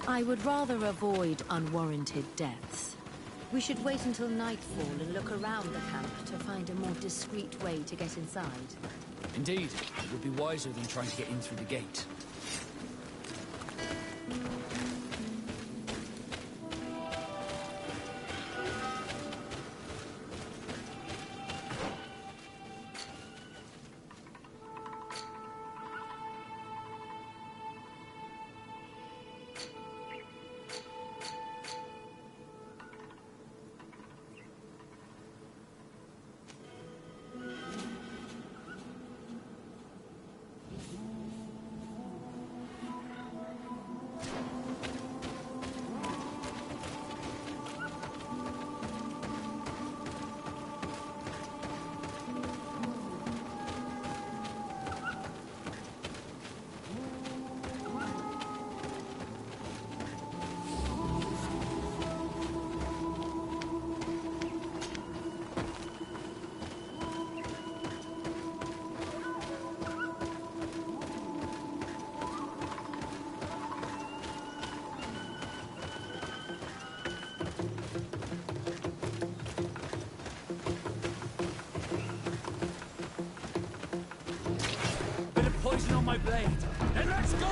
I would rather avoid unwarranted deaths. We should wait until nightfall and look around the camp to find a more discreet way to get inside. Indeed, it would be wiser than trying to get in through the gate. Poison on my blade. Then let's go!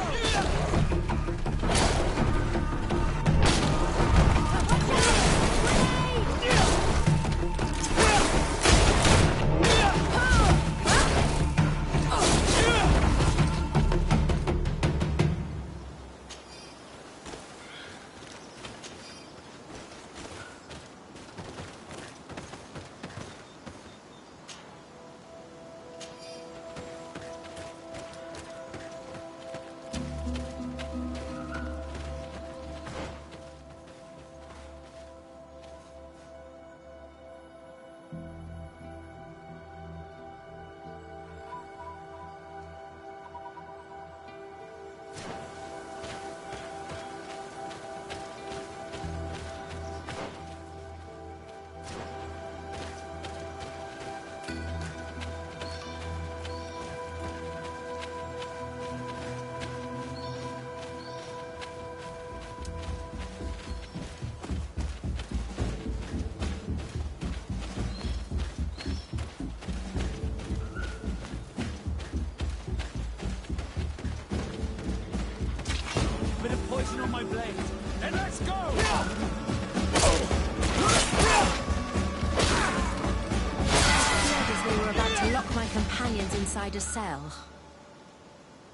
On my blade. Then let's go! They were about to lock my companions inside a cell.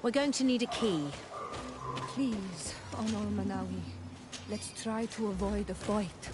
We're going to need a key. Please, Honor Manawi. Let's try to avoid a fight.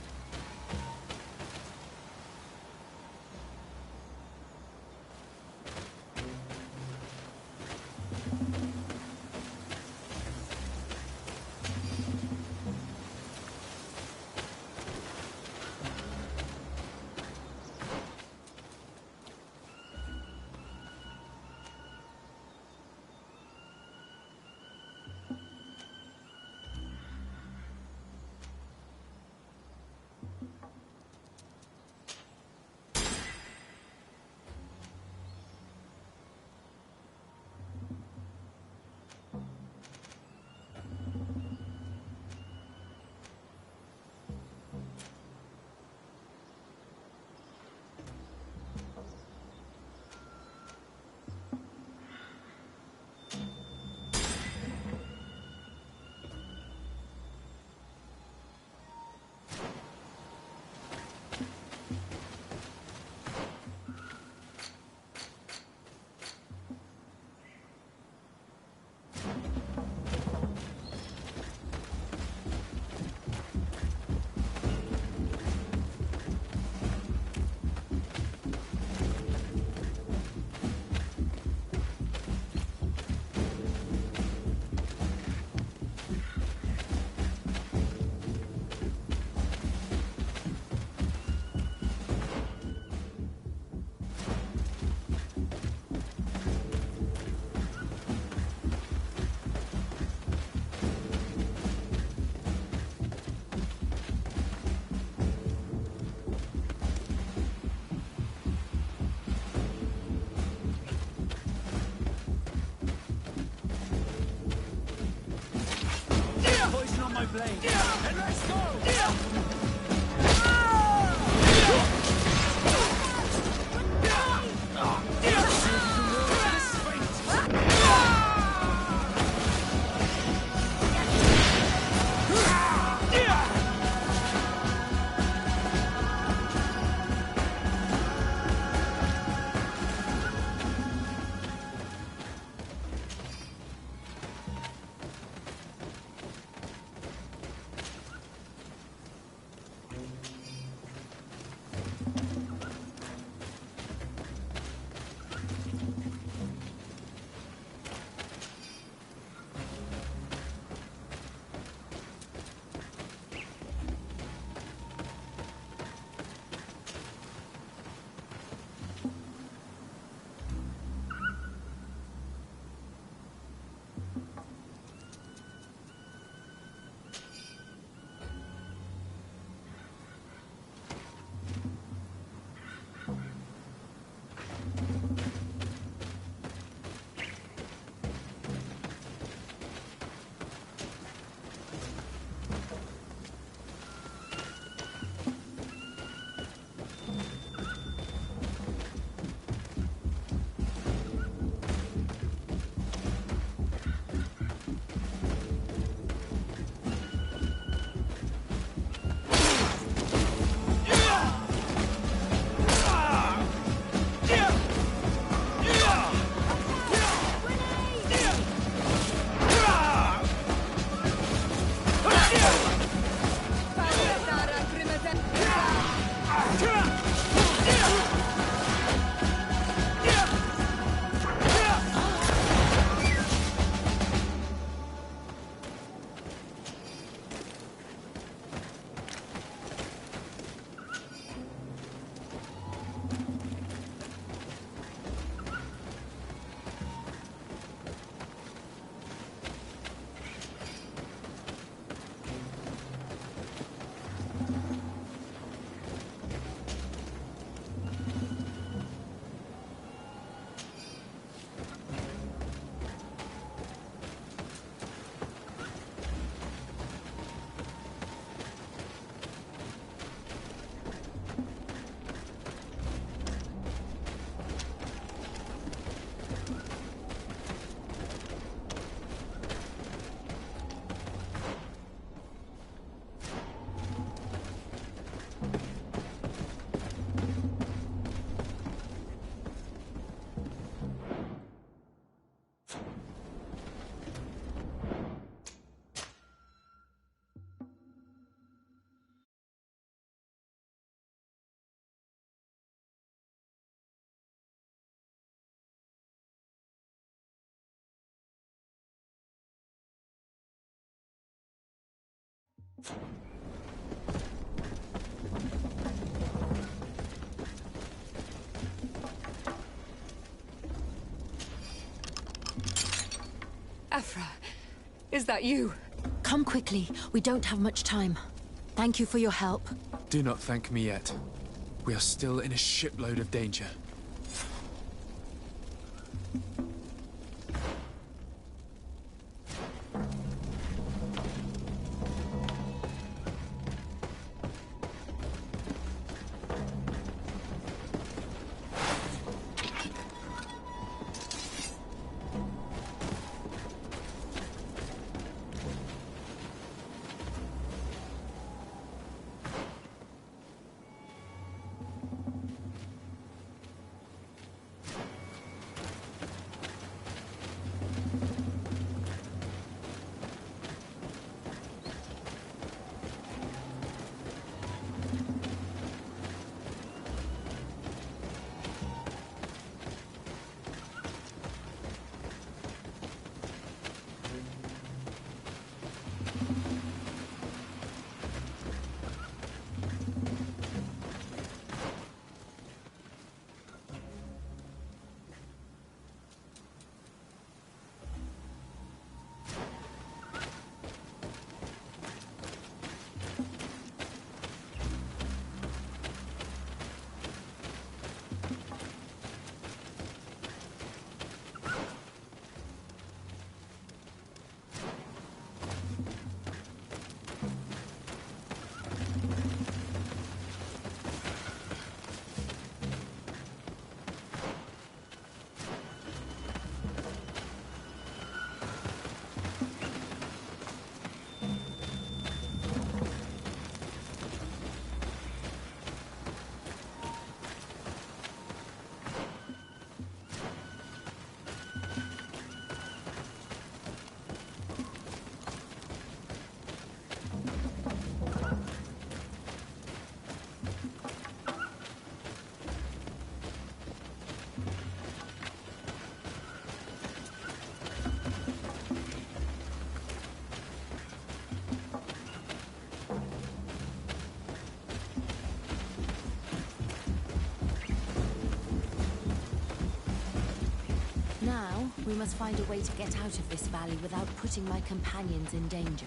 blade. And let's go! Afra, is that you? Come quickly. We don't have much time. Thank you for your help. Do not thank me yet. We are still in a shipload of danger. Now, we must find a way to get out of this valley without putting my companions in danger.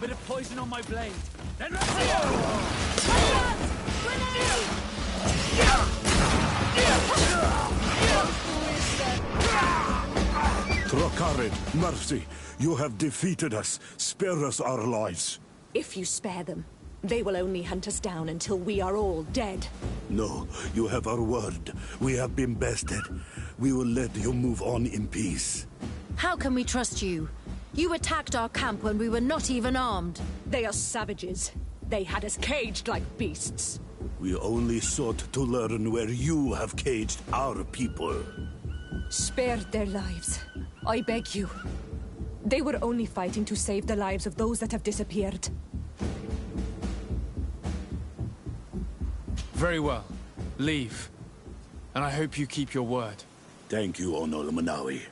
Bit of poison on my blade. Then Trokarid, mercy, you have defeated us. Spare us our lives. If you spare them, they will only hunt us down until we are all dead. No, you have our word. We have been bested. We will let you move on in peace. How can we trust you? You attacked our camp when we were not even armed. They are savages. They had us caged like beasts. We only sought to learn where you have caged our people. Spare their lives. I beg you. They were only fighting to save the lives of those that have disappeared. Very well. Leave. And I hope you keep your word. Thank you, Onol Manawi.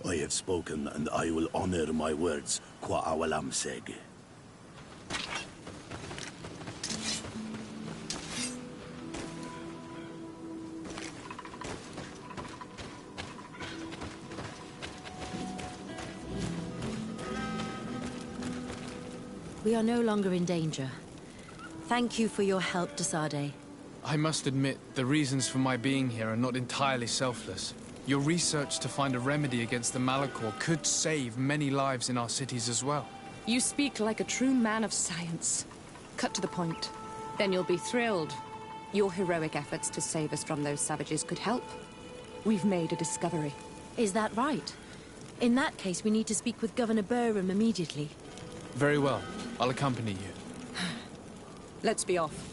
I have spoken, and I will honor my words, Kwa awalam seg. We are no longer in danger. Thank you for your help, Desade. I must admit, the reasons for my being here are not entirely selfless. Your research to find a remedy against the Malachor could save many lives in our cities as well. You speak like a true man of science. Cut to the point. Then you'll be thrilled. Your heroic efforts to save us from those savages could help. We've made a discovery. Is that right? In that case, we need to speak with Governor Burham immediately. Very well. I'll accompany you. Let's be off.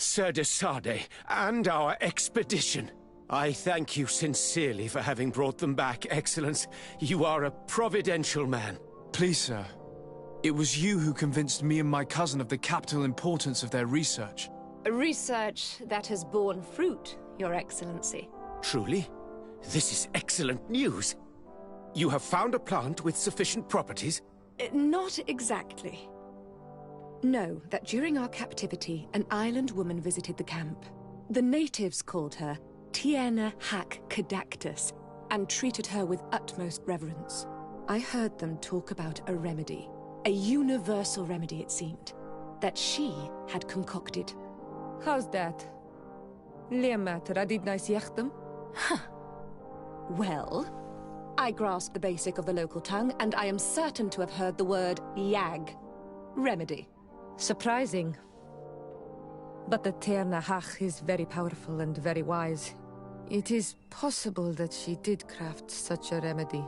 Sir Desade, and our expedition. I thank you sincerely for having brought them back, Excellence. You are a providential man. Please, sir. It was you who convinced me and my cousin of the capital importance of their research. Research that has borne fruit, Your Excellency. Truly? This is excellent news. You have found a plant with sufficient properties? Not exactly. Know that during our captivity, an island woman visited the camp. The natives called her Tiena Hack Cadactus and treated her with utmost reverence. I heard them talk about a remedy, a universal remedy it seemed, that she had concocted. How's that? Well, I grasp the basic of the local tongue, and I am certain to have heard the word yag, remedy. Surprising. But the Ternahach is very powerful and very wise. It is possible that she did craft such a remedy.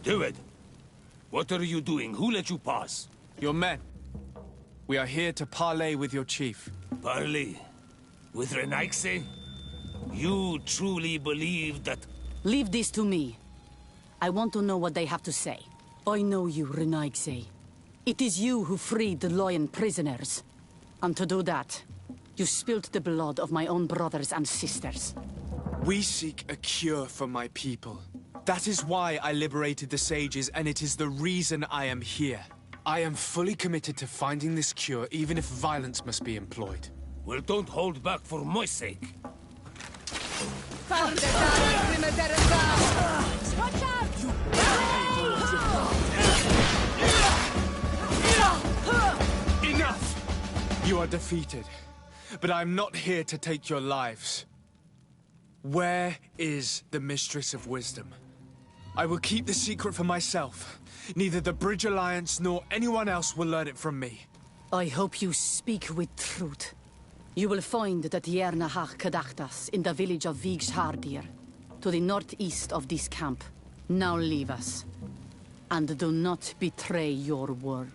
Do it. What are you doing? Who let you pass? Your men. We are here to parley with your chief. Parley? With Renaigse? You truly believe that... Leave this to me. I want to know what they have to say. I know you, Renaigse. It is you who freed the Loyan prisoners. And to do that, you spilt the blood of my own brothers and sisters. We seek a cure for my people. That is why I liberated the sages, and it is the reason I am here. I am fully committed to finding this cure, even if violence must be employed. Well, don't hold back for my sake. Watch out! Enough! You are defeated, but I am not here to take your lives. Where is the Mistress of Wisdom? I will keep the secret for myself. Neither the Bridge Alliance nor anyone else will learn it from me. I hope you speak with truth. You will find the Tierna Hach Kadachtas in the village of Vigshardir, to the northeast of this camp. Now leave us. And do not betray your word.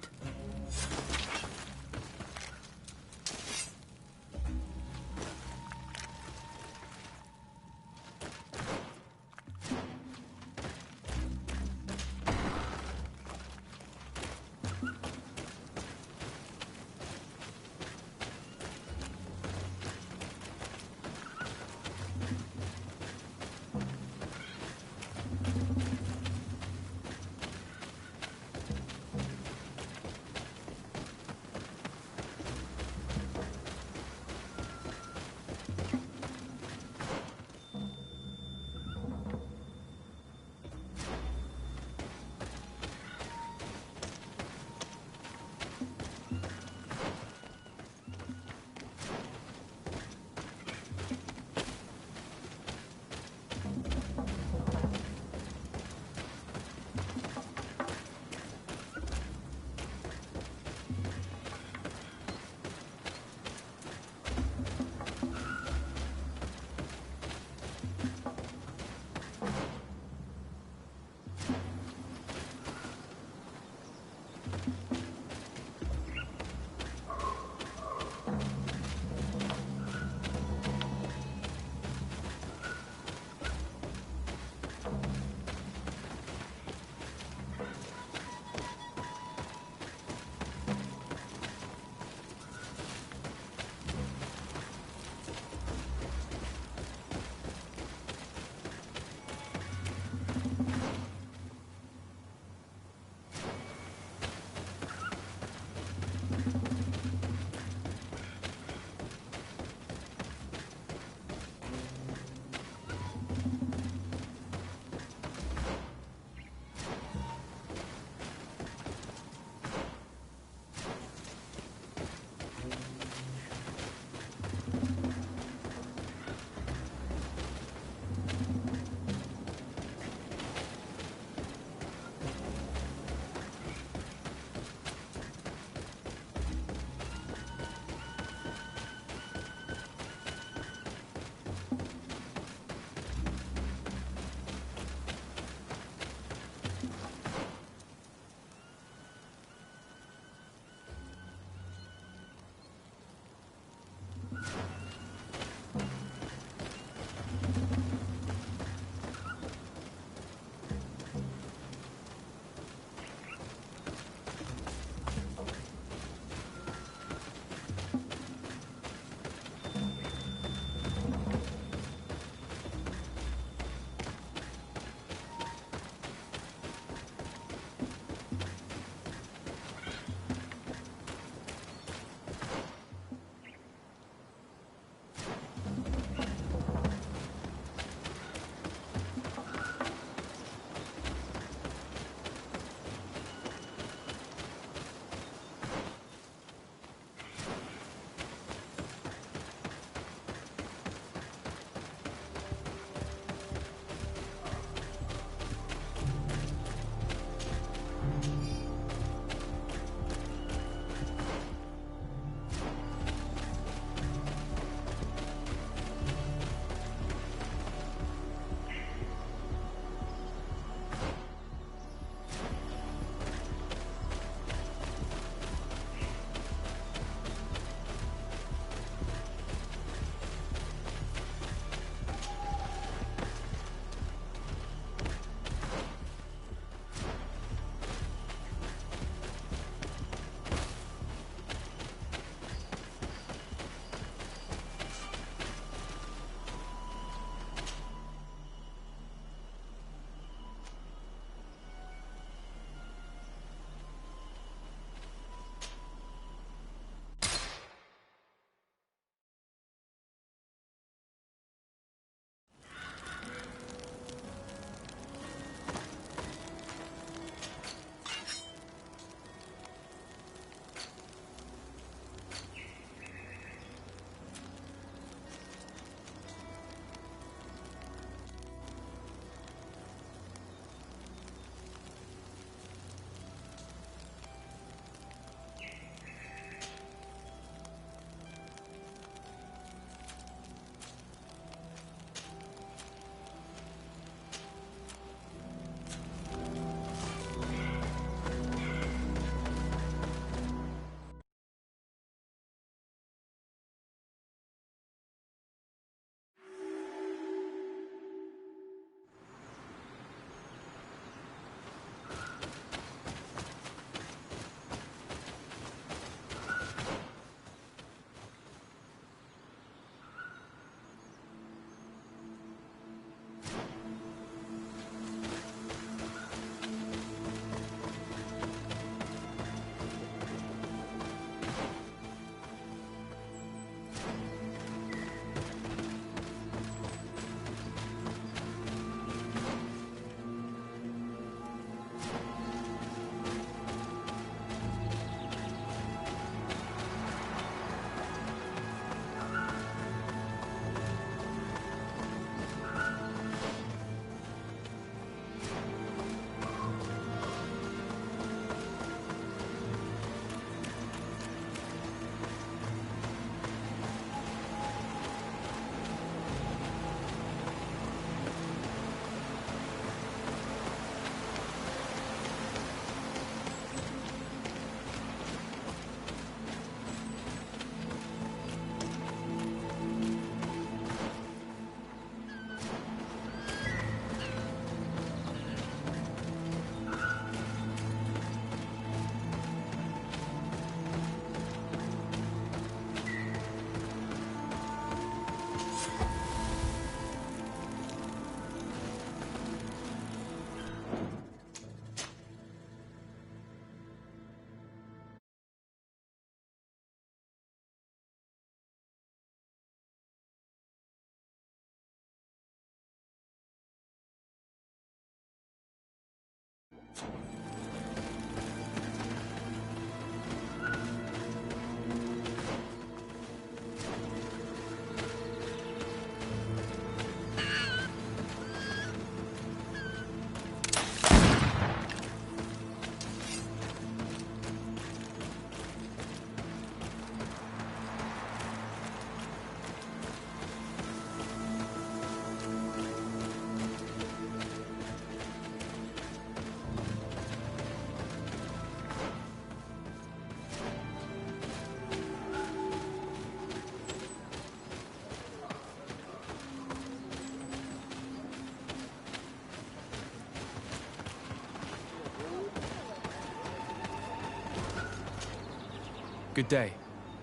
Good day.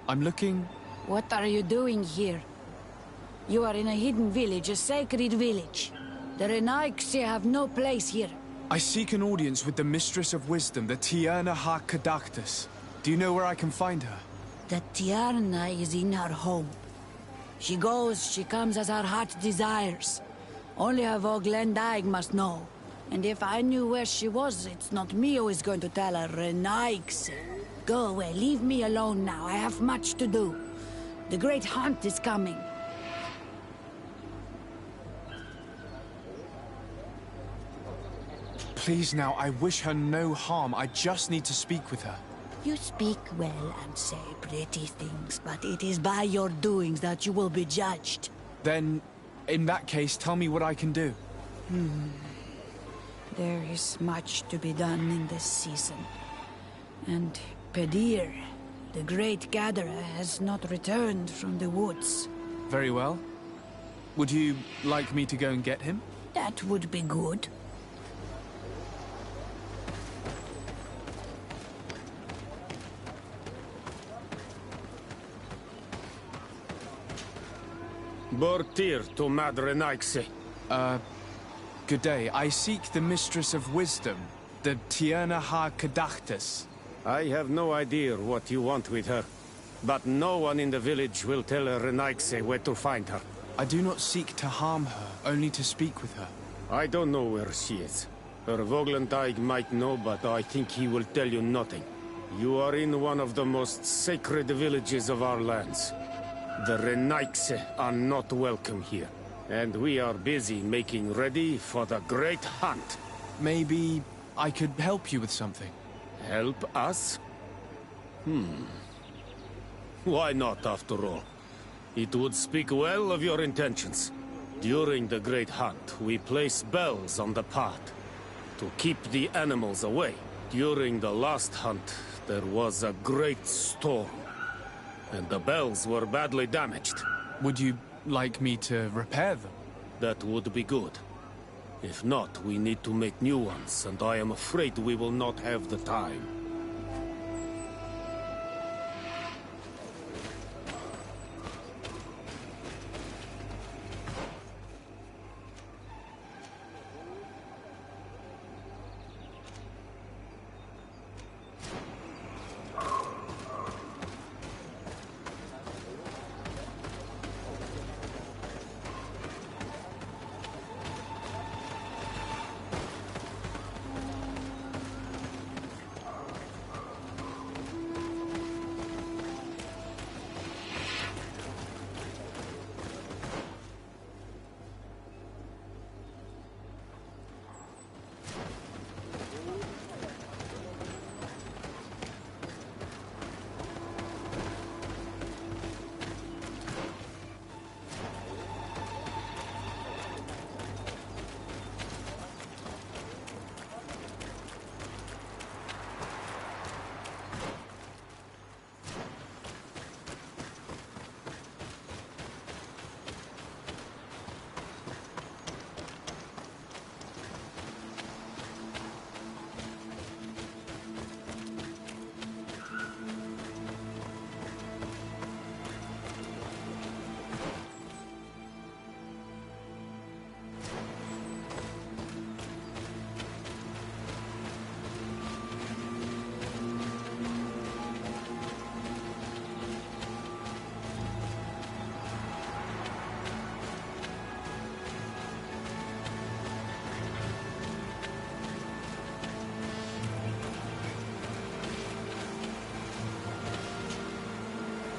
I'm looking... What are you doing here? You are in a hidden village, a sacred village. The Renaigse have no place here. I seek an audience with the Mistress of Wisdom, the Tierna Ha-Kadactus. Do you know where I can find her? The Tierna is in her home. She goes, she comes as her heart desires. Only her Voglendaig must know. And if I knew where she was, it's not me who is going to tell her, Renaigse. Go away, leave me alone now. I have much to do. The great hunt is coming. Please now, I wish her no harm. I just need to speak with her. You speak well and say pretty things, but it is by your doings that you will be judged. Then, in that case, tell me what I can do. There is much to be done in this season. And Pedir, the great gatherer, has not returned from the woods. Very well. Would you like me to go and get him? That would be good. Bortir to Madre Naikse. Good day. I seek the Mistress of Wisdom, the Tierna Ha-Kadactus. I have no idea what you want with her, but no one in the village will tell Renaigse where to find her. I do not seek to harm her, only to speak with her. I don't know where she is. Her Voglendaig might know, but I think he will tell you nothing. You are in one of the most sacred villages of our lands. The Renaigse are not welcome here, and we are busy making ready for the great hunt. Maybe I could help you with something. Help us? Why not, after all? It would speak well of your intentions. During the great hunt, we place bells on the path to keep the animals away. During the last hunt, there was a great storm, and the bells were badly damaged. Would you like me to repair them? That would be good. If not, we need to make new ones, and I am afraid we will not have the time.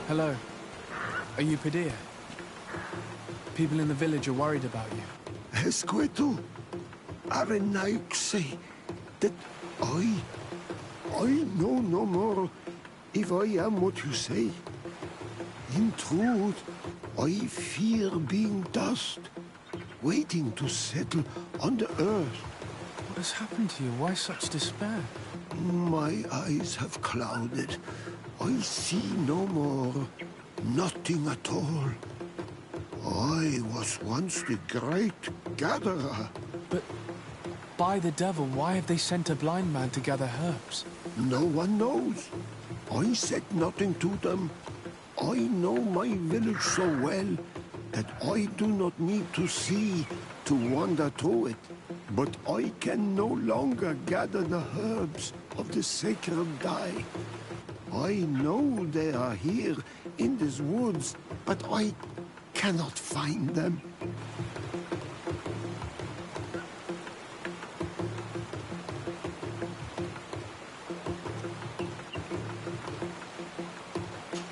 Hello. Are you Pedir? People in the village are worried about you. Esqueto, Arenaikse, that I know no more if I am what you say. In truth, I fear being dust, waiting to settle on the earth. What has happened to you? Why such despair? My eyes have clouded. I see no more, nothing at all. I was once the great gatherer. But by the devil, why have they sent a blind man to gather herbs? No one knows. I said nothing to them. I know my village so well that I do not need to see to wander through it. But I can no longer gather the herbs of the sacred dye. I know they are here in these woods, but I cannot find them.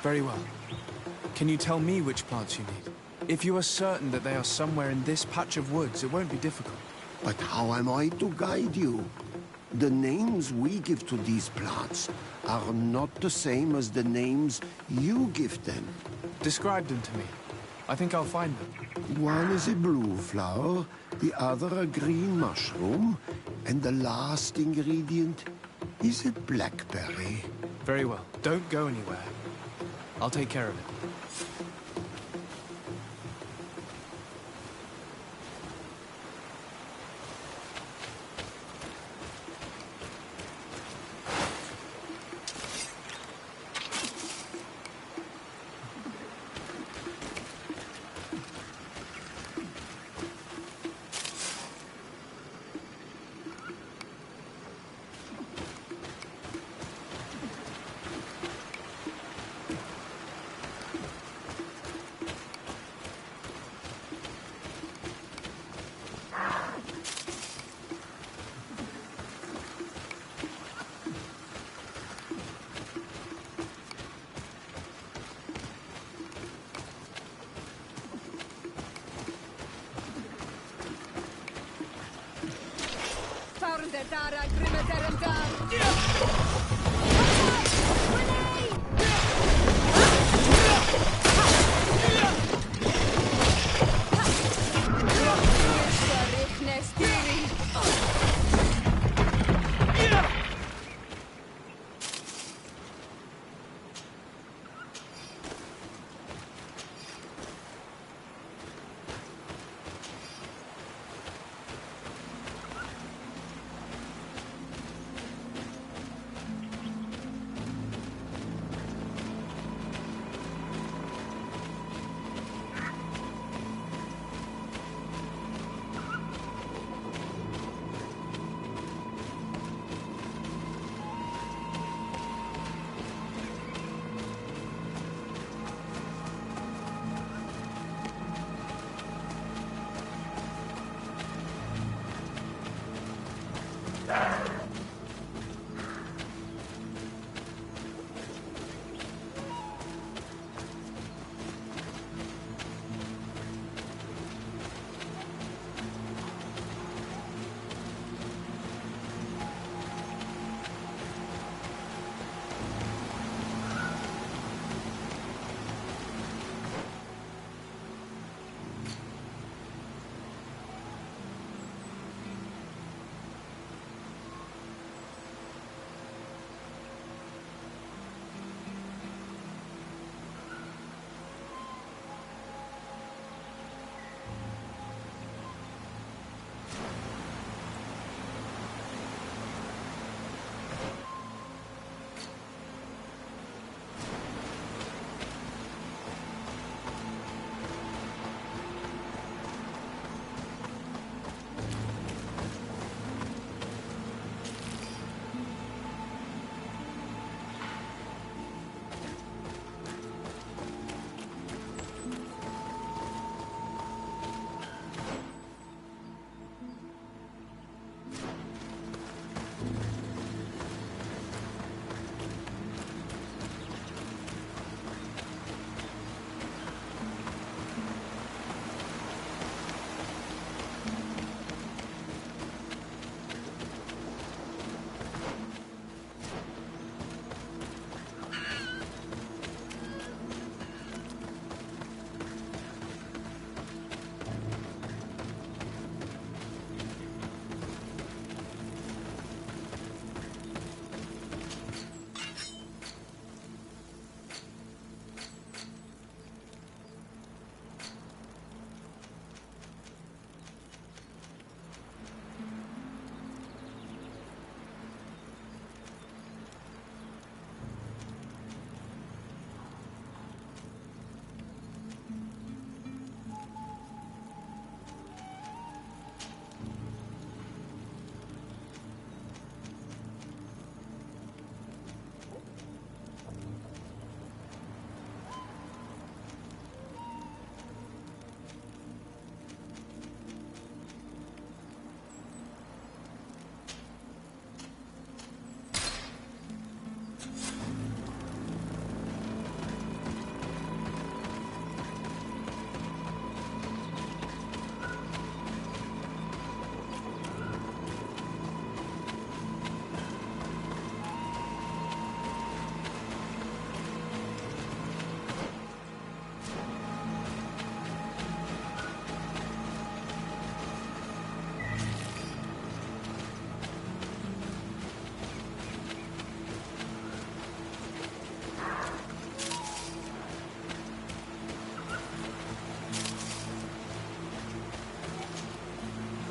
Very well. Can you tell me which plants you need? If you are certain that they are somewhere in this patch of woods, it won't be difficult. But how am I to guide you? The names we give to these plants are not the same as the names you give them. Describe them to me. I think I'll find them. One is a blue flower, the other a green mushroom, and the last ingredient is a blackberry. Very well. Don't go anywhere. I'll take care of it.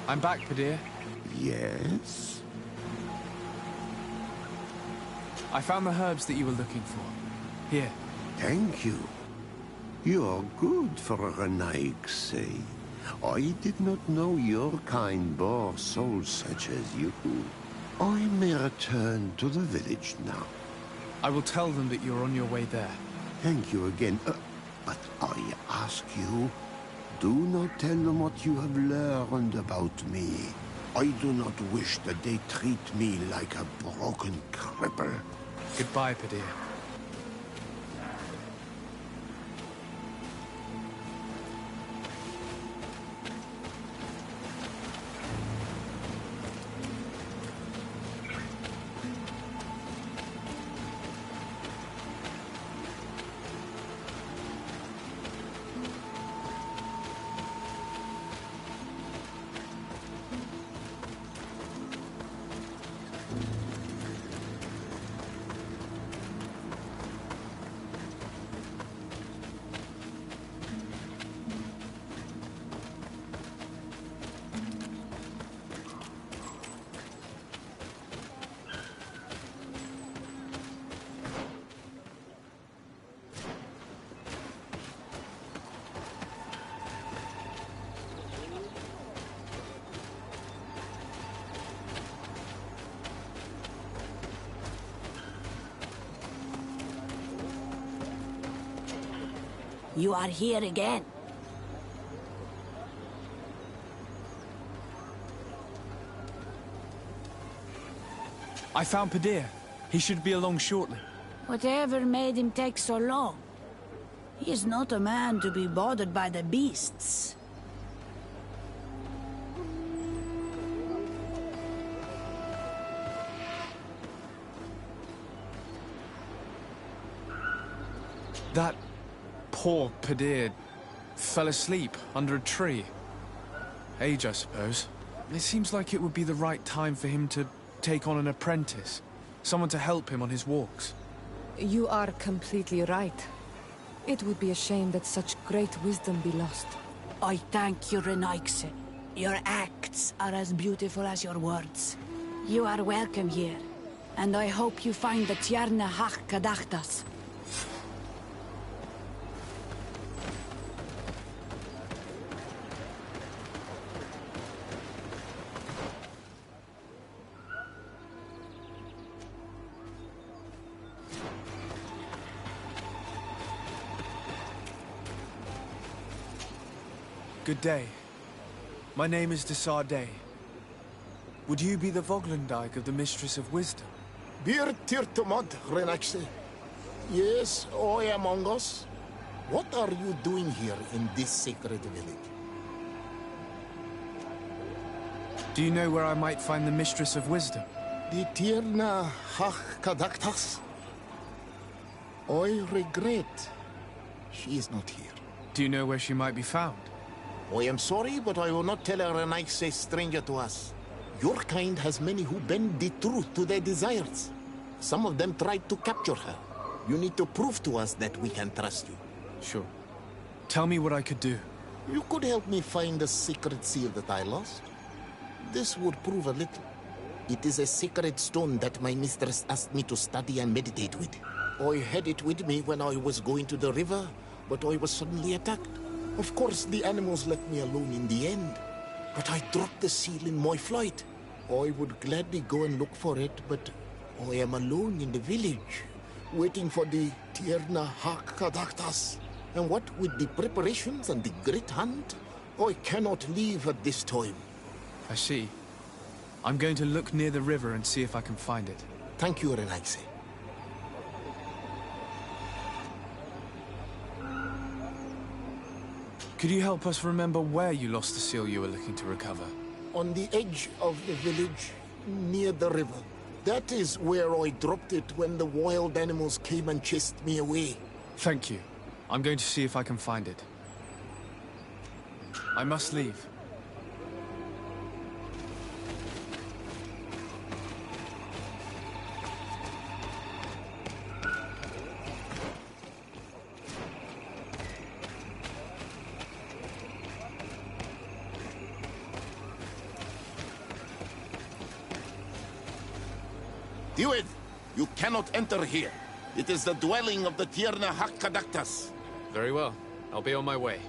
I'm back, Padir. Yes? I found the herbs that you were looking for. Here. Thank you. You're good for a Renaig's say. I did not know your kind bore souls such as you. I may return to the village now. I will tell them that you're on your way there. Thank you again. But I ask you, do not tell them what you have learned about me. I do not wish that they treat me like a broken cripple. Goodbye, Padir. You are here again. I found Padir. He should be along shortly. Whatever made him take so long? He is not a man to be bothered by the beasts. That poor Padir fell asleep under a tree. Age, I suppose. It seems like it would be the right time for him to take on an apprentice. Someone to help him on his walks. You are completely right. It would be a shame that such great wisdom be lost. I thank you, Renaigse. Your acts are as beautiful as your words. You are welcome here, and I hope you find the Tierna Hach Kadachtas. Good day. My name is Desardet. Would you be the Voglendijk of the Mistress of Wisdom? Bir tirtumod, Renaigse. Yes, I am among us. What are you doing here in this sacred village? Do you know where I might find the Mistress of Wisdom? The Tierna Hach Kadaktas? I regret she is not here. Do you know where she might be found? I am sorry, but I will not tell a Renaigse stranger to us. Your kind has many who bend the truth to their desires. Some of them tried to capture her. You need to prove to us that we can trust you. Sure. Tell me what I could do. You could help me find the secret seal that I lost. This would prove a little. It is a sacred stone that my mistress asked me to study and meditate with. I had it with me when I was going to the river, but I was suddenly attacked. Of course, the animals let me alone in the end. But I dropped the seal in my flight. I would gladly go and look for it, but I am alone in the village, waiting for the Tierna Hakadaktas. And what with the preparations and the great hunt, I cannot leave at this time. I see. I'm going to look near the river and see if I can find it. Thank you, Renaigse. Could you help us remember where you lost the seal you were looking to recover? On the edge of the village, near the river. That is where I dropped it when the wild animals came and chased me away. Thank you. I'm going to see if I can find it. I must leave. Dude, you cannot enter here. It is the dwelling of the Tierna Hakkadaktas. Very well. I'll be on my way.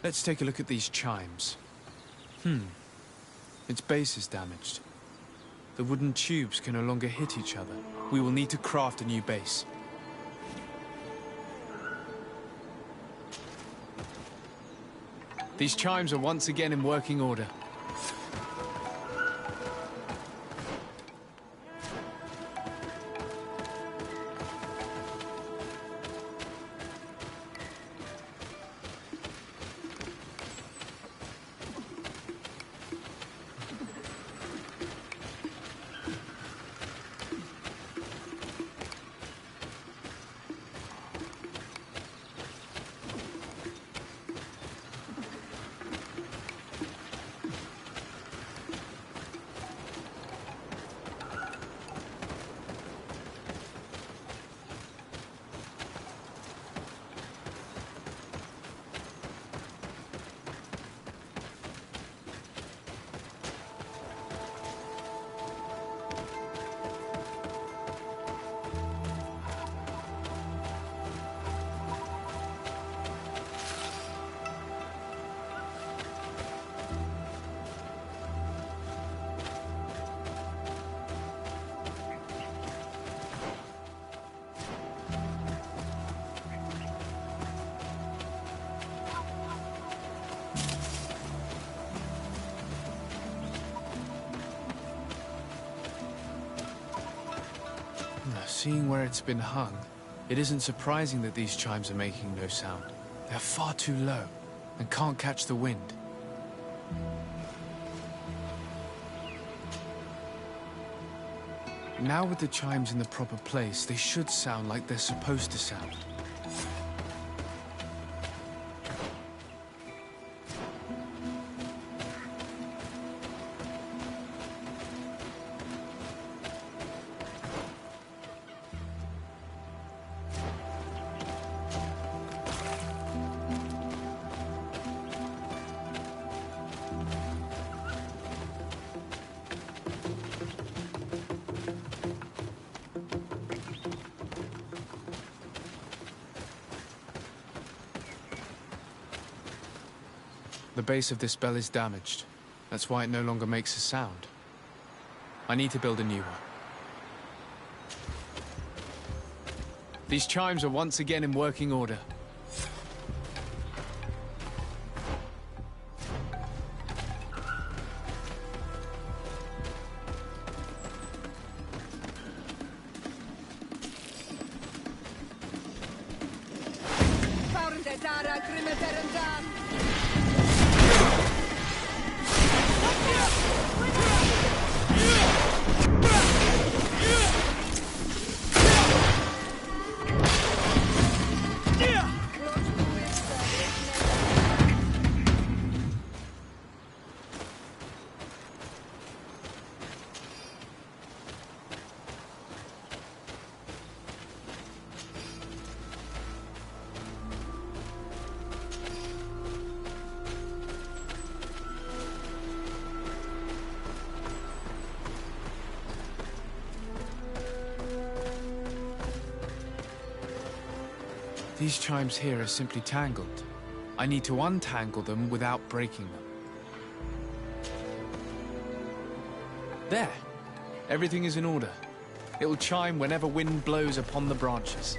Let's take a look at these chimes. Its base is damaged. The wooden tubes can no longer hit each other. We will need to craft a new base. These chimes are once again in working order. Seeing where it's been hung, it isn't surprising that these chimes are making no sound. They're far too low and can't catch the wind. Now with the chimes in the proper place, they should sound like they're supposed to sound. The base of this bell is damaged. That's why it no longer makes a sound. I need to build a new one. These chimes are once again in working order. These chimes here are simply tangled. I need to untangle them without breaking them. There! Everything is in order. It will chime whenever wind blows upon the branches.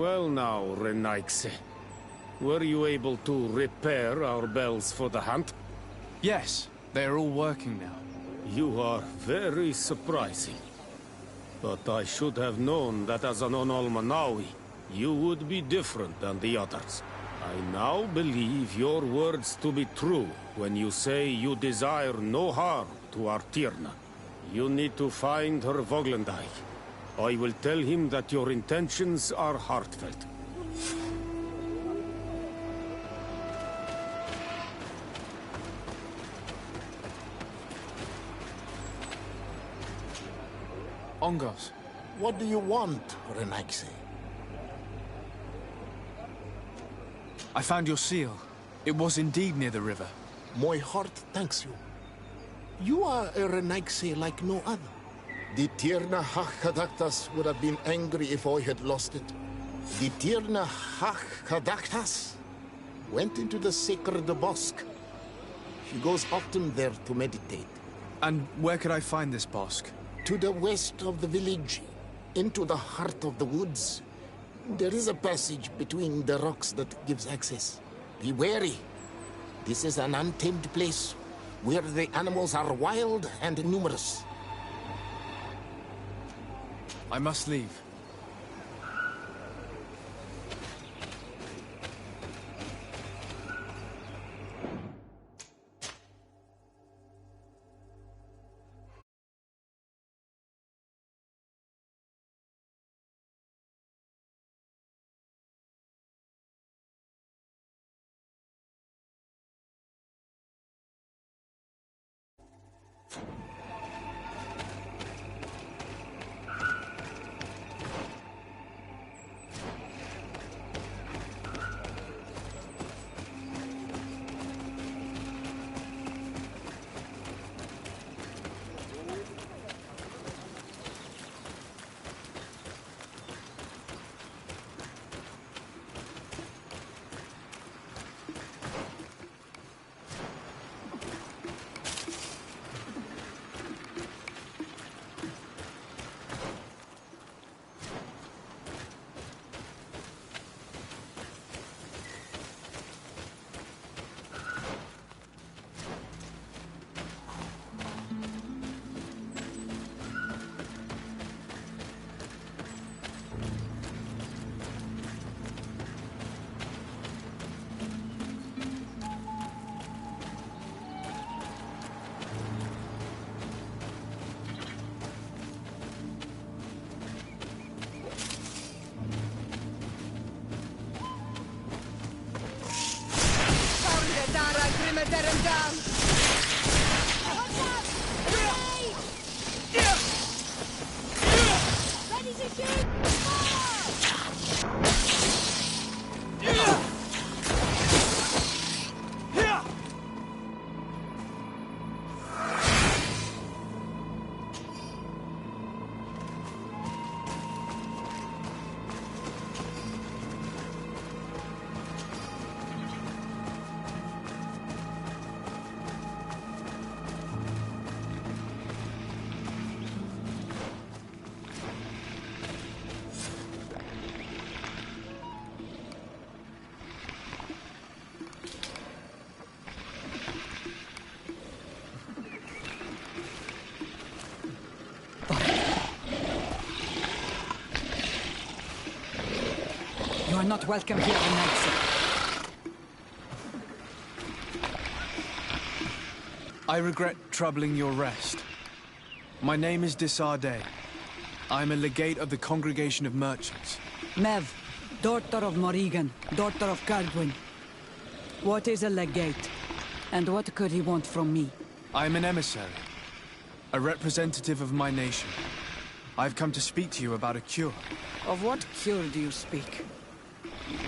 Well now, Renaigse. Were you able to repair our bells for the hunt? Yes, they are all working now. You are very surprising. But I should have known that as an Onolmanawi, you would be different than the others. I now believe your words to be true when you say you desire no harm to our Tierna. You need to find her Voglendai. I will tell him that your intentions are heartfelt. Ongos. What do you want, Renaigse? I found your seal. It was indeed near the river. My heart thanks you. You are a Renaigse like no other. The Tierna Hachadaktas would have been angry if I had lost it. The Tierna Hachadaktas went into the sacred bosque. She goes often there to meditate. And where could I find this bosque? To the west of the village, into the heart of the woods. There is a passage between the rocks that gives access. Be wary. This is an untamed place, where the animals are wild and numerous. I must leave. You are not welcome here, Renaigse. I regret troubling your rest. My name is Disarday. I am a legate of the Congregation of Merchants. Mev, daughter of Morrigan, daughter of Cardwin. What is a legate? And what could he want from me? I am an emissary. A representative of my nation. I've come to speak to you about a cure. Of what cure do you speak?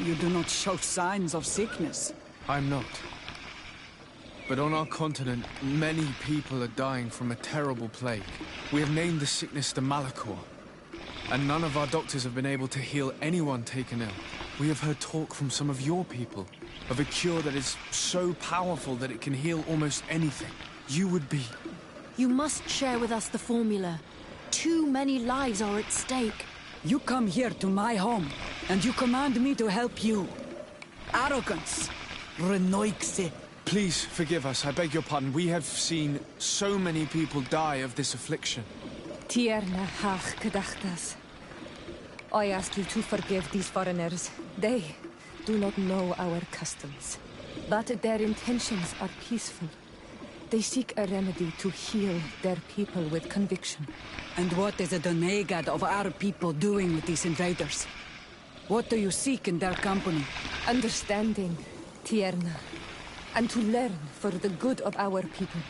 You do not show signs of sickness. I'm not. But on our continent, many people are dying from a terrible plague. We have named the sickness the Malachor. And none of our doctors have been able to heal anyone taken ill. We have heard talk from some of your people of a cure that is so powerful that it can heal almost anything. You would be... You must share with us the formula. Too many lives are at stake. You come here to my home, and you command me to help you. Arrogance. Renoixe. Please forgive us, I beg your pardon. We have seen so many people die of this affliction. Tierna hach gedachtas. I ask you to forgive these foreigners. They do not know our customs. But their intentions are peaceful. They seek a remedy to heal their people with conviction. And what is the Donegad of our people doing with these invaders? What do you seek in their company? Understanding, Tierna. And to learn for the good of our people.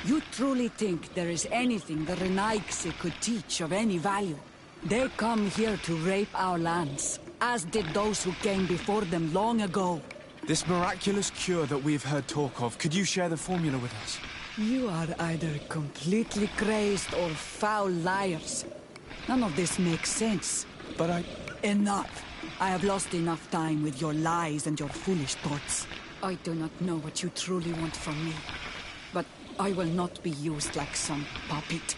You truly think there is anything the Renaixe could teach of any value? They come here to rape our lands, as did those who came before them long ago. This miraculous cure that we've heard talk of, could you share the formula with us? You are either completely crazed or foul liars. None of this makes sense. But Enough! I have lost enough time with your lies and your foolish thoughts. I do not know what you truly want from me. But I will not be used like some puppet.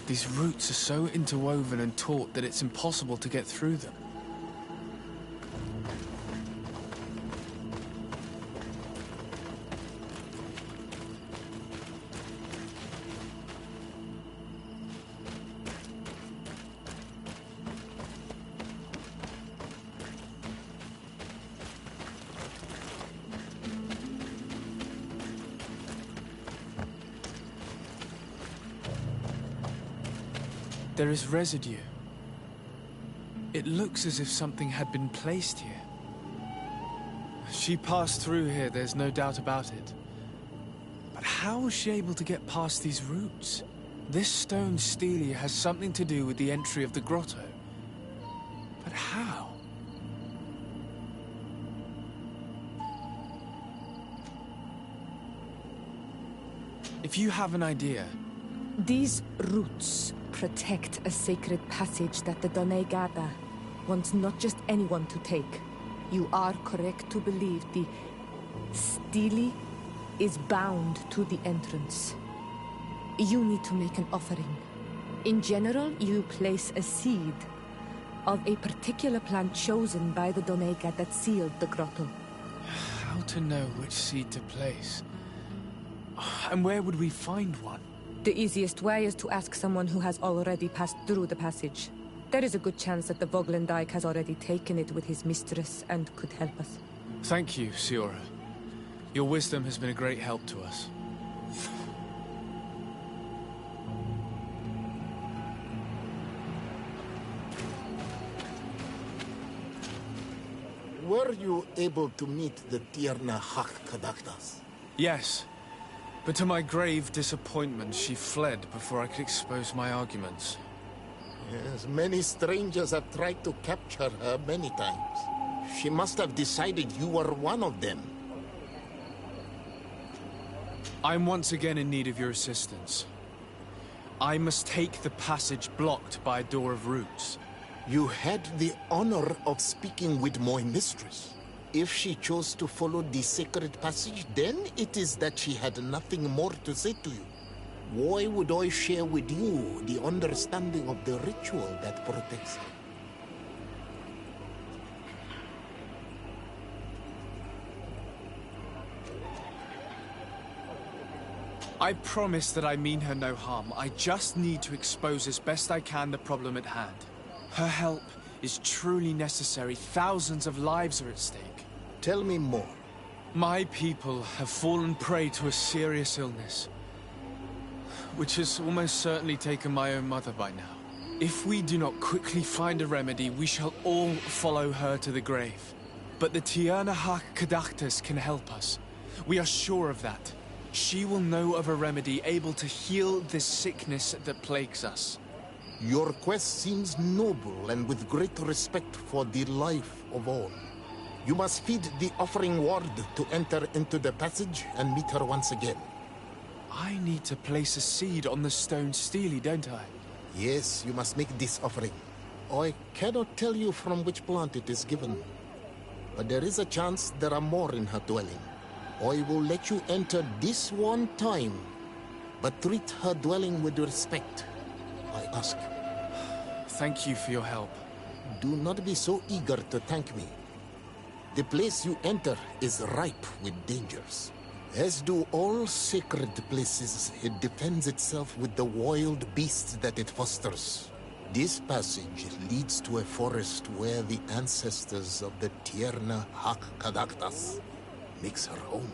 These roots are so interwoven and taut that it's impossible to get through them. There is residue. It looks as if something had been placed here. She passed through here, there's no doubt about it. But how was she able to get past these roots? This stone stele has something to do with the entry of the grotto. But how? If you have an idea... These roots protect a sacred passage that the Donegada wants not just anyone to take. You are correct to believe the stele is bound to the entrance. You need to make an offering. In general, you place a seed of a particular plant chosen by the Donega that sealed the grotto. How to know which seed to place? And where would we find one? The easiest way is to ask someone who has already passed through the passage. There is a good chance that the Voglendike has already taken it with his mistress and could help us. Thank you, Siora. Your wisdom has been a great help to us. Were you able to meet the Tierna Hak Kadaktas? Yes. But to my grave disappointment, she fled before I could expose my arguments. Yes, many strangers have tried to capture her many times. She must have decided you were one of them. I'm once again in need of your assistance. I must take the passage blocked by a door of roots. You had the honor of speaking with my mistress. If she chose to follow the sacred passage, then it is that she had nothing more to say to you. Why would I share with you the understanding of the ritual that protects her? I promise that I mean her no harm. I just need to expose as best I can the problem at hand. Her help is truly necessary. Thousands of lives are at stake. Tell me more. My people have fallen prey to a serious illness, which has almost certainly taken my own mother by now. If we do not quickly find a remedy, we shall all follow her to the grave. But the Tierna Hak Kadaktas can help us. We are sure of that. She will know of a remedy able to heal this sickness that plagues us. Your quest seems noble and with great respect for the life of all. You must feed the offering ward to enter into the passage and meet her once again. I need to place a seed on the stone stele, don't I? Yes, you must make this offering. I cannot tell you from which plant it is given, but there is a chance there are more in her dwelling. I will let you enter this one time, but treat her dwelling with respect, I ask. Thank you for your help. Do not be so eager to thank me. The place you enter is ripe with dangers. As do all sacred places, it defends itself with the wild beasts that it fosters. This passage leads to a forest where the ancestors of the Tierna Hak Kadaktas makes her home.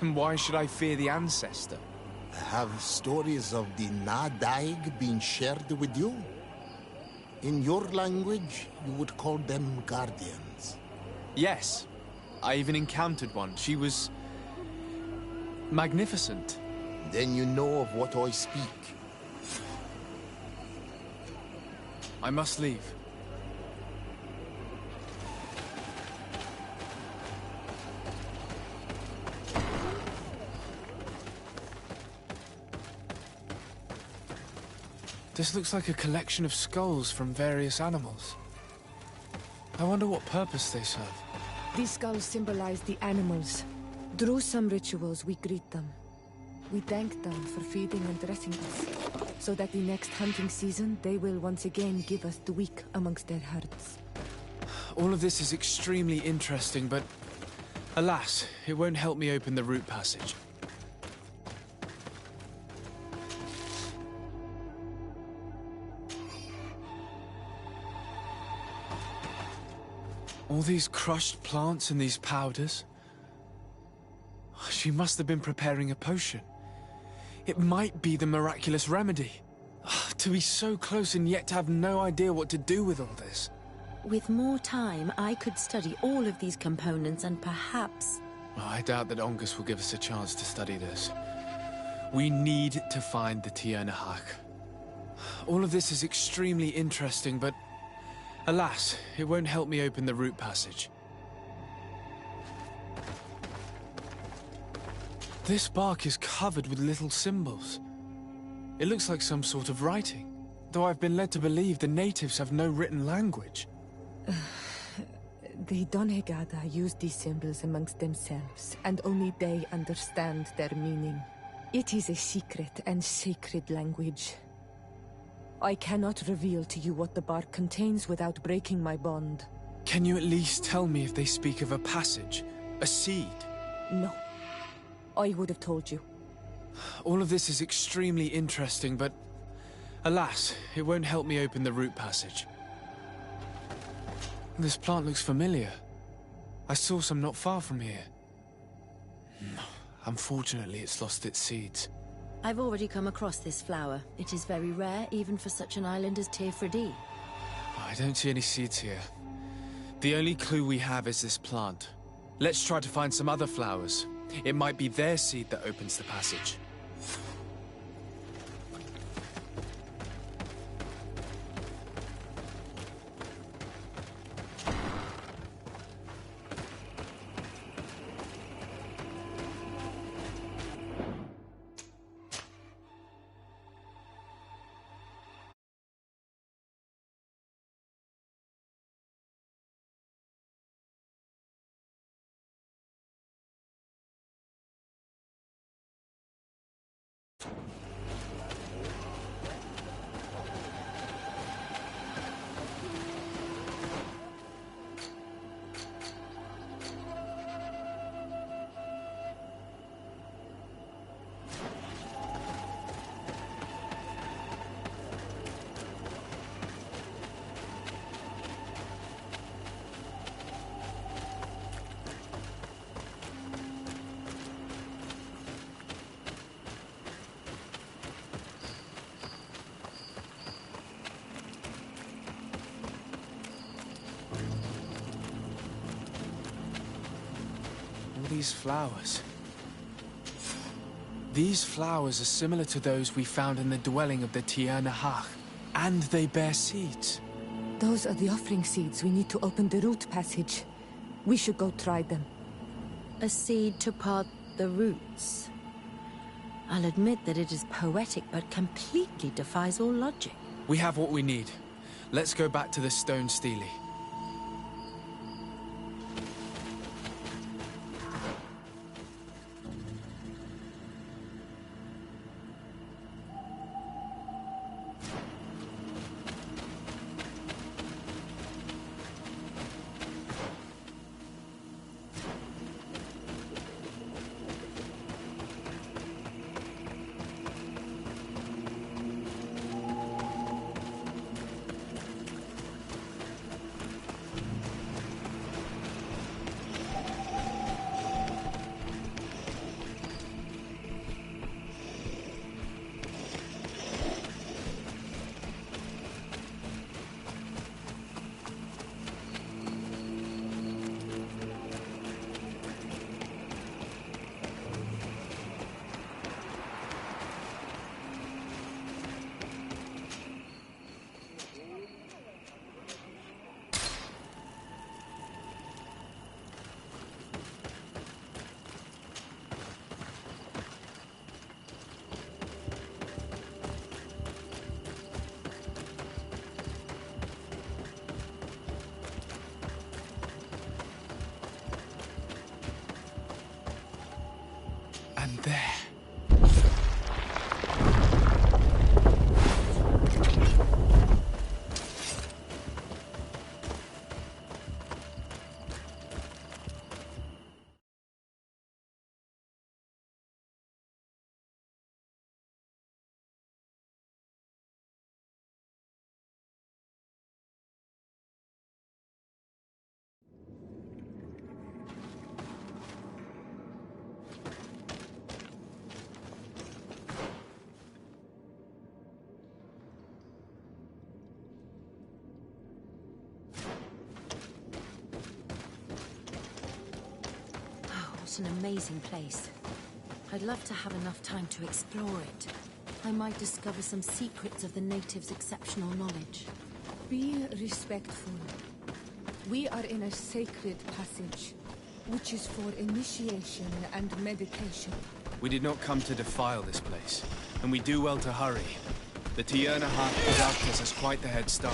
And why should I fear the ancestor? Have stories of the Nadaig been shared with you? In your language, you would call them guardians. Yes. I even encountered one. She was... magnificent. Then you know of what I speak. I must leave. This looks like a collection of skulls from various animals. I wonder what purpose they serve. These skulls symbolize the animals. Through some rituals, we greet them. We thank them for feeding and dressing us. so that the next hunting season they will once again give us the weak amongst their herds. All of this is extremely interesting, but alas, it won't help me open the route passage. All these crushed plants and these powders. She must have been preparing a potion. It might be the miraculous remedy. To be so close and yet to have no idea what to do with all this. With more time, I could study all of these components and perhaps... I doubt that Ongus will give us a chance to study this. We need to find the Tiernahak. All of this is extremely interesting, but alas, it won't help me open the route passage. This bark is covered with little symbols. It looks like some sort of writing, though I've been led to believe the natives have no written language. The Donegada use these symbols amongst themselves, and only they understand their meaning. It is a secret and sacred language. I cannot reveal to you what the bark contains without breaking my bond. Can you at least tell me if they speak of a passage? A seed? No. I would have told you. All of this is extremely interesting, but alas, it won't help me open the route passage. This plant looks familiar. I saw some not far from here. Unfortunately, it's lost its seeds. I've already come across this flower. It is very rare, even for such an island as Teofredi. I don't see any seeds here. The only clue we have is this plant. Let's try to find some other flowers. It might be their seed that opens the passage. These flowers. These flowers are similar to those we found in the dwelling of the Tiernahak, and they bear seeds. Those are the offering seeds we need to open the root passage. We should go try them. A seed to part the roots. I'll admit that it is poetic, but completely defies all logic. We have what we need. Let's go back to the stone stele. And there. What an amazing place. I'd love to have enough time to explore it. I might discover some secrets of the natives' exceptional knowledge. Be respectful. We are in a sacred passage, which is for initiation and medication. We did not come to defile this place, and we do well to hurry. The Tierna Kadaktas has quite the head start.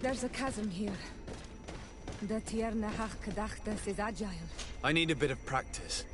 There's a chasm here. The Tierna Kadaktas is agile. I need a bit of practice.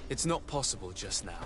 It's not possible just now.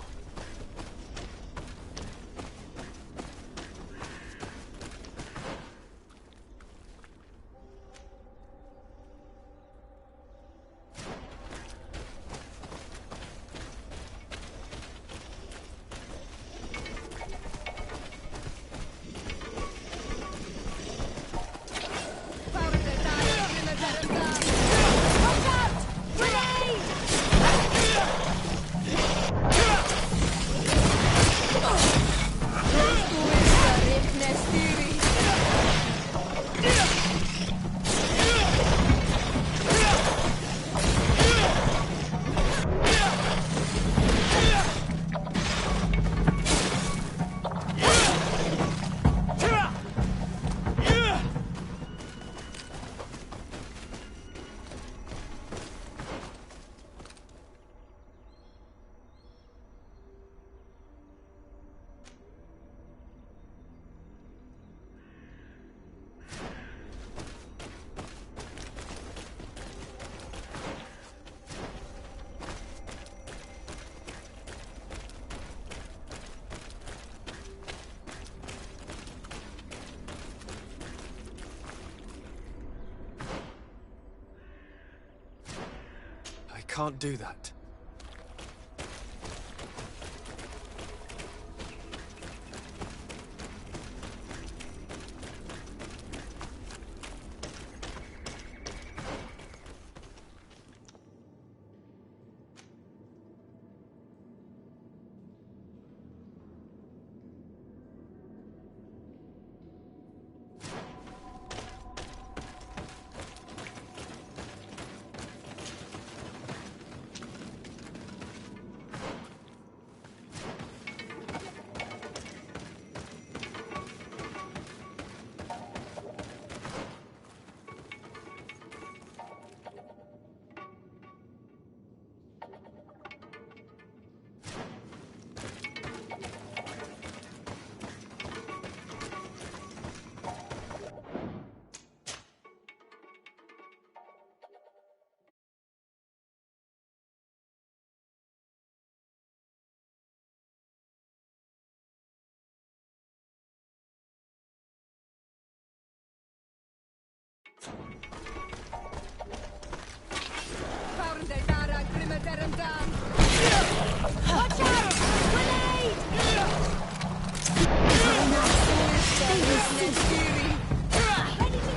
I can't do that. Watch out! Grenade! Ready to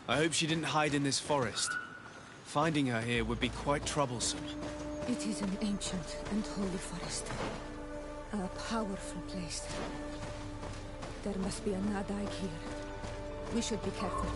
I hope she didn't hide in this forest. Finding her here would be quite troublesome. It is an ancient and holy forest. A powerful place. There must be a Nadaig here. We should be careful.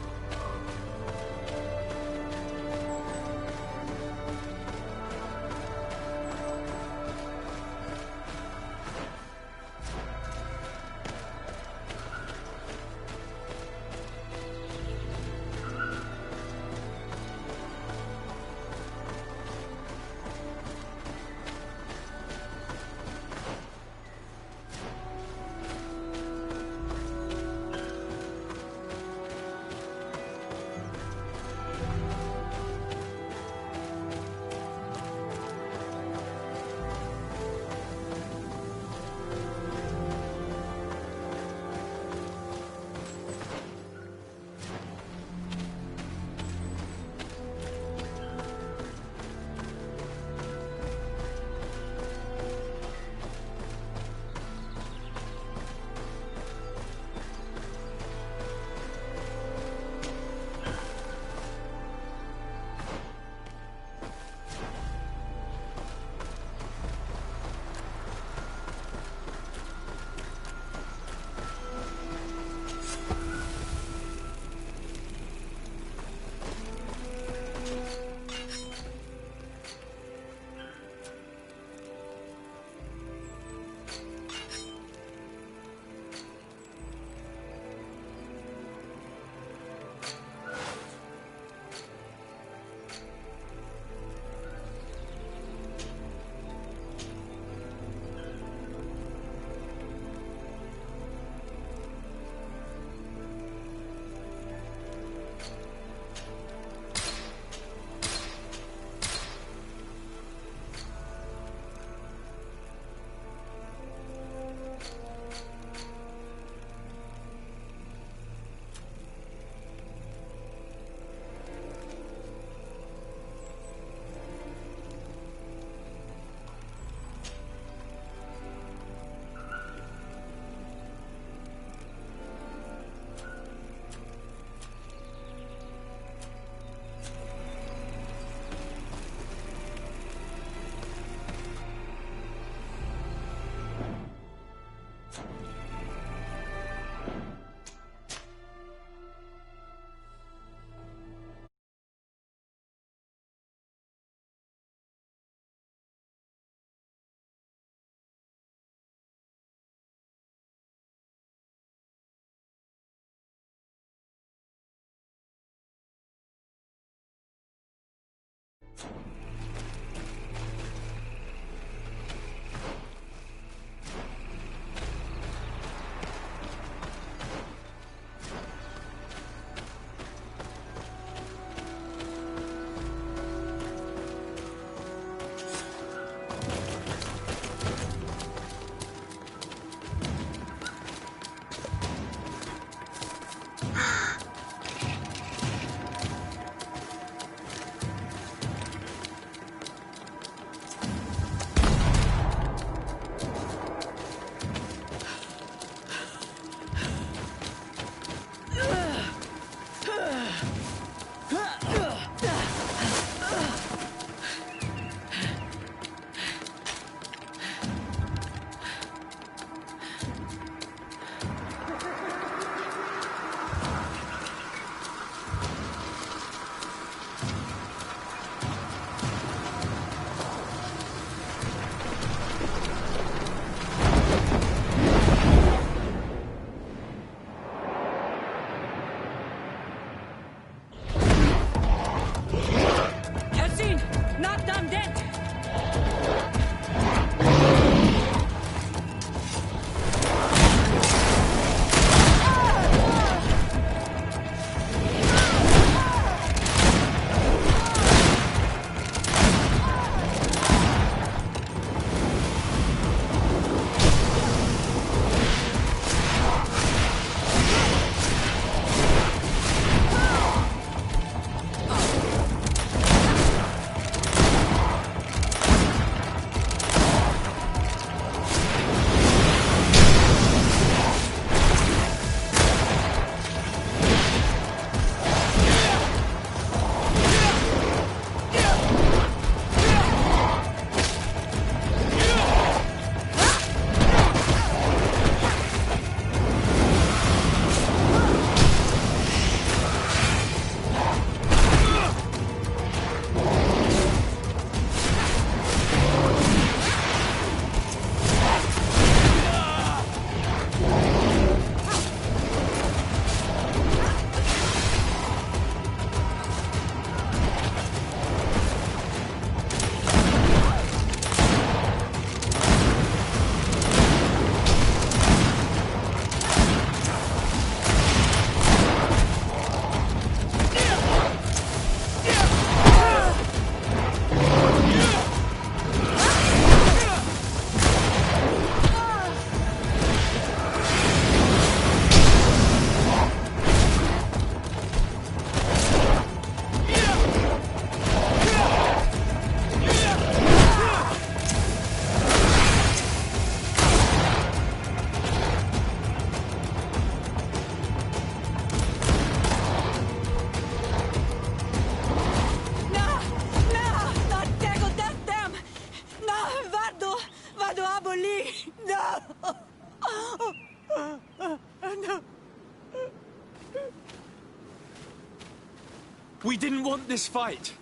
We didn't want this fight.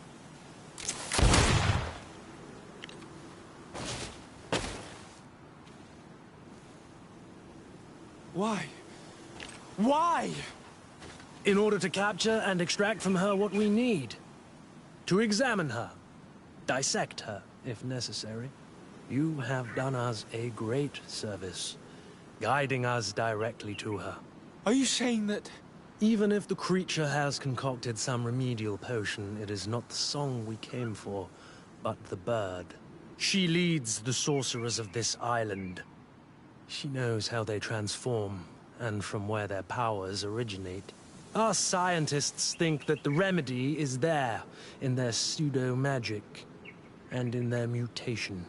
Why? Why? In order to capture and extract from her what we need. To examine her. Dissect her, if necessary. You have done us a great service, guiding us directly to her. Are you saying that... Even if the creature has concocted some remedial potion, it is not the song we came for, but the bird. She leads the sorcerers of this island. She knows how they transform, and from where their powers originate. Our scientists think that the remedy is there, in their pseudo-magic, and in their mutation.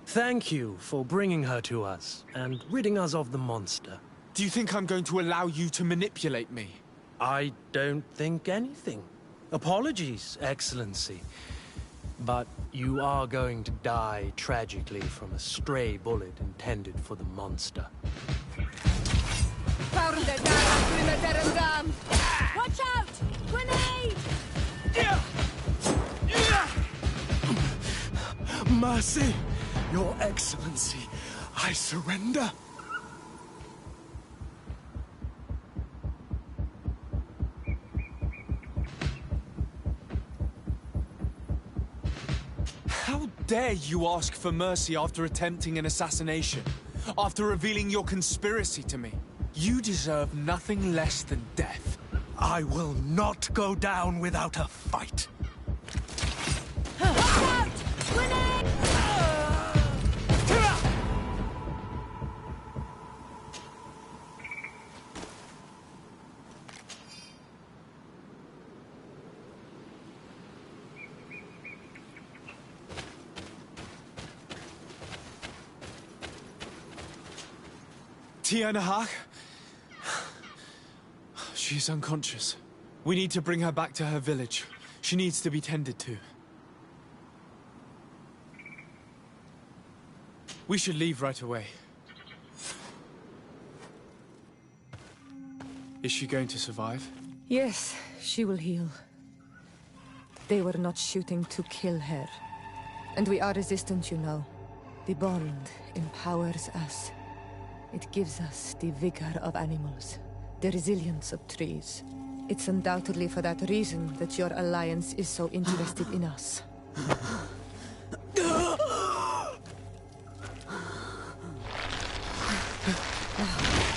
Thank you for bringing her to us, and ridding us of the monster. Do you think I'm going to allow you to manipulate me? I don't think anything. Apologies, Excellency. But you are going to die tragically from a stray bullet intended for the monster. Watch out! Grenade! Mercy, Your Excellency, I surrender. How dare you ask for mercy after attempting an assassination? After revealing your conspiracy to me? You deserve nothing less than death. I will not go down without a fight. Watch out! Grenade! Tiana Haq? She's unconscious. We need to bring her back to her village. She needs to be tended to. We should leave right away. Is she going to survive? Yes, she will heal. They were not shooting to kill her. And we are resistant, you know. The bond empowers us. It gives us the vigor of animals, the resilience of trees. It's undoubtedly for that reason that your alliance is so interested in us.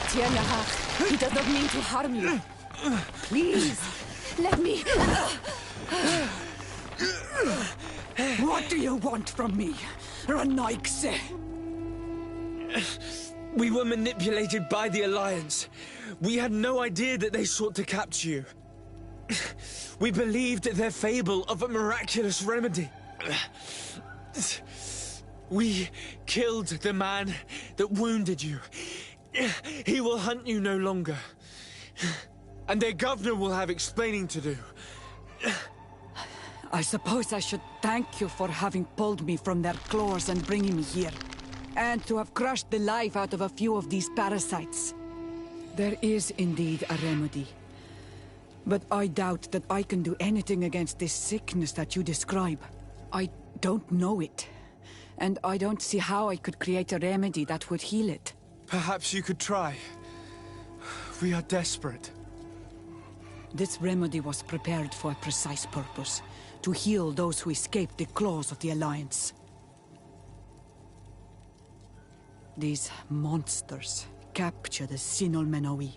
Tiana Haq, he does not mean to harm you. Please, let me... What do you want from me, Ranaikse? We were manipulated by the Alliance. We had no idea that they sought to capture you. We believed their fable of a miraculous remedy. We killed the man that wounded you. He will hunt you no longer. And their governor will have explaining to do. I suppose I should thank you for having pulled me from their claws and bringing me here. And to have crushed the life out of a few of these parasites. There is indeed a remedy. But I doubt that I can do anything against this sickness that you describe. I don't know it. And I don't see how I could create a remedy that would heal it. Perhaps you could try. We are desperate. This remedy was prepared for a precise purpose. To heal those who escaped the claws of the Alliance. These monsters capture the Sinol Menoi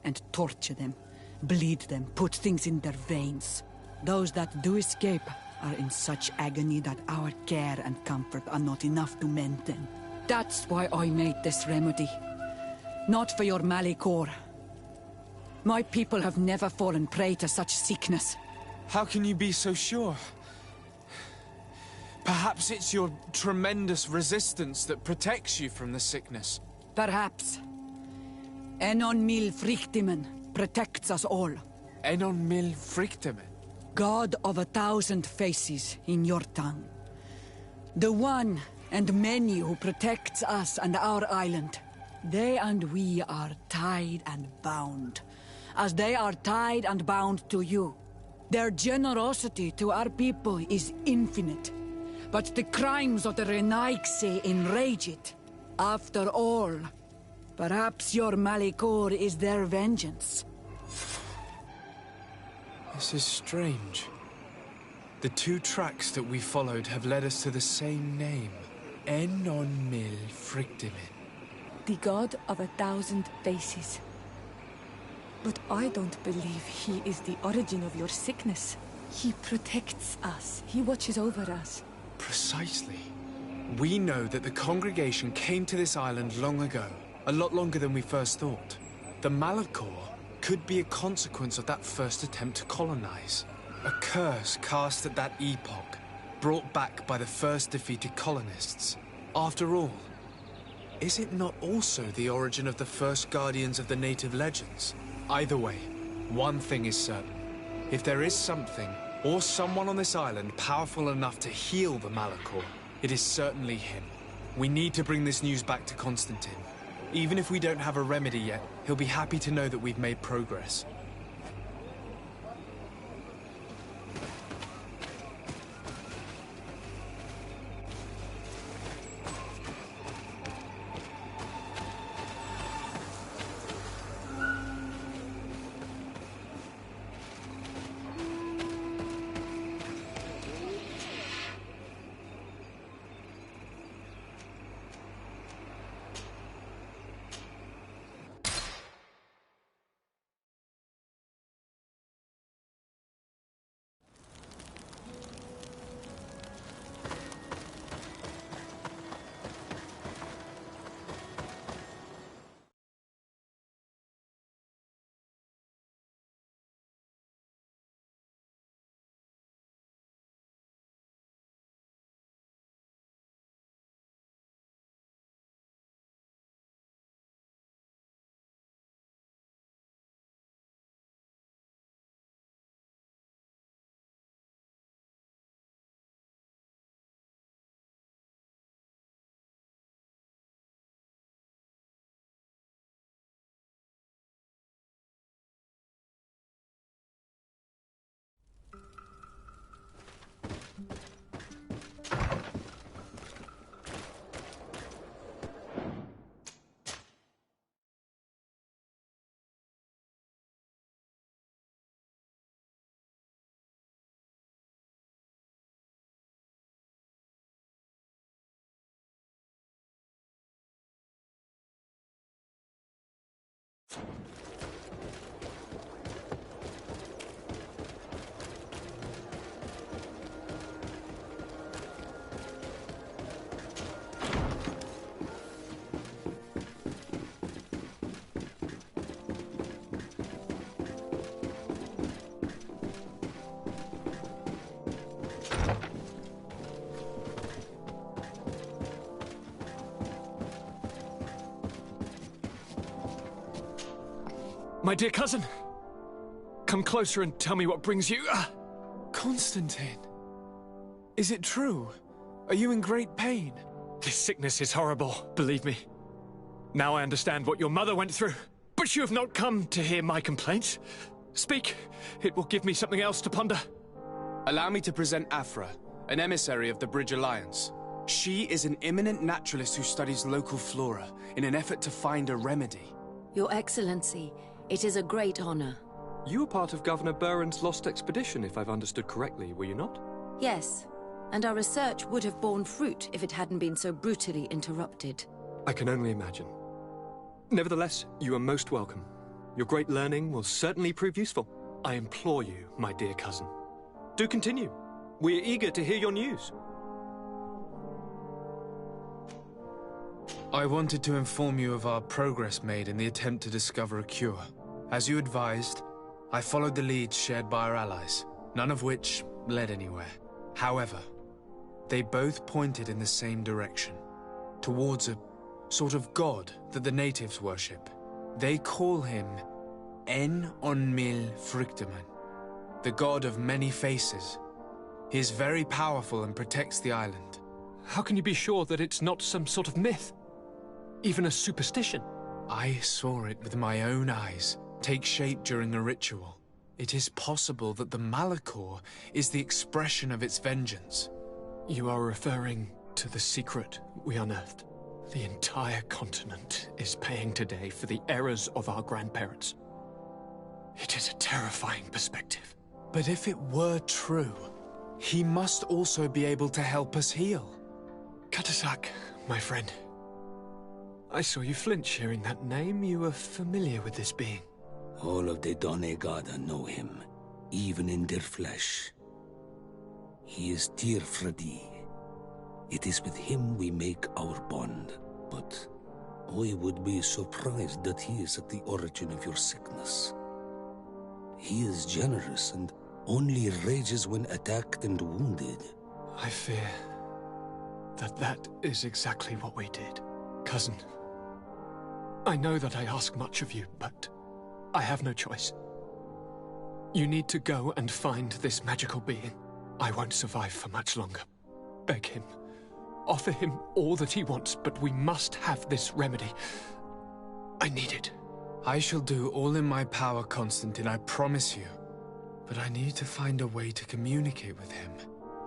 and torture them, bleed them, put things in their veins. Those that do escape are in such agony that our care and comfort are not enough to mend them. That's why I made this remedy. Not for your Malikor. My people have never fallen prey to such sickness. How can you be so sure? Perhaps it's your tremendous resistance that protects you from the sickness. Perhaps. Enon Mil Frictimen protects us all. Enon Mil Frictimen? God of 1,000 faces in your tongue. The one and many who protects us and our island. They and we are tied and bound. As they are tied and bound to you. Their generosity to our people is infinite. But the crimes of the Renaigse enrage it. After all, perhaps your Malikor is their vengeance. This is strange. The two tracks that we followed have led us to the same name. Enon Mil Frictimin. The god of 1,000 faces. But I don't believe he is the origin of your sickness. He protects us. He watches over us. Precisely. We know that the congregation came to this island long ago. A lot longer than we first thought. The Malachor could be a consequence of that first attempt to colonize. A curse cast at that epoch, brought back by the first defeated colonists. After all, is it not also the origin of the first guardians of the native legends? Either way, one thing is certain. If there is something, or someone on this island powerful enough to heal the Malachor, it is certainly him. We need to bring this news back to Constantine. Even if we don't have a remedy yet, he'll be happy to know that we've made progress. My dear cousin, come closer and tell me what brings you... Constantine, is it true? Are you in great pain? This sickness is horrible, believe me. Now I understand what your mother went through. But you have not come to hear my complaints. Speak, it will give me something else to ponder. Allow me to present Afra, an emissary of the Bridge Alliance. She is an eminent naturalist who studies local flora in an effort to find a remedy. Your Excellency, it is a great honor. You were part of Governor Buren's lost expedition, if I've understood correctly, were you not? Yes, and our research would have borne fruit if it hadn't been so brutally interrupted. I can only imagine. Nevertheless, you are most welcome. Your great learning will certainly prove useful. I implore you, my dear cousin. Do continue. We are eager to hear your news. I wanted to inform you of our progress made in the attempt to discover a cure. As you advised, I followed the leads shared by our allies, none of which led anywhere. However, they both pointed in the same direction, towards a sort of god that the natives worship. They call him En-on-Mil Frictiman, the god of many faces. He is very powerful and protects the island. How can you be sure that it's not some sort of myth? Even a superstition? I saw it with my own eyes take shape during a ritual. It is possible that the Malachor is the expression of its vengeance. You are referring to the secret we unearthed. The entire continent is paying today for the errors of our grandparents. It is a terrifying perspective. But if it were true, he must also be able to help us heal. Katasak, my friend. I saw you flinch hearing that name. You were familiar with this being. All of the Donegada know him, even in their flesh. He is Tyr Fredi. It is with him we make our bond, but I would be surprised that he is at the origin of your sickness. He is generous and only rages when attacked and wounded. I fear that is exactly what we did. Cousin, I know that I ask much of you, but I have no choice. You need to go and find this magical being. I won't survive for much longer. Beg him. Offer him all that he wants, but we must have this remedy. I need it. I shall do all in my power, Constantine, I promise you. But I need to find a way to communicate with him.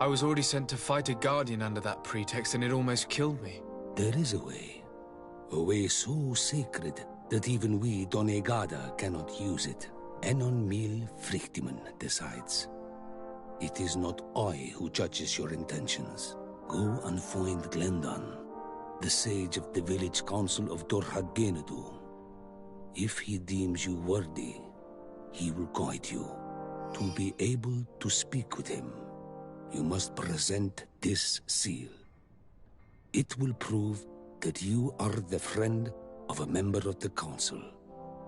I was already sent to fight a guardian under that pretext, and it almost killed me. There is a way. A way so sacred that even we Donegada cannot use it. Enon Mil Frichtiman decides. It is not I who judges your intentions. Go and find Glendan, the sage of the village council of Dorhagenadu. If he deems you worthy, he will guide you. To be able to speak with him, you must present this seal. It will prove that you are the friend of a member of the council.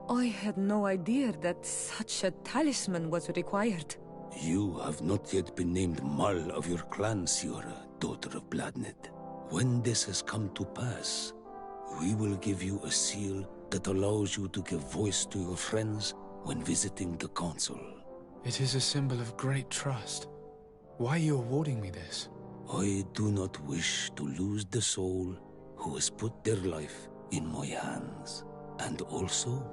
I had no idea that such a talisman was required. You have not yet been named Mal of your clan, Siora, daughter of Bladned. When this has come to pass, we will give you a seal that allows you to give voice to your friends when visiting the council. It is a symbol of great trust. Why are you awarding me this? I do not wish to lose the soul who has put their life in my hands. And also,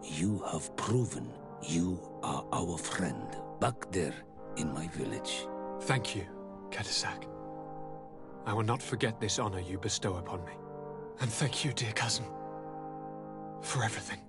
you have proven you are our friend back there in my village. Thank you, Katasak. I will not forget this honor you bestow upon me. And thank you, dear cousin, for everything.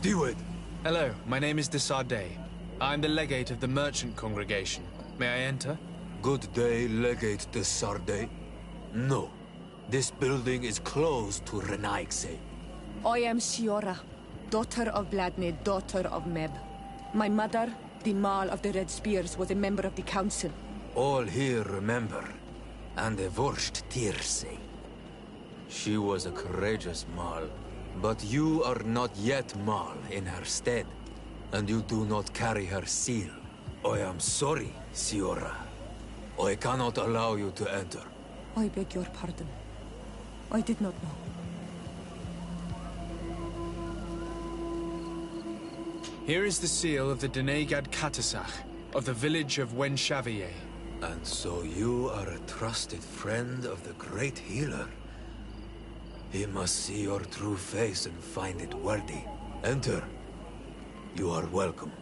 Steward. Hello, my name is Desardet. I'm the legate of the merchant congregation. May I enter? Good day, Legate Desardet. No. This building is closed to Renaigse. I am Siora, daughter of Bladne, daughter of Meb. My mother, the Marl of the Red Spears, was a member of the council. All here remember, and the Vorst Tirse. She was a courageous Marl, but you are not yet Marl in her stead, and you do not carry her seal. I am sorry, Siora. I cannot allow you to enter. I beg your pardon. I did not know. Here is the seal of the Denegad Katasach, of the village of Wenshavier. And so you are a trusted friend of the great healer. He must see your true face and find it worthy. Enter. You are welcome.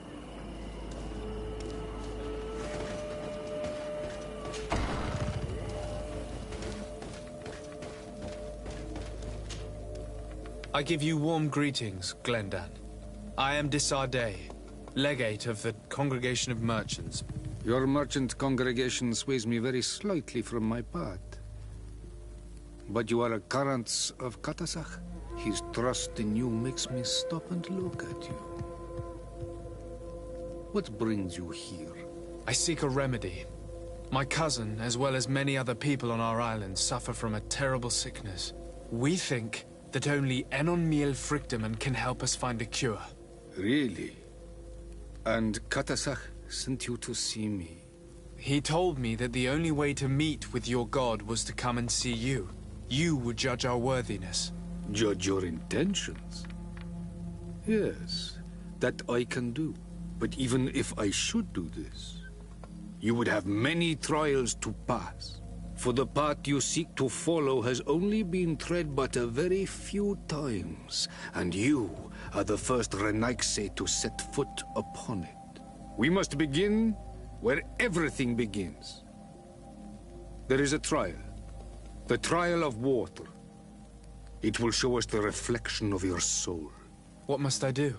I give you warm greetings, Glendan. I am Desardet, legate of the Congregation of Merchants. Your merchant congregation sways me very slightly from my path. But you are a current of Katasach. His trust in you makes me stop and look at you. What brings you here? I seek a remedy. My cousin, as well as many other people on our island, suffer from a terrible sickness. We think that only Enon Miel Frictiman can help us find a cure. Really? And Katasach sent you to see me? He told me that the only way to meet with your god was to come and see you. You would judge our worthiness. Judge your intentions? Yes, that I can do. But even if I should do this, you would have many trials to pass. For the path you seek to follow has only been tread but a very few times, and you are the first Renaigse to set foot upon it. We must begin where everything begins. There is a trial. The trial of water. It will show us the reflection of your soul. What must I do?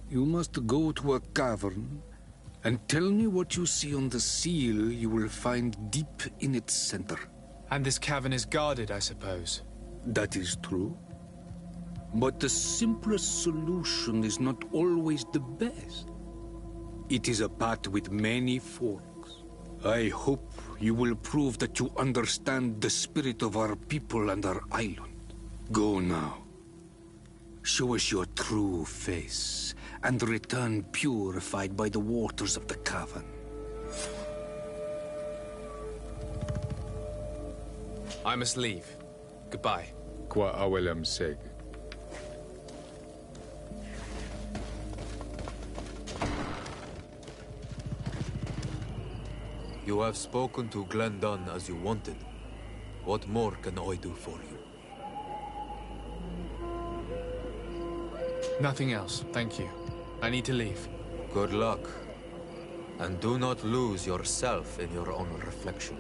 You must go to a cavern and tell me what you see on the seal you will find deep in its center. And this cavern is guarded, I suppose. That is true. But the simplest solution is not always the best. It is a path with many forks. I hope you will prove that you understand the spirit of our people and our island. Go now. Show us your true face, and return purified by the waters of the cavern. I must leave. Goodbye. Qua awelam seg. You have spoken to Glendan as you wanted. What more can I do for you? Nothing else, thank you. I need to leave. Good luck. And do not lose yourself in your own reflection.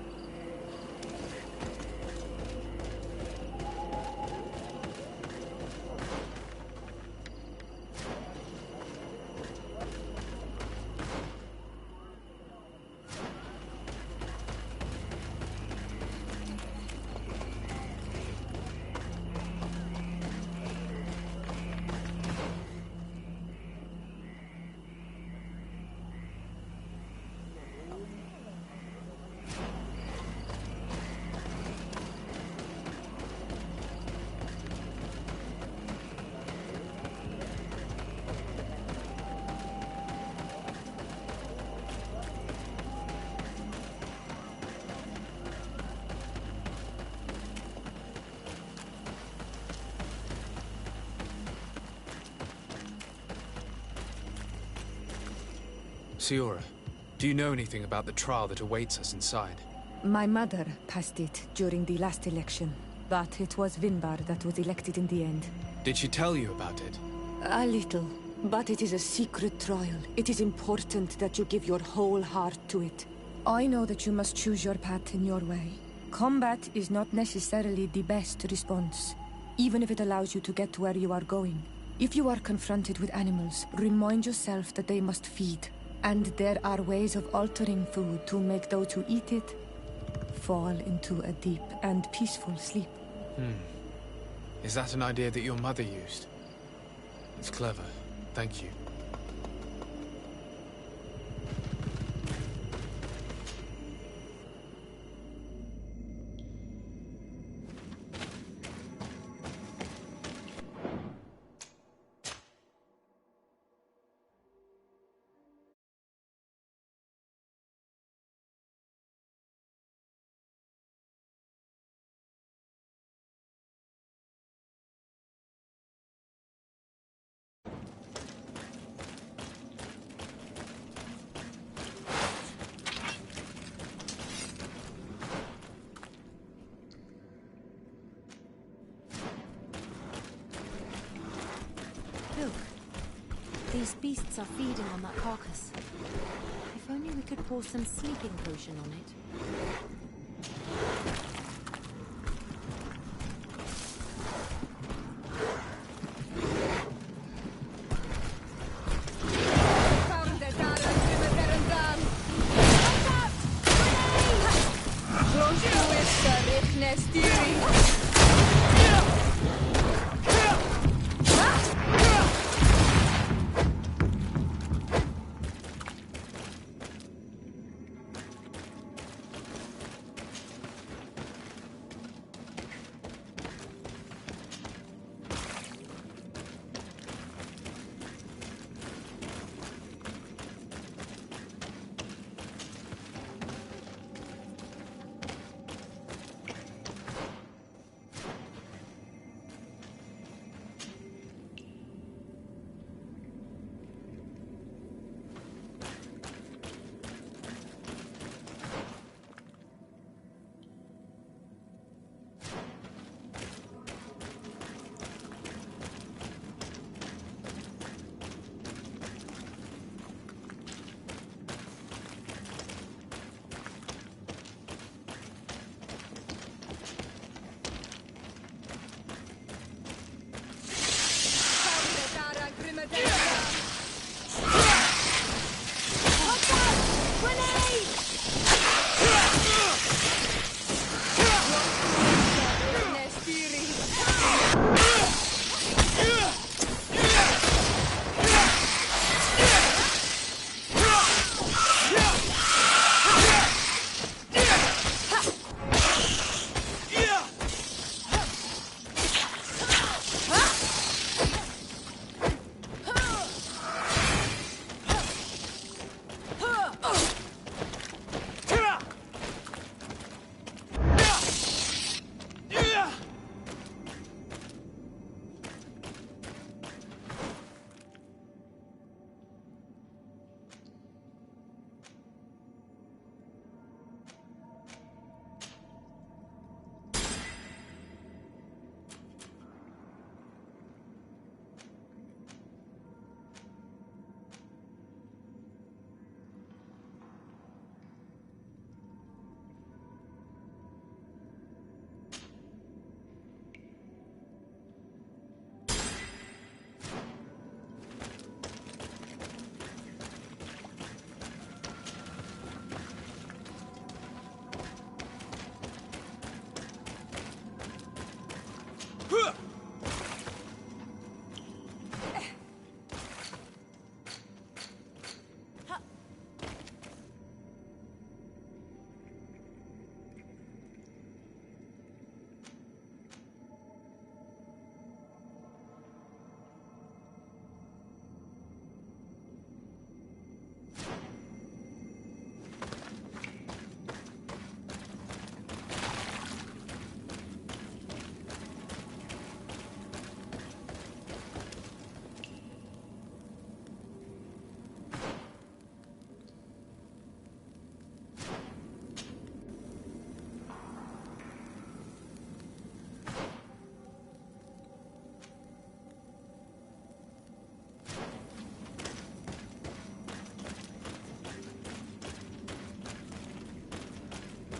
Siora, do you know anything about the trial that awaits us inside? My mother passed it during the last election, but it was Vinbar that was elected in the end. Did she tell you about it? A little, but it is a secret trial. It is important that you give your whole heart to it. I know that you must choose your path in your way. Combat is not necessarily the best response, even if it allows you to get to where you are going. If you are confronted with animals, remind yourself that they must feed. And there are ways of altering food to make those who eat it fall into a deep and peaceful sleep. Is that an idea that your mother used? It's clever. Thank you. Look. These beasts are feeding on that carcass. If only we could pour some sleeping potion on it.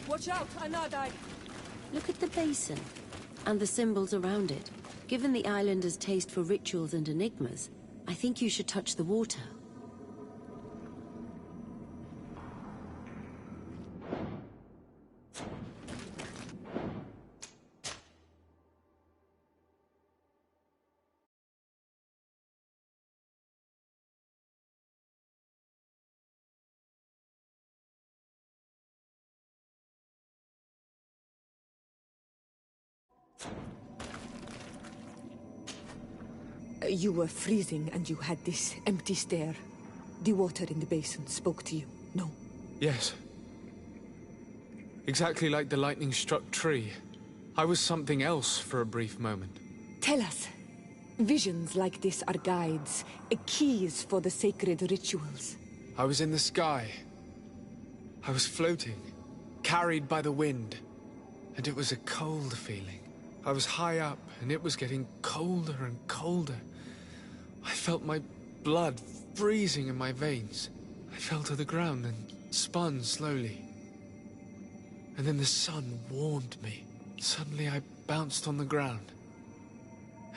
Watch out, another! Look at the basin and the symbols around it. Given the islanders' taste for rituals and enigmas, I think you should touch the water. You were freezing and you had this empty stare. The water in the basin spoke to you, no? Yes. Exactly like the lightning-struck tree. I was something else for a brief moment. Tell us. Visions like this are guides, keys for the sacred rituals. I was in the sky. I was floating, carried by the wind. And it was a cold feeling. I was high up, and it was getting colder and colder. I felt my blood freezing in my veins. I fell to the ground and spun slowly. And then the sun warmed me. Suddenly I bounced on the ground.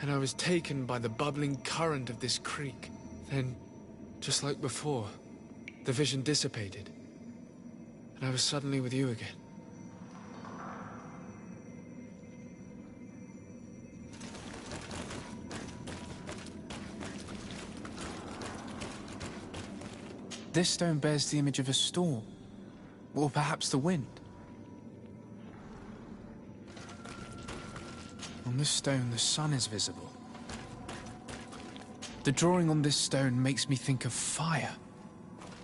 And I was taken by the bubbling current of this creek. Then, just like before, the vision dissipated. And I was suddenly with you again. This stone bears the image of a storm. Or perhaps the wind. On this stone, the sun is visible. The drawing on this stone makes me think of fire.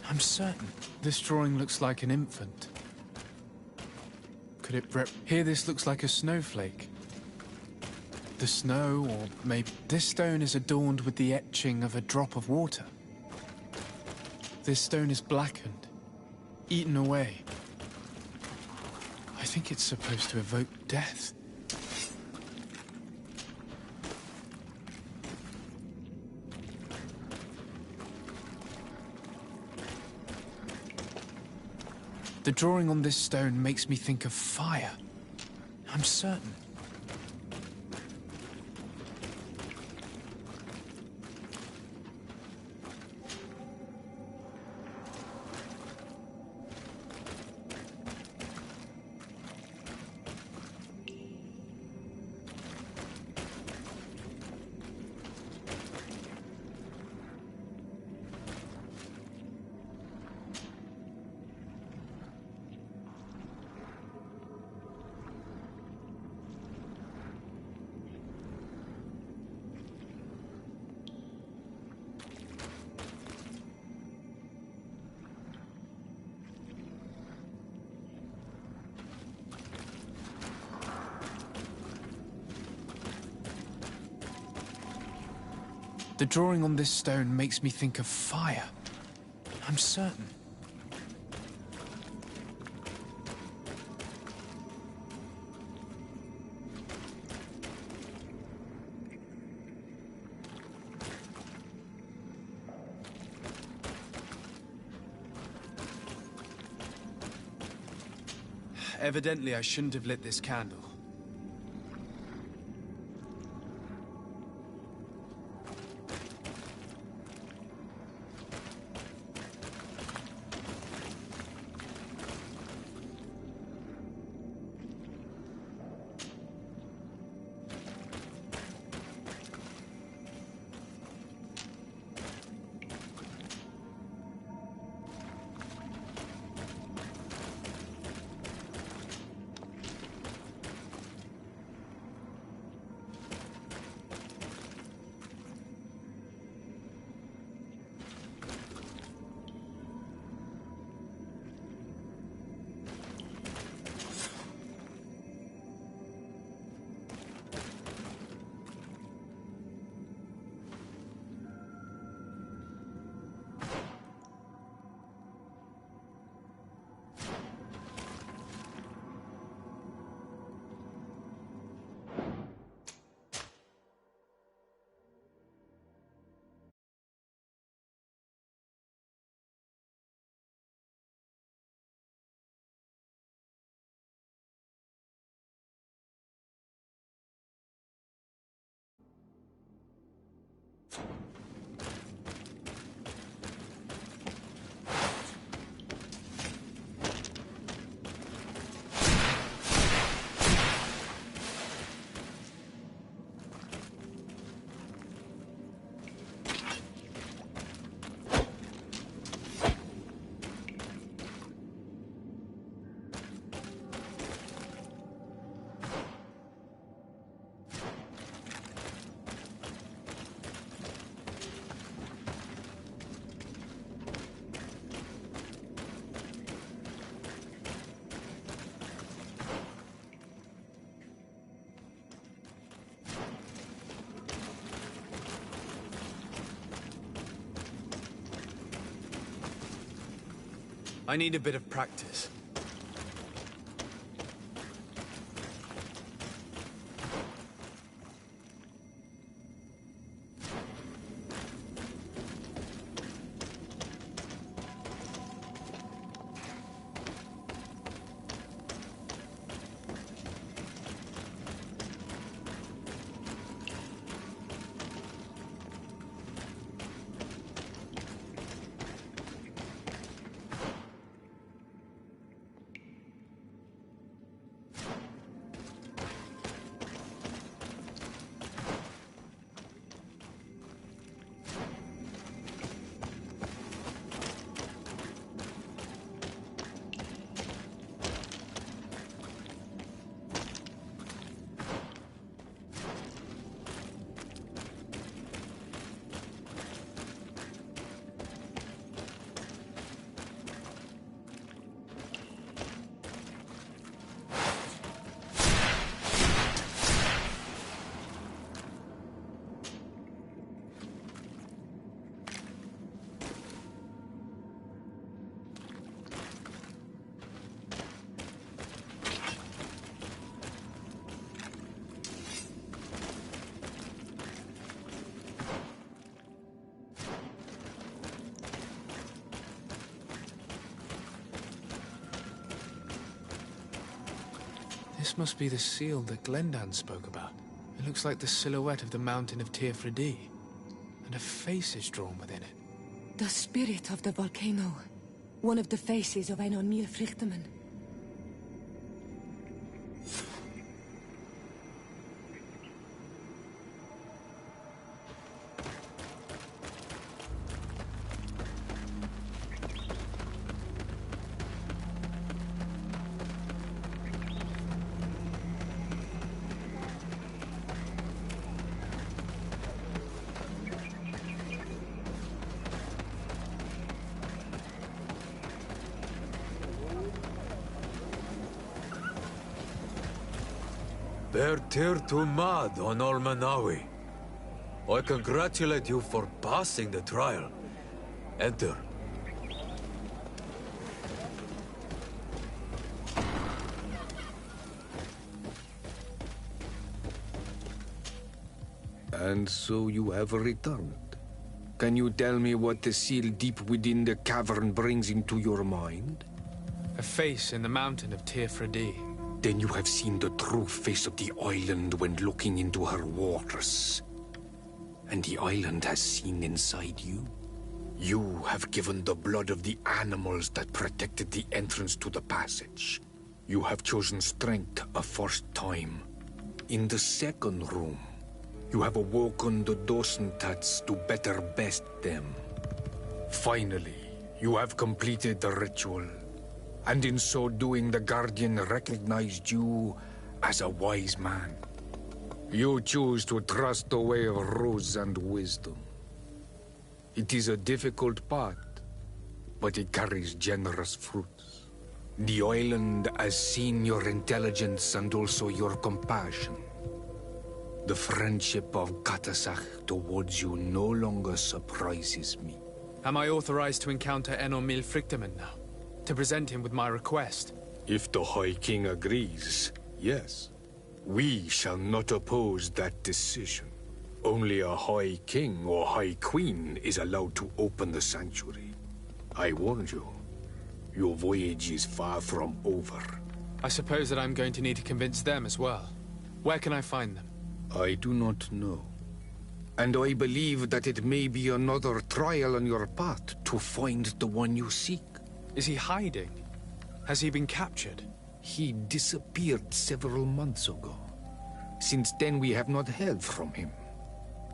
I'm certain. This drawing looks like an infant. Could it Here this looks like a snowflake. The snow, or maybe... This stone is adorned with the etching of a drop of water. This stone is blackened, eaten away. I think it's supposed to evoke death. The drawing on this stone makes me think of fire. I'm certain. The drawing on this stone makes me think of fire. I'm certain. Evidently, I shouldn't have lit this candle. I need a bit of practice. This must be the seal that Glendan spoke about. It looks like the silhouette of the mountain of Tearfredi, and a face is drawn within it. The spirit of the volcano. One of the faces of Einon Míl-Frichtemann. Bertir to Mad on Olmanawi. I congratulate you for passing the trial. Enter. And so you have returned. Can you tell me what the seal deep within the cavern brings into your mind? A face in the mountain of Tearfredi. Then you have seen the true face of the island when looking into her waters. And the island has seen inside you. You have given the blood of the animals that protected the entrance to the passage. You have chosen strength a first time. In the second room, you have awoken the Dosentats to better best them. Finally, you have completed the ritual. And in so doing, the Guardian recognized you as a wise man. You choose to trust the way of rules and wisdom. It is a difficult path, but it carries generous fruits. The island has seen your intelligence and also your compassion. The friendship of Katasach towards you no longer surprises me. Am I authorized to encounter Einon Míl-Frichtemann now? To present him with my request? If the High King agrees, yes. We shall not oppose that decision. Only a High King or High Queen is allowed to open the sanctuary. I warned you. Your voyage is far from over. I suppose that I'm going to need to convince them as well. Where can I find them? I do not know. And I believe that it may be another trial on your path to find the one you seek. Is he hiding? Has he been captured? He disappeared several months ago. Since then, we have not heard from him.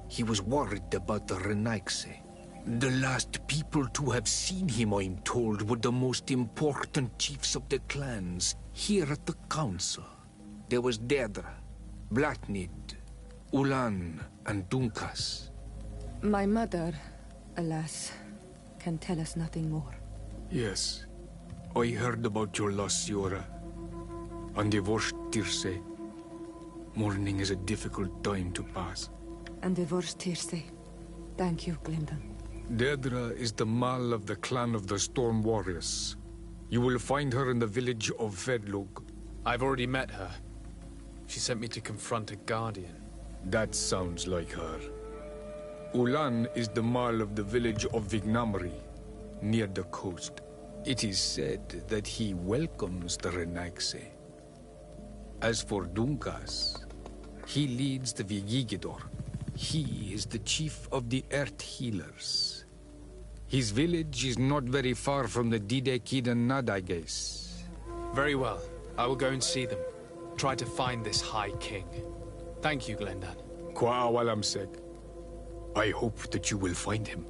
He was worried about the Renaigse. The last people to have seen him, I'm told, were the most important chiefs of the clans here at the council. There was Deirdre, Blatnid, Ulan, and Dunkas. My mother, alas, can tell us nothing more. Yes. I heard about your loss, Siora. And divorced Tirce. Mourning is a difficult time to pass. And divorced Tirce. Thank you, Glendan. Deirdre is the Mal of the clan of the Storm Warriors. You will find her in the village of Vedlug. I've already met her. She sent me to confront a guardian. That sounds like her. Ulan is the Marl of the village of Vignamri, near the coast. It is said that he welcomes the Renaigse. As for Dunkas, he leads the Vigigidor. He is the chief of the Earth Healers. His village is not very far from the Didekidan I guess. Very well. I will go and see them. Try to find this High King. Thank you, Glendan. Kwa'awalamsek. I hope that you will find him.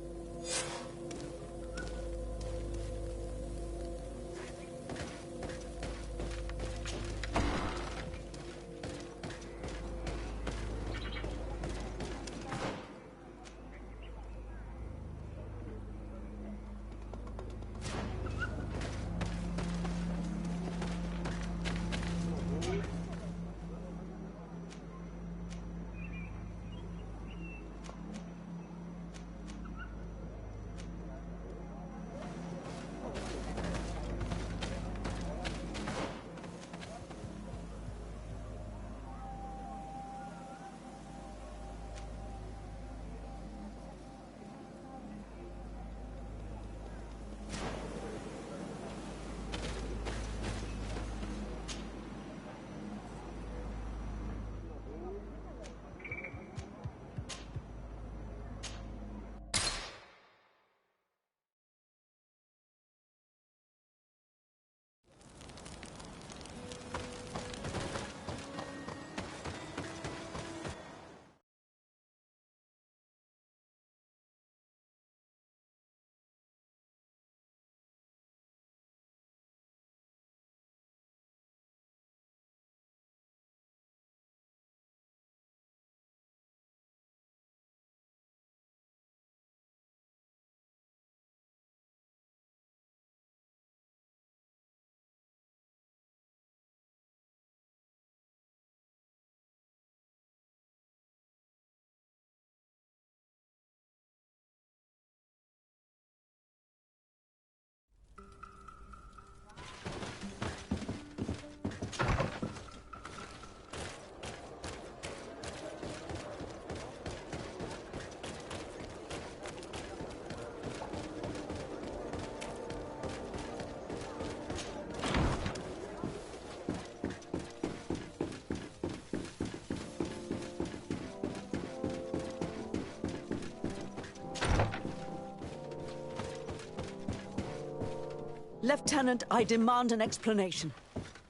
Lieutenant, I demand an explanation.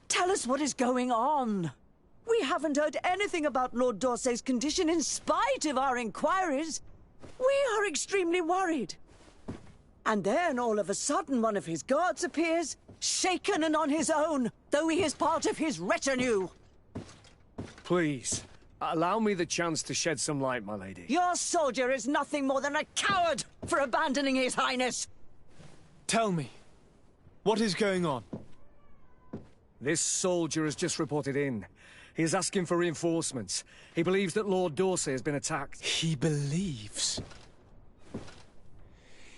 Tell us what is going on. We haven't heard anything about Lord D'Orsay's condition in spite of our inquiries. We are extremely worried. And then, all of a sudden, one of his guards appears, shaken and on his own, though he is part of his retinue. Please, allow me the chance to shed some light, my lady. Your soldier is nothing more than a coward for abandoning his highness. Tell me, what is going on? This soldier has just reported in. He is asking for reinforcements. He believes that Lord D'Orsay has been attacked. He believes?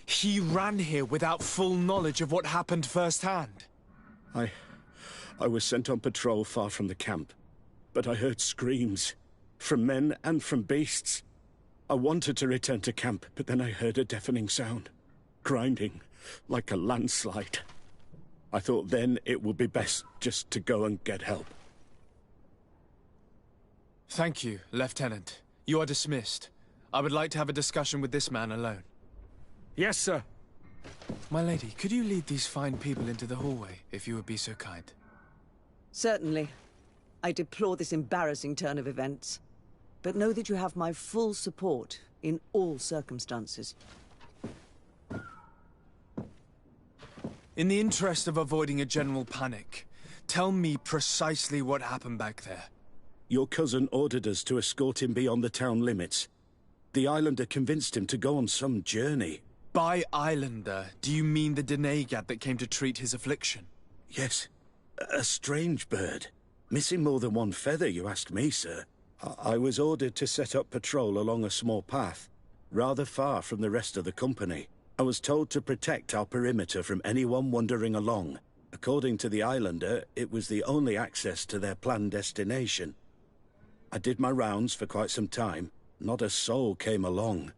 He ran here without full knowledge of what happened firsthand. I was sent on patrol far from the camp, but I heard screams, from men and from beasts. I wanted to return to camp, but then I heard a deafening sound, grinding, like a landslide. I thought then it would be best just to go and get help. Thank you, Lieutenant. You are dismissed. I would like to have a discussion with this man alone. Yes, sir. My lady, could you lead these fine people into the hallway, if you would be so kind? Certainly. I deplore this embarrassing turn of events. But know that you have my full support in all circumstances. In the interest of avoiding a general panic, tell me precisely what happened back there. Your cousin ordered us to escort him beyond the town limits. The Islander convinced him to go on some journey. By Islander, do you mean the Denegad that came to treat his affliction? Yes. A strange bird. Missing more than one feather, you ask me, sir. I was ordered to set up patrol along a small path, rather far from the rest of the company. I was told to protect our perimeter from anyone wandering along, According to the Islander, it was the only access to their planned destination. I did my rounds for quite some time. Not a soul came along.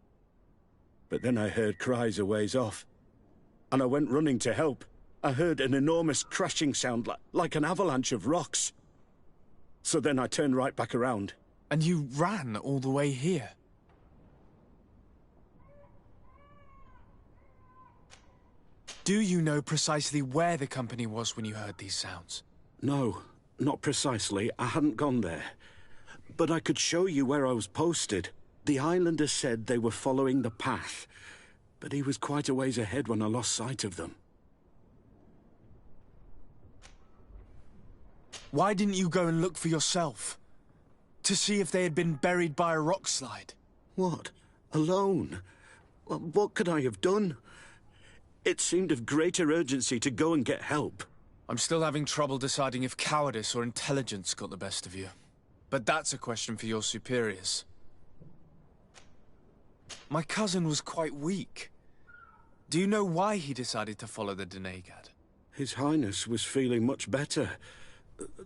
But then I heard cries a ways off, and I went running to help. I heard an enormous crashing sound like an avalanche of rocks. So then I turned right back around. And you ran all the way here? Do you know precisely where the company was when you heard these sounds? No, not precisely. I hadn't gone there. But I could show you where I was posted. The Islander said they were following the path, but he was quite a ways ahead when I lost sight of them. Why didn't you go and look for yourself? To see if they had been buried by a rock slide? What? Alone? Well, what could I have done? It seemed of greater urgency to go and get help. I'm still having trouble deciding if cowardice or intelligence got the best of you. But that's a question for your superiors. My cousin was quite weak. Do you know why he decided to follow the Denegad? His Highness was feeling much better.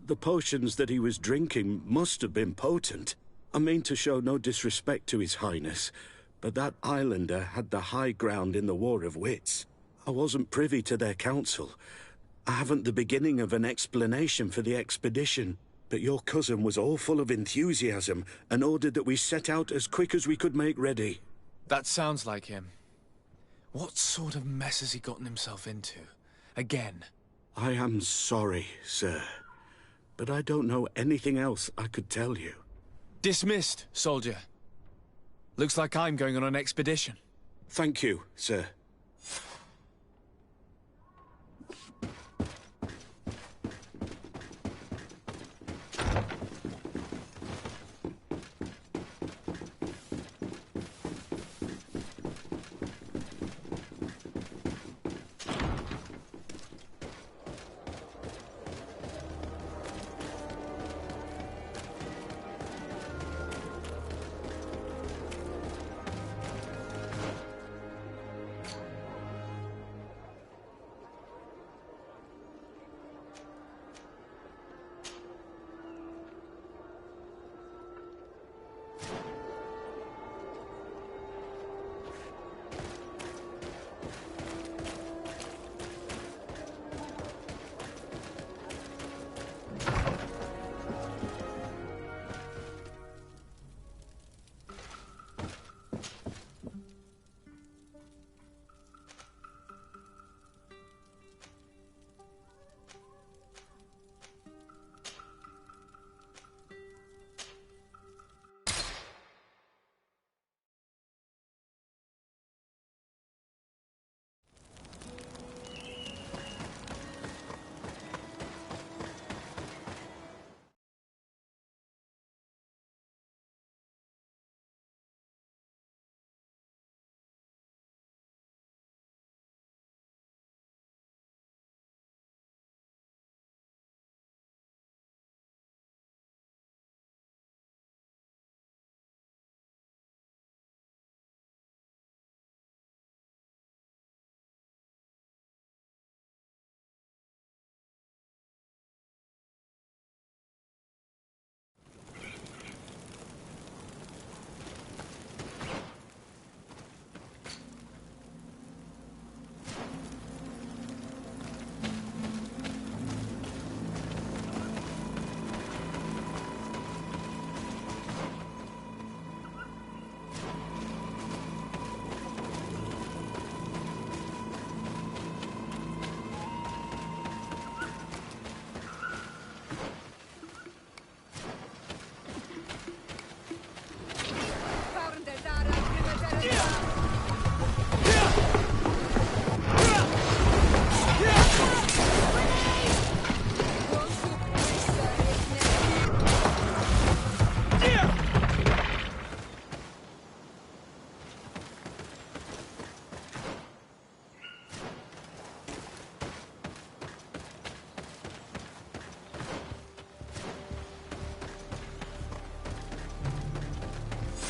The potions that he was drinking must have been potent. I mean to show no disrespect to His Highness, but that Islander had the high ground in the War of Wits. I wasn't privy to their counsel. I haven't the beginning of an explanation for the expedition, but your cousin was all full of enthusiasm and ordered that we set out as quick as we could make ready. That sounds like him. What sort of mess has he gotten himself into? Again? I am sorry, sir, but I don't know anything else I could tell you. Dismissed, soldier. Looks like I'm going on an expedition. Thank you, sir.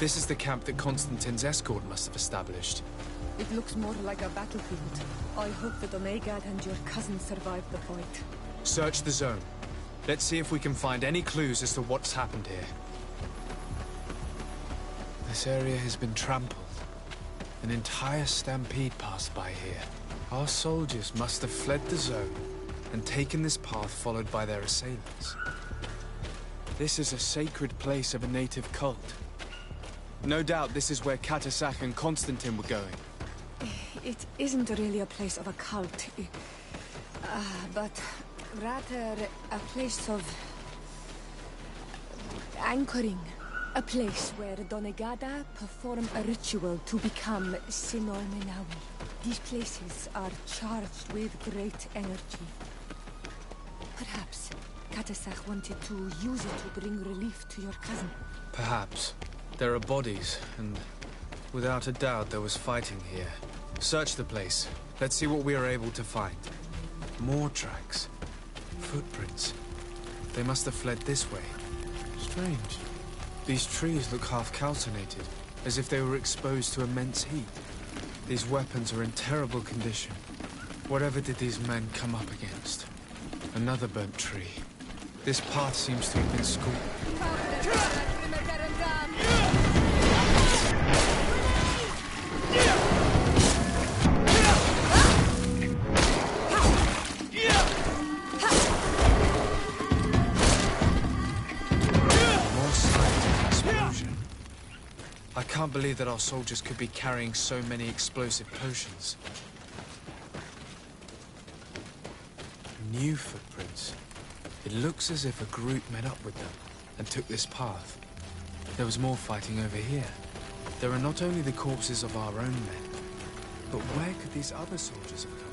This is the camp that Constantine's escort must have established. It looks more like a battlefield. I hope the Doneigad and your cousin survive the fight. Search the zone. Let's see if we can find any clues as to what's happened here. This area has been trampled. An entire stampede passed by here. Our soldiers must have fled the zone and taken this path followed by their assailants. This is a sacred place of a native cult. No doubt this is where Katasak and Constantine were going. It isn't really a place of a cult, but rather a place of anchoring. A place where Doneigada perform a ritual to become Sinor Menawi. These places are charged with great energy. Perhaps Katasak wanted to use it to bring relief to your cousin. Perhaps. There are bodies, and without a doubt there was fighting here. Search the place. Let's see what we are able to find. More tracks. Footprints. They must have fled this way. Strange. These trees look half calcinated, as if they were exposed to immense heat. These weapons are in terrible condition. Whatever did these men come up against? Another burnt tree. This path seems to have been scorched. I can't believe that our soldiers could be carrying so many explosive potions. New footprints. It looks as if a group met up with them and took this path. There was more fighting over here. There are not only the corpses of our own men, but where could these other soldiers have come from?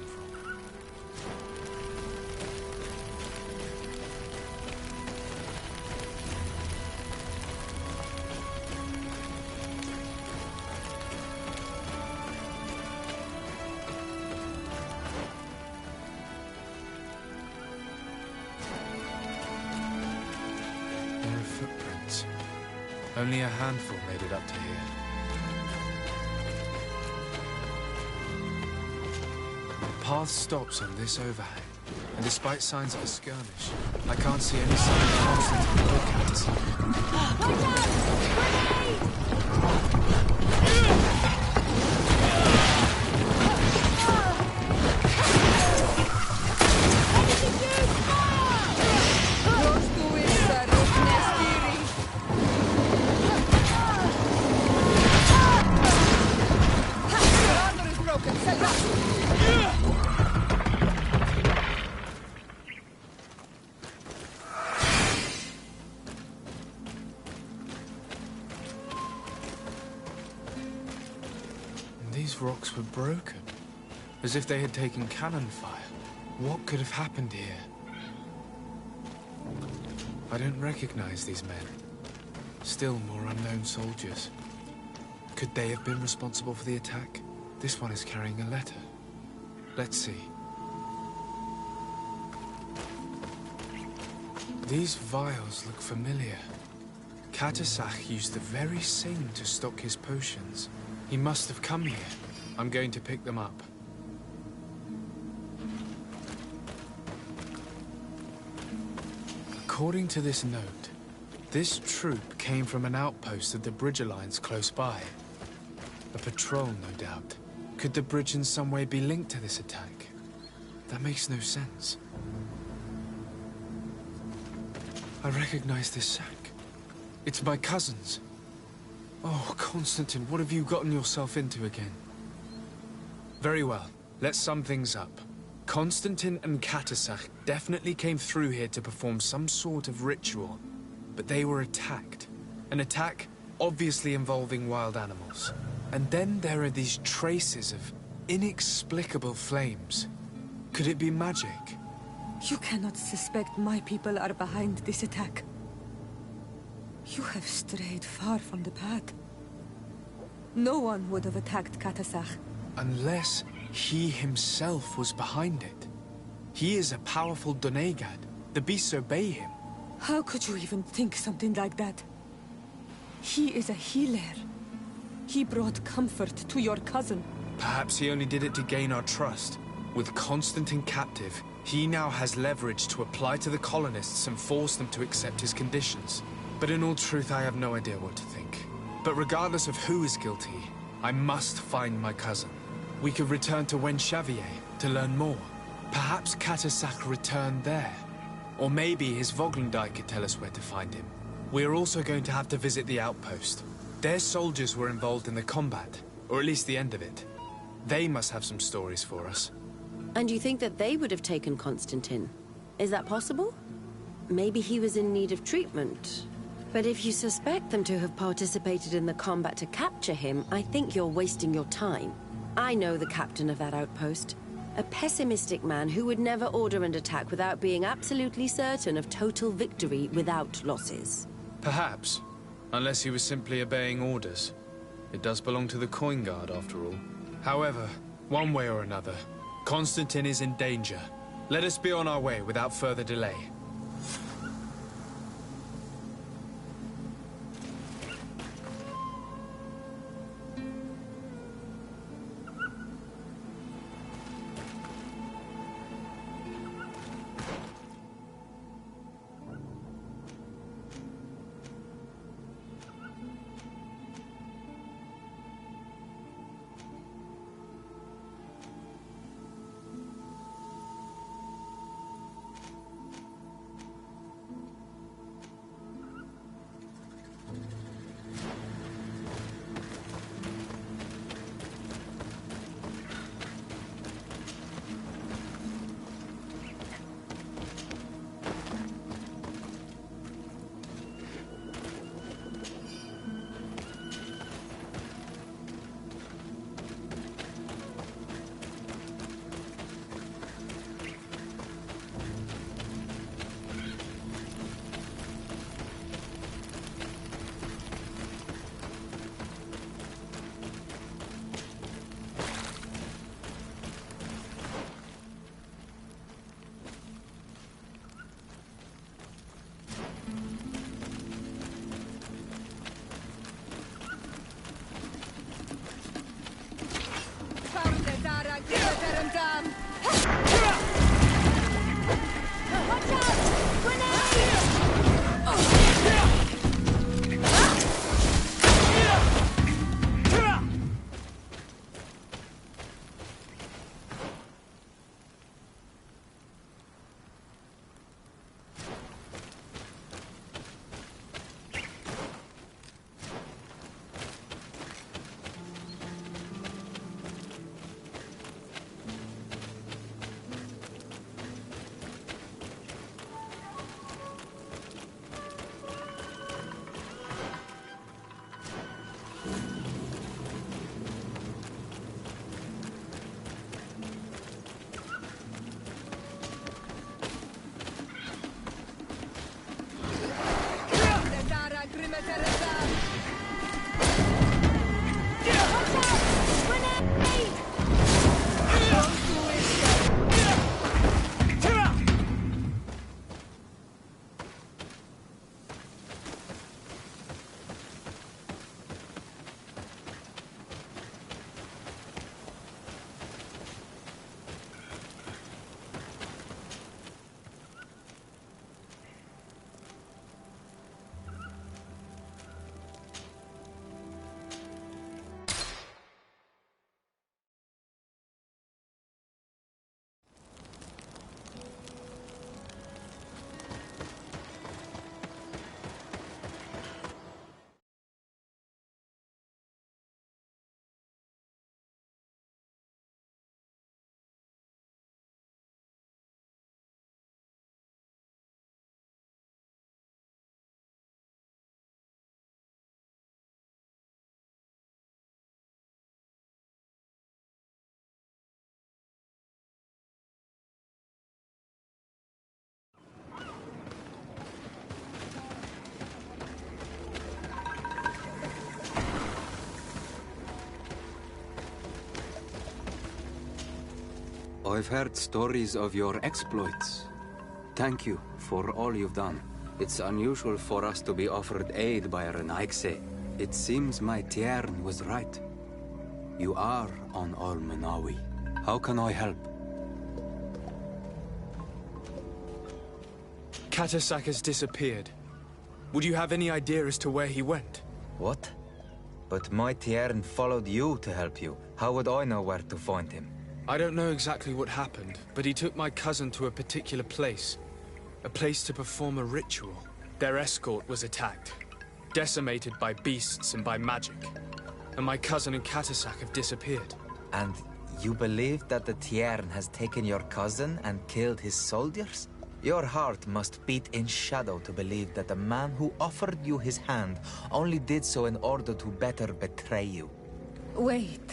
Only a handful made it up to here. The path stops on this overhang, and despite signs of a skirmish, I can't see any sign of Constantine or Katasak. Watch out! Grenade! These rocks were broken, as if they had taken cannon fire. What could have happened here? I don't recognize these men. Still more unknown soldiers. Could they have been responsible for the attack? This one is carrying a letter. Let's see. These vials look familiar. Katasak used the very same to stock his potions. He must have come here. I'm going to pick them up. According to this note, this troop came from an outpost of the Bridge Alliance close by. A patrol, no doubt. Could the bridge in some way be linked to this attack? That makes no sense. I recognize this sack. It's my cousin's. Oh, Constantine, what have you gotten yourself into again? Very well. Let's sum things up. Constantine and Katasak definitely came through here to perform some sort of ritual, but they were attacked. An attack obviously involving wild animals. And then there are these traces of inexplicable flames. Could it be magic? You cannot suspect my people are behind this attack. You have strayed far from the path. No one would have attacked Katasak. Unless he himself was behind it. He is a powerful Doneigad. The beasts obey him. How could you even think something like that? He is a healer. He brought comfort to your cousin. Perhaps he only did it to gain our trust. With Constantine captive, he now has leverage to apply to the colonists and force them to accept his conditions. But in all truth, I have no idea what to think. But regardless of who is guilty, I must find my cousin. We could return to Wen Xavier to learn more. Perhaps Katasak returned there. Or maybe his Voglendai could tell us where to find him. We are also going to have to visit the outpost. Their soldiers were involved in the combat, or at least the end of it. They must have some stories for us. And you think that they would have taken Constantine? Is that possible? Maybe he was in need of treatment. But if you suspect them to have participated in the combat to capture him, I think you're wasting your time. I know the captain of that outpost. A pessimistic man who would never order an attack without being absolutely certain of total victory without losses. Perhaps. Unless he was simply obeying orders. It does belong to the Coin Guard, after all. However, one way or another, Constantine is in danger. Let us be on our way without further delay. I've heard stories of your exploits. Thank you for all you've done. It's unusual for us to be offered aid by Renaigse. It seems my Tiern was right. You are on Almanawi. How can I help? Katasak has disappeared. Would you have any idea as to where he went? What? But my Tiern followed you to help you. How would I know where to find him? I don't know exactly what happened, but he took my cousin to a particular place. A place to perform a ritual. Their escort was attacked, decimated by beasts and by magic. And my cousin and Katasak have disappeared. And you believe that the Tiern has taken your cousin and killed his soldiers? Your heart must beat in shadow to believe that the man who offered you his hand only did so in order to better betray you. Wait.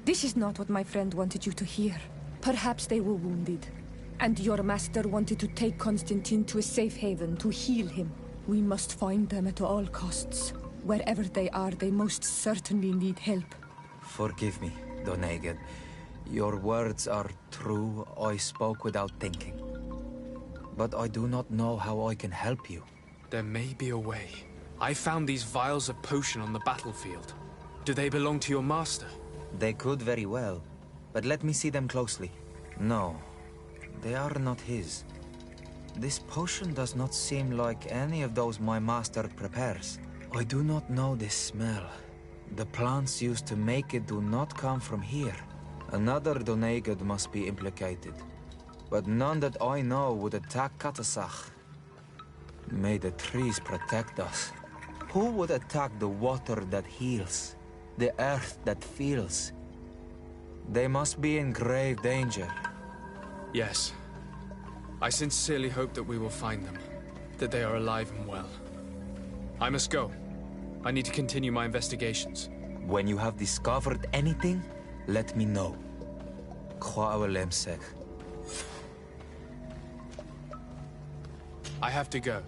This is not what my friend wanted you to hear. Perhaps they were wounded, and your master wanted to take Constantine to a safe haven to heal him. We must find them at all costs. Wherever they are, they most certainly need help. Forgive me, Doneged. Your words are true. I spoke without thinking. But I do not know how I can help you. There may be a way. I found these vials of potion on the battlefield. Do they belong to your master? They could very well, but let me see them closely. No, they are not his. This potion does not seem like any of those my master prepares. I do not know this smell. The plants used to make it do not come from here. Another Doneged must be implicated, but none that I know would attack Katasak. May the trees protect us. Who would attack the water that heals? The earth that feels? They must be in grave danger. Yes. I sincerely hope that we will find them. That they are alive and well. I must go. I need to continue my investigations. When you have discovered anything, let me know. I have to go.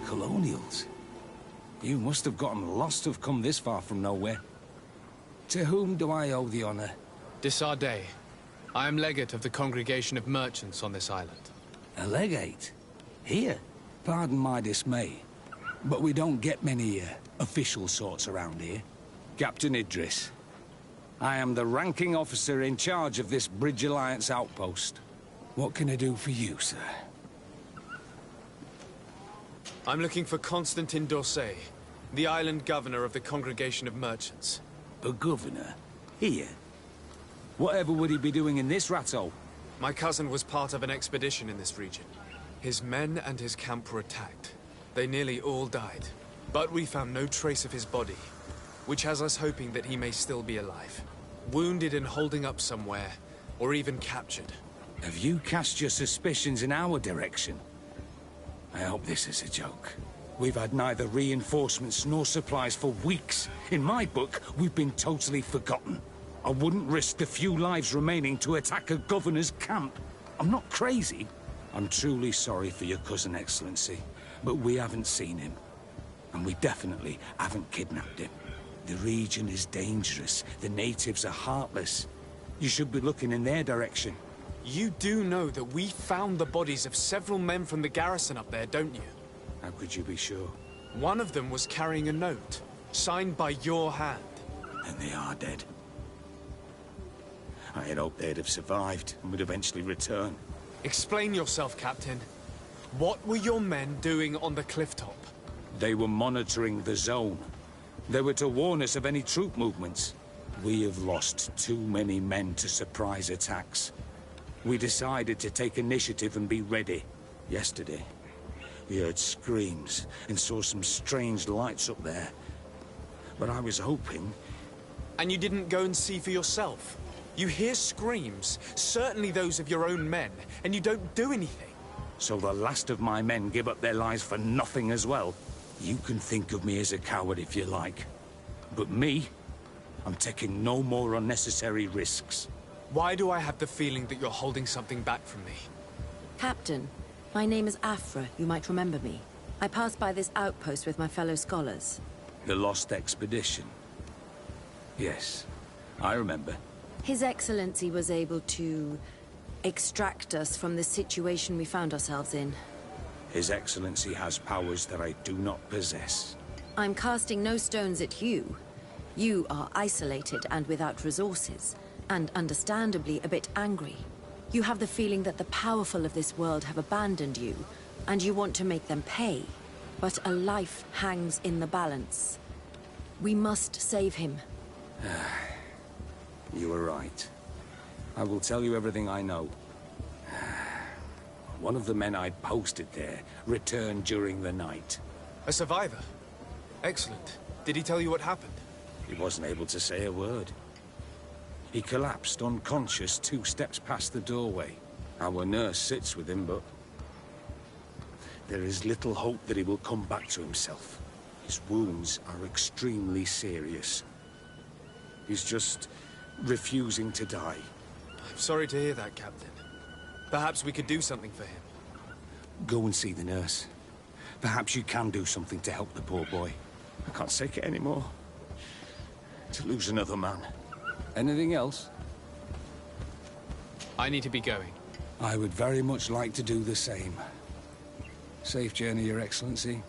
colonials. You must have gotten lost to have come this far from nowhere. To whom do I owe the honor? Desardet. I am legate of the Congregation of Merchants on this island. A legate? Here? Pardon my dismay, but we don't get many official sorts around here. Captain Idris. I am the ranking officer in charge of this Bridge Alliance outpost. What can I do for you, sir? I'm looking for Constantin d'Orsay, the island governor of the Congregation of Merchants. A governor? Here? Whatever would he be doing in this rattle? My cousin was part of an expedition in this region. His men and his camp were attacked. They nearly all died. But we found no trace of his body, which has us hoping that he may still be alive. Wounded and holding up somewhere, or even captured. Have you cast your suspicions in our direction? I hope this is a joke. We've had neither reinforcements nor supplies for weeks. In my book, we've been totally forgotten. I wouldn't risk the few lives remaining to attack a governor's camp. I'm not crazy. I'm truly sorry for your cousin, Excellency, but we haven't seen him. And we definitely haven't kidnapped him. The region is dangerous. The natives are heartless. You should be looking in their direction. You do know that we found the bodies of several men from the garrison up there, don't you? How could you be sure? One of them was carrying a note, signed by your hand. And they are dead. I had hoped they'd have survived and would eventually return. Explain yourself, Captain. What were your men doing on the clifftop? They were monitoring the zone. They were to warn us of any troop movements. We have lost too many men to surprise attacks. We decided to take initiative and be ready. Yesterday, we heard screams and saw some strange lights up there. But I was hoping... And you didn't go and see for yourself? You hear screams, certainly those of your own men, and you don't do anything. So the last of my men give up their lives for nothing as well? You can think of me as a coward if you like. But me, I'm taking no more unnecessary risks. Why do I have the feeling that you're holding something back from me? Captain, my name is Afra. You might remember me. I passed by this outpost with my fellow scholars. The Lost Expedition? Yes, I remember. His Excellency was able to extract us from the situation we found ourselves in. His Excellency has powers that I do not possess. I'm casting no stones at you. You are isolated and without resources, and understandably a bit angry. You have the feeling that the powerful of this world have abandoned you, and you want to make them pay. But a life hangs in the balance. We must save him. You were right. I will tell you everything I know. One of the men I'd posted there returned during the night. A survivor? Excellent. Did he tell you what happened? He wasn't able to say a word. He collapsed unconscious 2 steps past the doorway. Our nurse sits with him, but... there is little hope that he will come back to himself. His wounds are extremely serious. He's just refusing to die. I'm sorry to hear that, Captain. Perhaps we could do something for him. Go and see the nurse. Perhaps you can do something to help the poor boy. I can't take it anymore. To lose another man. Anything else? I need to be going. I would very much like to do the same. Safe journey, Your Excellency.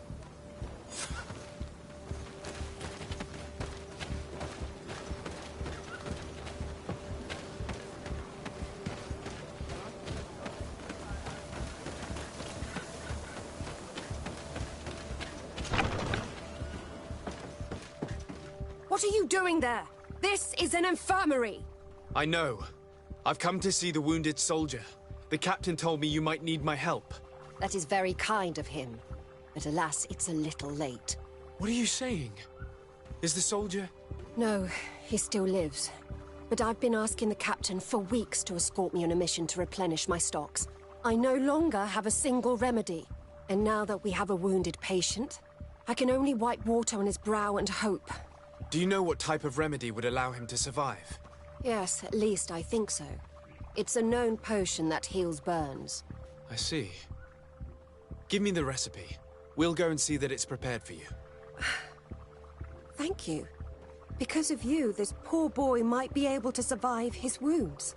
What are you doing there? This is an infirmary! I know. I've come to see the wounded soldier. The captain told me you might need my help. That is very kind of him. But alas, it's a little late. What are you saying? Is the soldier... No, he still lives. But I've been asking the captain for weeks to escort me on a mission to replenish my stocks. I no longer have a single remedy. And now that we have a wounded patient, I can only wipe water on his brow and hope. Do you know what type of remedy would allow him to survive? Yes, at least I think so. It's a known potion that heals burns. I see. Give me the recipe. We'll go and see that it's prepared for you. Thank you. Because of you, this poor boy might be able to survive his wounds.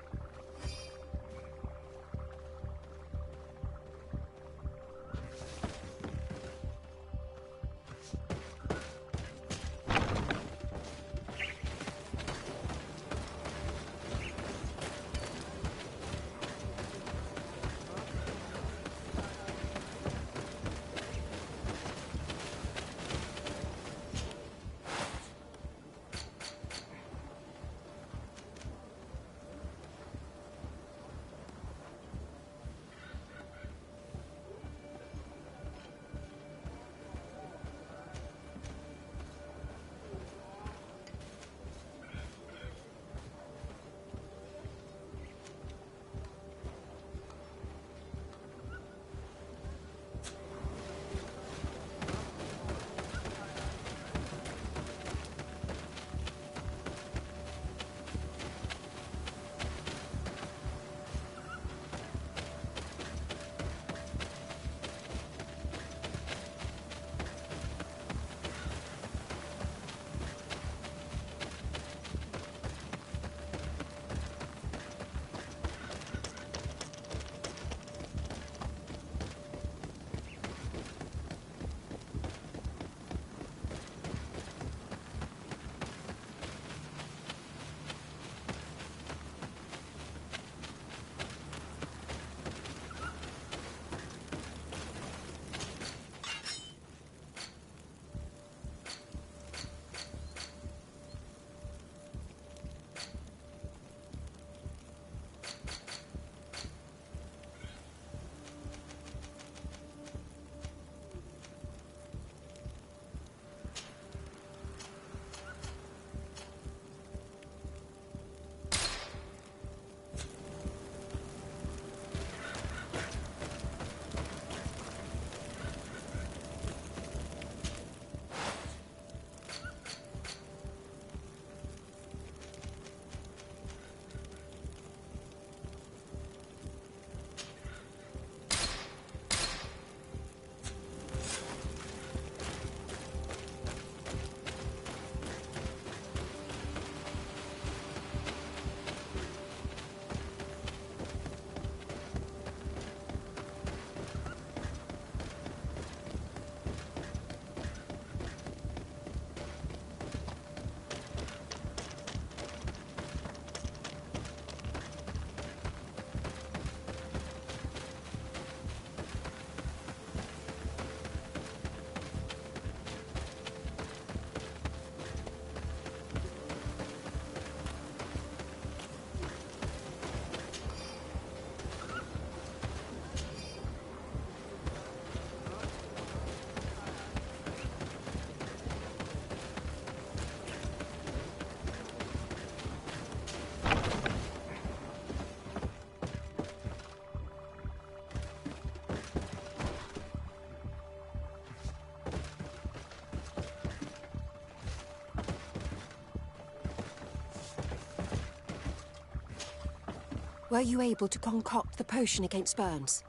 Were you able to concoct the potion against burns?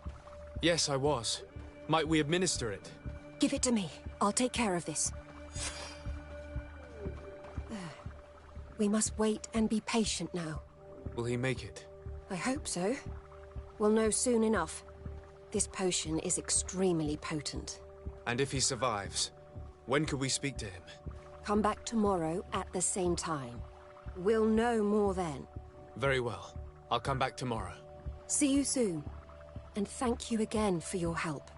Yes, I was. Might we administer it? Give it to me. I'll take care of this. We must wait and be patient now. Will he make it? I hope so. We'll know soon enough. This potion is extremely potent. And if he survives, when could we speak to him? Come back tomorrow at the same time. We'll know more then. Very well. I'll come back tomorrow. See you soon. And thank you again for your help.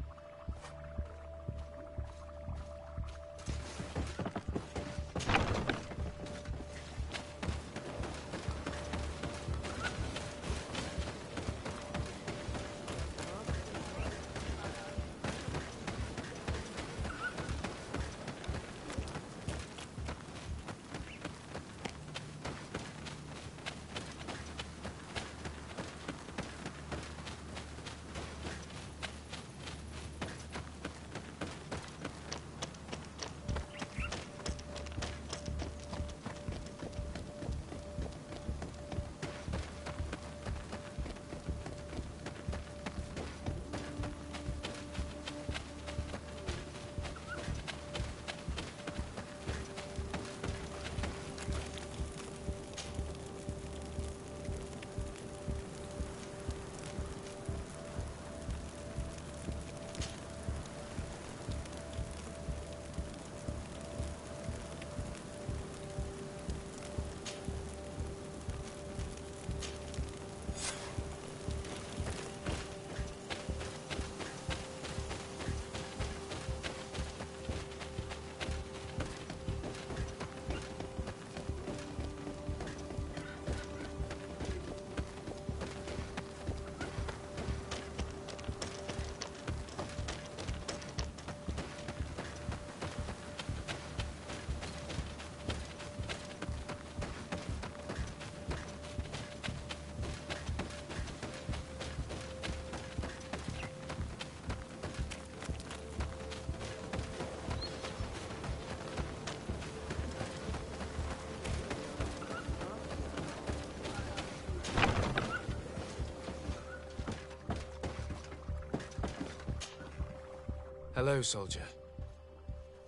Hello, soldier.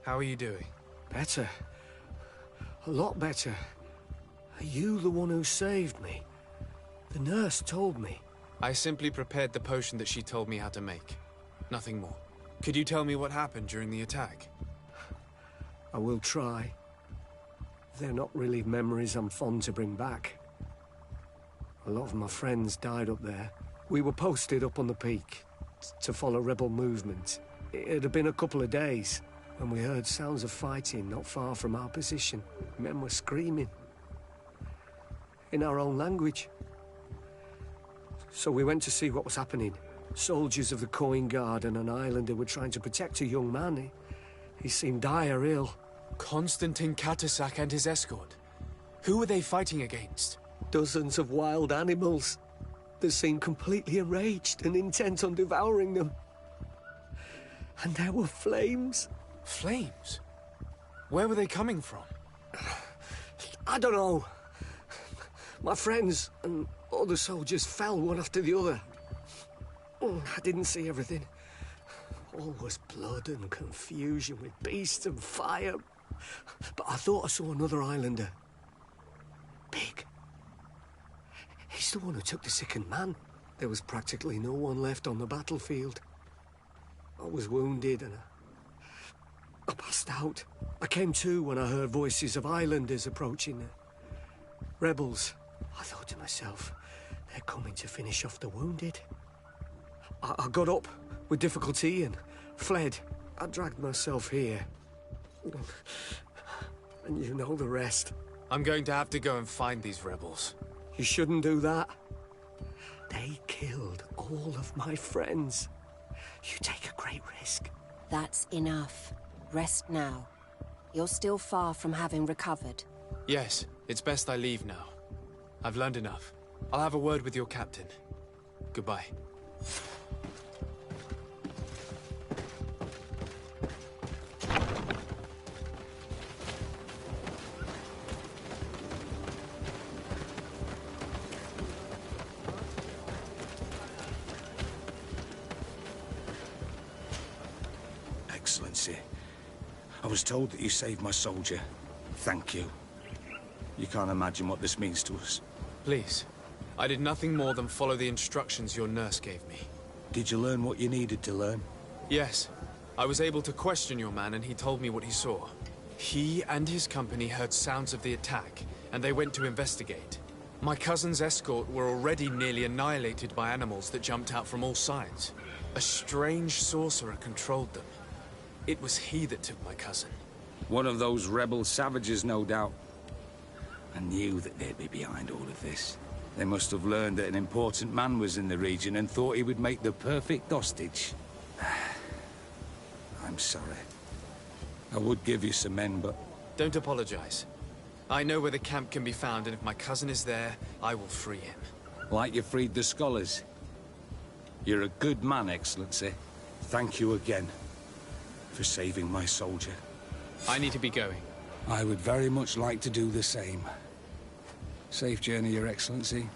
How are you doing? Better. A lot better. Are you the one who saved me? The nurse told me. I simply prepared the potion that she told me how to make. Nothing more. Could you tell me what happened during the attack? I will try. They're not really memories I'm fond to bring back. A lot of my friends died up there. We were posted up on the peak to follow rebel movement. It had been a couple of days when we heard sounds of fighting not far from our position. Men were screaming in our own language. So we went to see what was happening. Soldiers of the Coin Guard and an islander were trying to protect a young man. He seemed dire ill. Konstantin Katasak and his escort. Who were they fighting against? Dozens of wild animals. They seemed completely enraged and intent on devouring them. And there were flames. Flames? Where were they coming from? I don't know. My friends and other soldiers fell one after the other. I didn't see everything. All was blood and confusion with beasts and fire. But I thought I saw another islander. Big. He's the one who took the sickened man. There was practically no one left on the battlefield. I was wounded and I passed out. I came to when I heard voices of islanders approaching. Rebels. I thought to myself, they're coming to finish off the wounded. I got up with difficulty and fled. I dragged myself here. And you know the rest. I'm going to have to go and find these rebels. You shouldn't do that. They killed all of my friends. You take a great risk. That's enough. Rest now. You're still far from having recovered. Yes, it's best I leave now. I've learned enough. I'll have a word with your captain. Goodbye. Excellency, I was told that you saved my soldier. Thank you. You can't imagine what this means to us. Please. I did nothing more than follow the instructions your nurse gave me. Did you learn what you needed to learn? Yes. I was able to question your man and he told me what he saw. He and his company heard sounds of the attack, and they went to investigate. My cousin's escort were already nearly annihilated by animals that jumped out from all sides. A strange sorcerer controlled them. It was he that took my cousin. One of those rebel savages, no doubt. I knew that they'd be behind all of this. They must have learned that an important man was in the region and thought he would make the perfect hostage. I'm sorry. I would give you some men, but... Don't apologize. I know where the camp can be found, and if my cousin is there, I will free him. Like you freed the scholars. You're a good man, Excellency. Thank you again for saving my soldier. I need to be going. I would very much like to do the same. Safe journey, Your Excellency.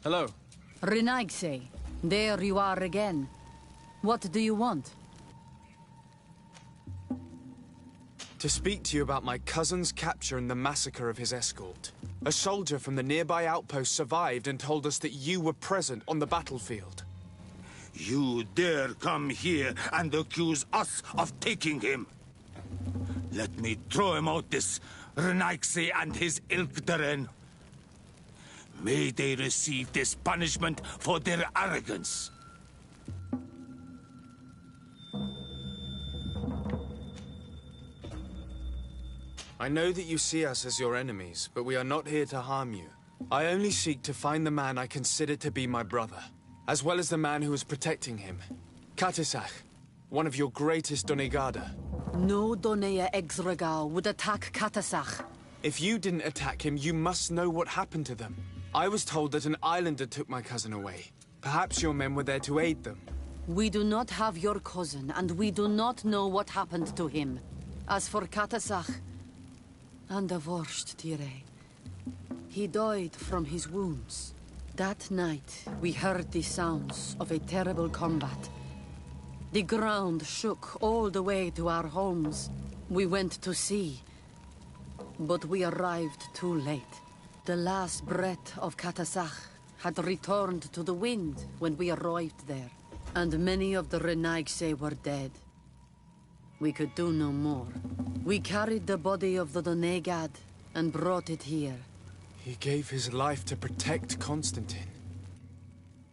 Hello. Renaigse, there you are again. What do you want? To speak to you about my cousin's capture and the massacre of his escort. A soldier from the nearby outpost survived and told us that you were present on the battlefield. You dare come here and accuse us of taking him? Let me throw him out this Renaigse and his Ilkdaren. May they receive this punishment for their arrogance. I know that you see us as your enemies, but we are not here to harm you. I only seek to find the man I consider to be my brother, as well as the man who was protecting him. Katisach, one of your greatest Donegada. No Donea Exregal would attack Katasach. If you didn't attack him, you must know what happened to them. I was told that an islander took my cousin away. Perhaps your men were there to aid them. We do not have your cousin, and we do not know what happened to him. As for Katasach, and the worst, Tire, he died from his wounds. That night, we heard the sounds of a terrible combat. The ground shook all the way to our homes. We went to see, but we arrived too late. The last breath of Katasach had returned to the wind when we arrived there, and many of the Renaigse were dead. We could do no more. We carried the body of the Donegad and brought it here. He gave his life to protect Constantine.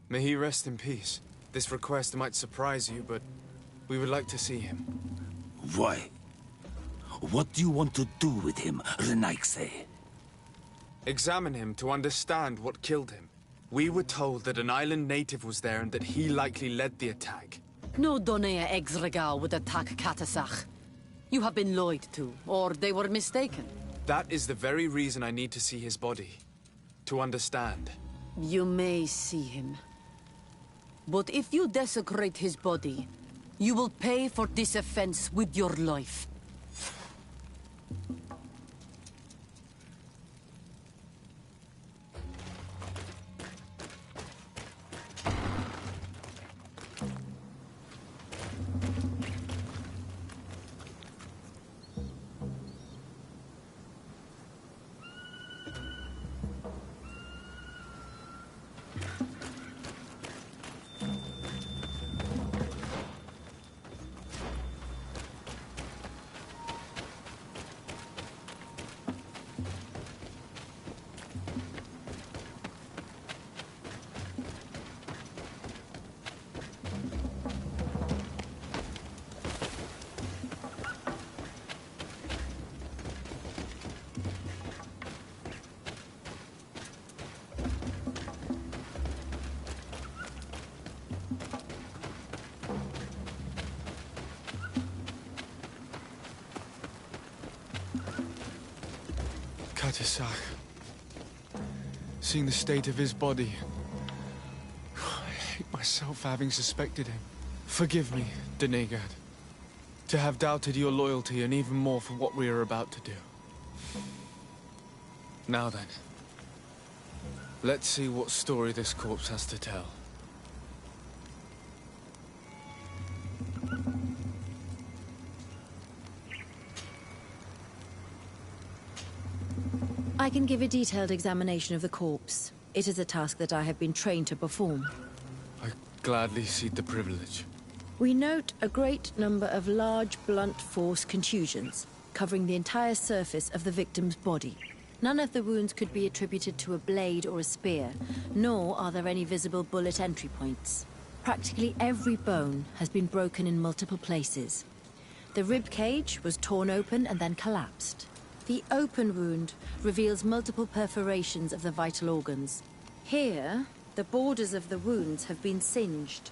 May he rest in peace. This request might surprise you, but we would like to see him. Why? What do you want to do with him, Renaigse? Examine him to understand what killed him. We were told that an island native was there and that he likely led the attack. No Donea Exregal would attack Katasach. You have been lied to, or they were mistaken. That is the very reason I need to see his body. To understand. You may see him. But if you desecrate his body, you will pay for this offense with your life. Katisach. Seeing the state of his body, I hate myself for having suspected him. Forgive me, Donegad, to have doubted your loyalty and even more for what we are about to do. Now then, let's see what story this corpse has to tell. I can give a detailed examination of the corpse. It is a task that I have been trained to perform. I gladly cede the privilege. We note a great number of large, blunt force contusions, covering the entire surface of the victim's body. None of the wounds could be attributed to a blade or a spear, nor are there any visible bullet entry points. Practically every bone has been broken in multiple places. The rib cage was torn open and then collapsed. The open wound reveals multiple perforations of the vital organs. Here, the borders of the wounds have been singed.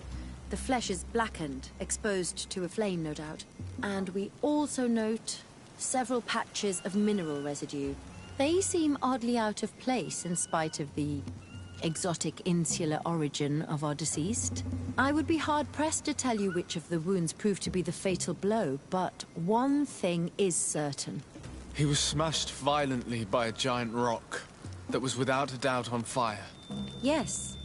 The flesh is blackened, exposed to a flame, no doubt. And we also note several patches of mineral residue. They seem oddly out of place in spite of the exotic insular origin of our deceased. I would be hard-pressed to tell you which of the wounds proved to be the fatal blow, but one thing is certain. He was smashed violently by a giant rock. that was without a doubt on fire. Yes.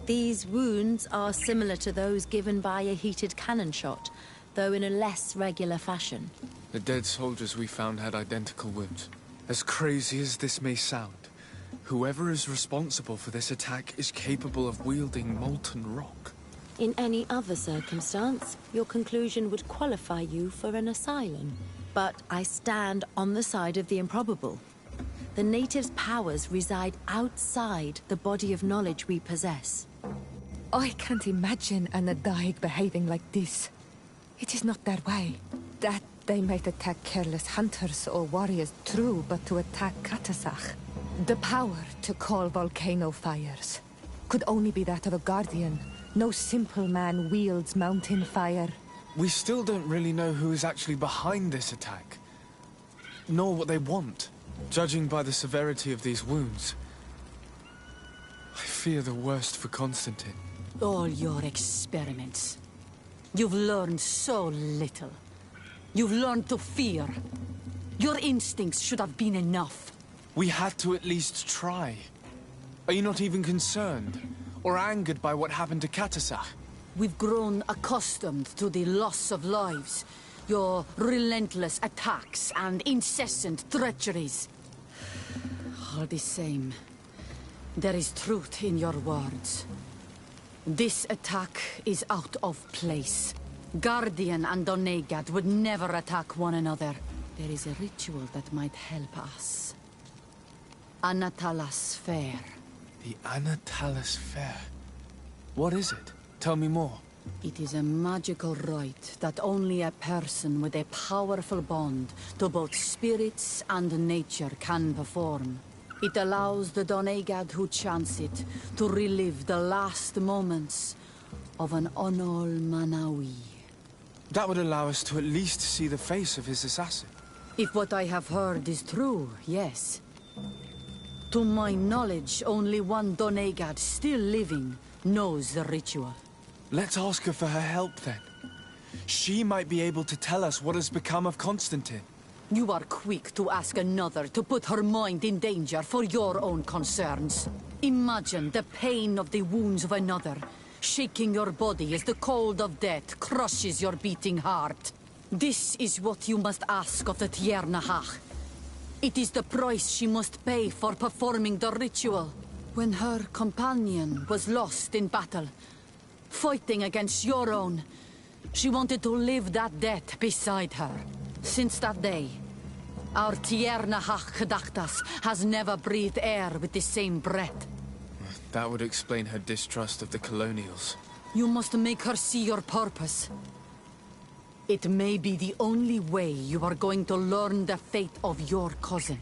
These wounds are similar to those given by a heated cannon shot, though in a less regular fashion. The dead soldiers we found had identical wounds. As crazy as this may sound, whoever is responsible for this attack is capable of wielding molten rock. In any other circumstance, your conclusion would qualify you for an asylum. But I stand on the side of the improbable. The natives' powers reside outside the body of knowledge we possess. I can't imagine an Adaig behaving like this. It is not their way. That they might attack careless hunters or warriors, true, but to attack Katasach, the power to call volcano fires, could only be that of a guardian. No simple man wields mountain fire. We still don't really know who is actually behind this attack, nor what they want. Judging by the severity of these wounds, I fear the worst for Constantine. All your experiments. You've learned so little. You've learned to fear. Your instincts should have been enough. We had to at least try. Are you not even concerned or angered by what happened to Katasach? We've grown accustomed to the loss of lives, your relentless attacks and incessant treacheries. All the same, there is truth in your words. This attack is out of place. Guardian and Donegad would never attack one another. There is a ritual that might help us. Anatalas Fair. The Anatalas Fair? What is it? Tell me more. It is a magical rite that only a person with a powerful bond to both spirits and nature can perform. It allows the Donegad who chants it to relive the last moments of an Onol Manawi. That would allow us to at least see the face of his assassin. If what I have heard is true, yes. To my knowledge, only one Donegad still living knows the ritual. Let's ask her for her help, then. She might be able to tell us what has become of Constantine. You are quick to ask another to put her mind in danger for your own concerns. Imagine the pain of the wounds of another, shaking your body as the cold of death crushes your beating heart. This is what you must ask of the Tiernahach. It is the price she must pay for performing the ritual. When her companion was lost in battle, fighting against your own, she wanted to live that death beside her. Since that day, our Tiernahach Kadaktas has never breathed air with the same breath. That would explain her distrust of the colonials. You must make her see your purpose. It may be the only way you are going to learn the fate of your cousin.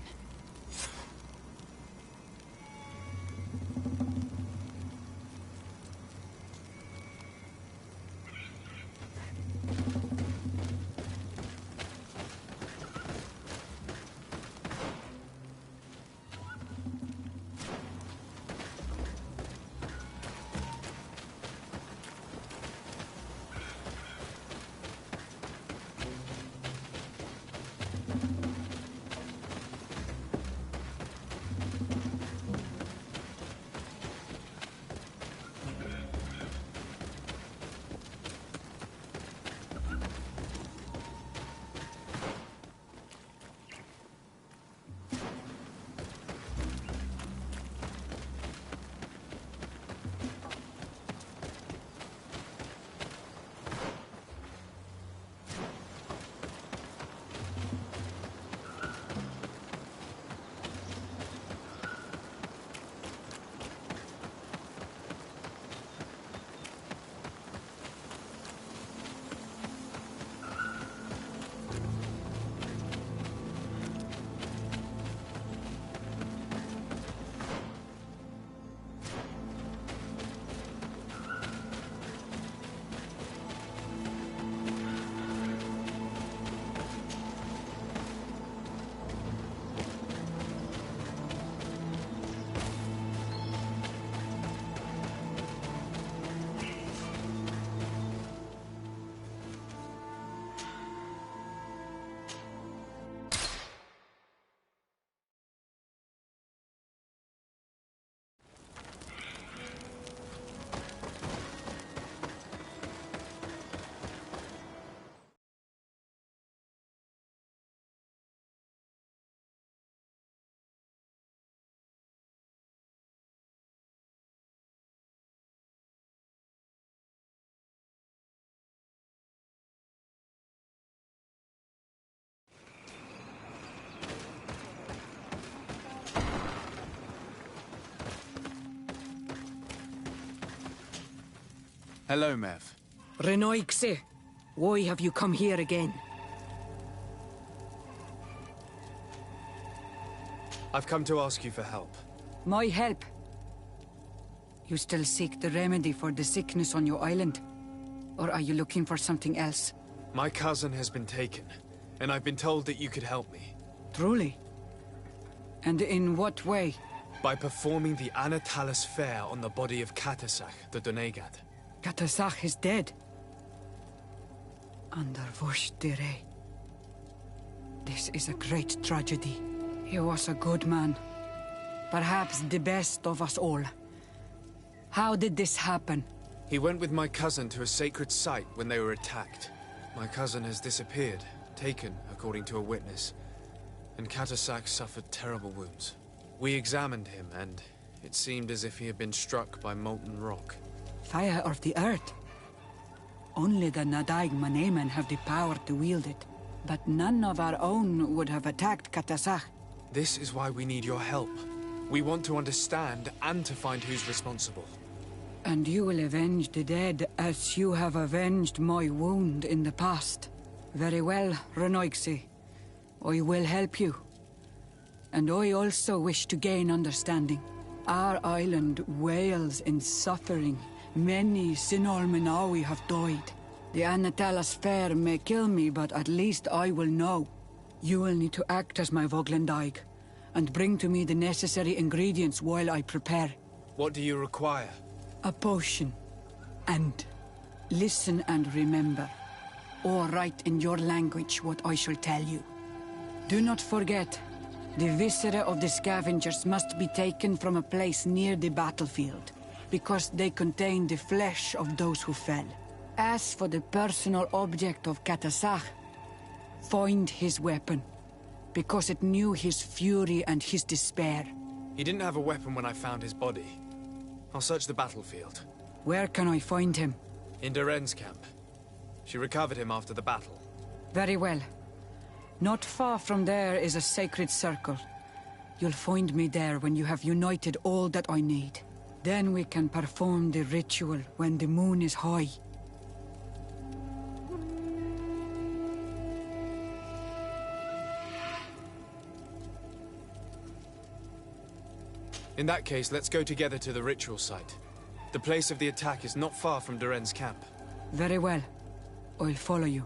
Hello, Mev. Renoixe, why have you come here again? I've come to ask you for help. My help? You still seek the remedy for the sickness on your island? Or are you looking for something else? My cousin has been taken, and I've been told that you could help me. Truly? And in what way? By performing the Anatalis fair on the body of Katasach, the Donegad. Katasach is dead. Under Vosh Dire. This is a great tragedy. He was a good man. Perhaps the best of us all. How did this happen? He went with my cousin to a sacred site when they were attacked. My cousin has disappeared, taken, according to a witness. And Katasach suffered terrible wounds. We examined him, and it seemed as if he had been struck by molten rock. Fire of the earth? Only the Nadaig Manemen have the power to wield it. But none of our own would have attacked Katasach. This is why we need your help. We want to understand and to find who's responsible. And you will avenge the dead as you have avenged my wound in the past. Very well, Renoixe. I will help you. And I also wish to gain understanding. Our island wails in suffering. Many Sinolmenawi have died. The Anatalas fair may kill me, but at least I will know. You will need to act as my Voglendaig, and bring to me the necessary ingredients while I prepare. What do you require? A potion. And listen and remember, or write in your language what I shall tell you. Do not forget, the viscera of the scavengers must be taken from a place near the battlefield, because they contain the flesh of those who fell. As for the personal object of Katasach, find his weapon, because it knew his fury and his despair. He didn't have a weapon when I found his body. I'll search the battlefield. Where can I find him? In Doren's camp. She recovered him after the battle. Very well. Not far from there is a sacred circle. You'll find me there when you have united all that I need. Then we can perform the ritual when the moon is high. In that case, let's go together to the ritual site. The place of the attack is not far from Doren's camp. Very well. I'll follow you.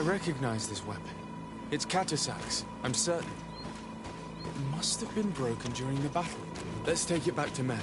recognize this weapon. It's Katasak's, I'm certain. It must have been broken during the battle. Let's take it back to Mev.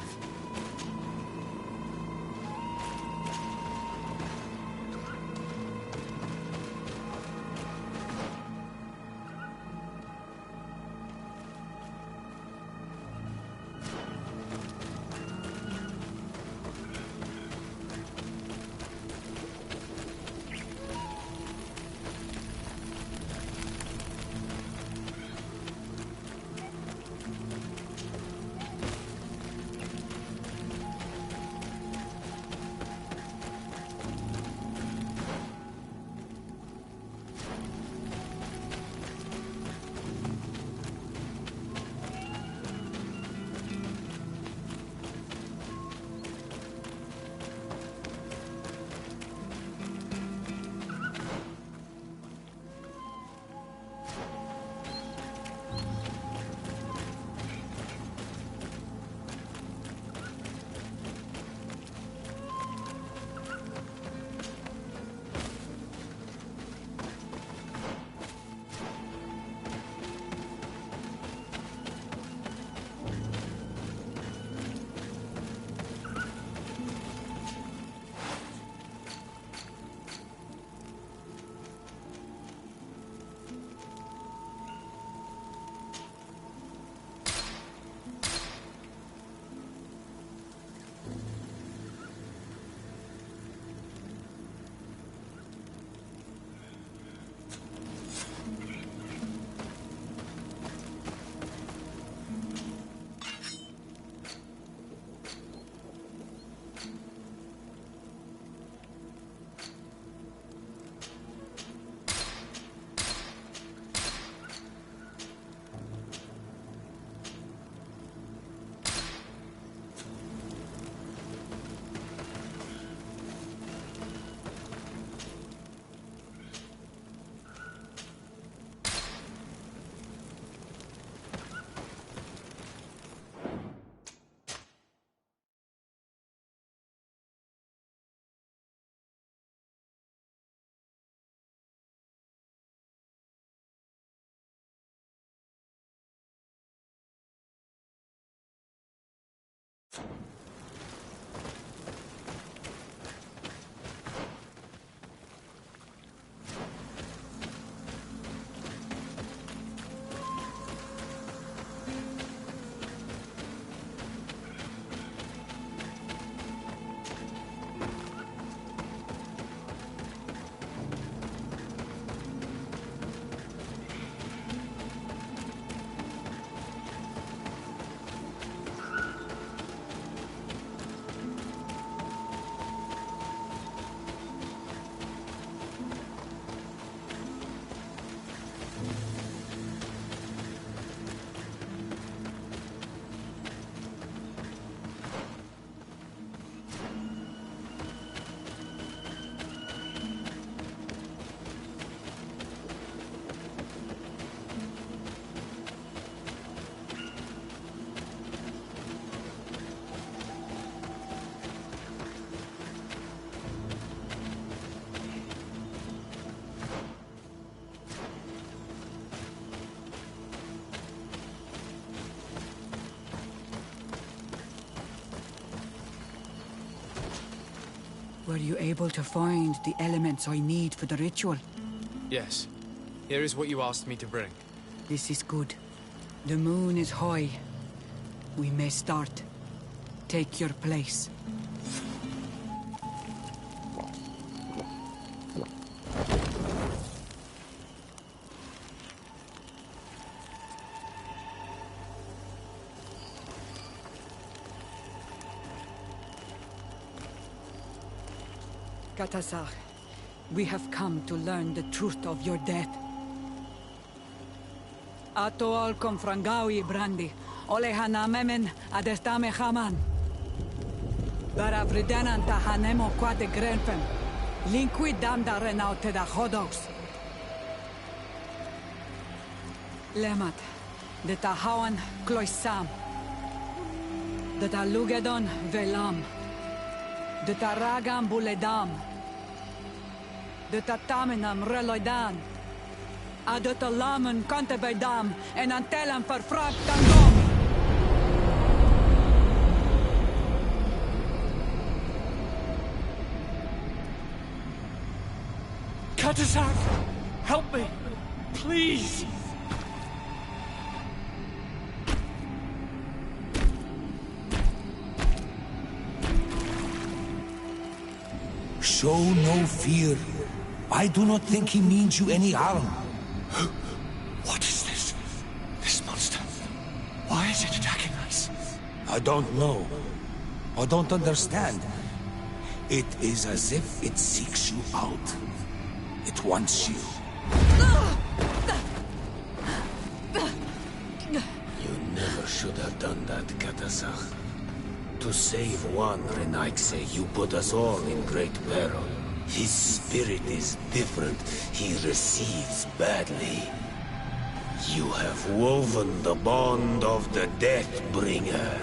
Were you able to find the elements I need for the ritual? Yes. Here is what you asked me to bring. This is good. The moon is high. We may start. Take your place. Katasar, we have come to learn the truth of your death. Ato al confrangawi brandi, ole hanamemen adestame haman. Bara vridenan ta hanemo quate grenfen, linkui damda renaute da hodos. Lemat, de ta hawan kloisam, de ta lugedon velam, de ta ragam buledam. de tataminam reloidan. Adet alamen kante bij dam en antelam verfragt tangom. Katasak! Help me! Please! Show no fear. I do not think he means you any harm. What is this? This monster? Why is it attacking us? I don't know. I don't understand. It is as if it seeks you out. It wants you. You never should have done that, Katasach. To save one Renaikse, you put us all in great peril. His spirit is different. He receives badly. You have woven the bond of the Deathbringer.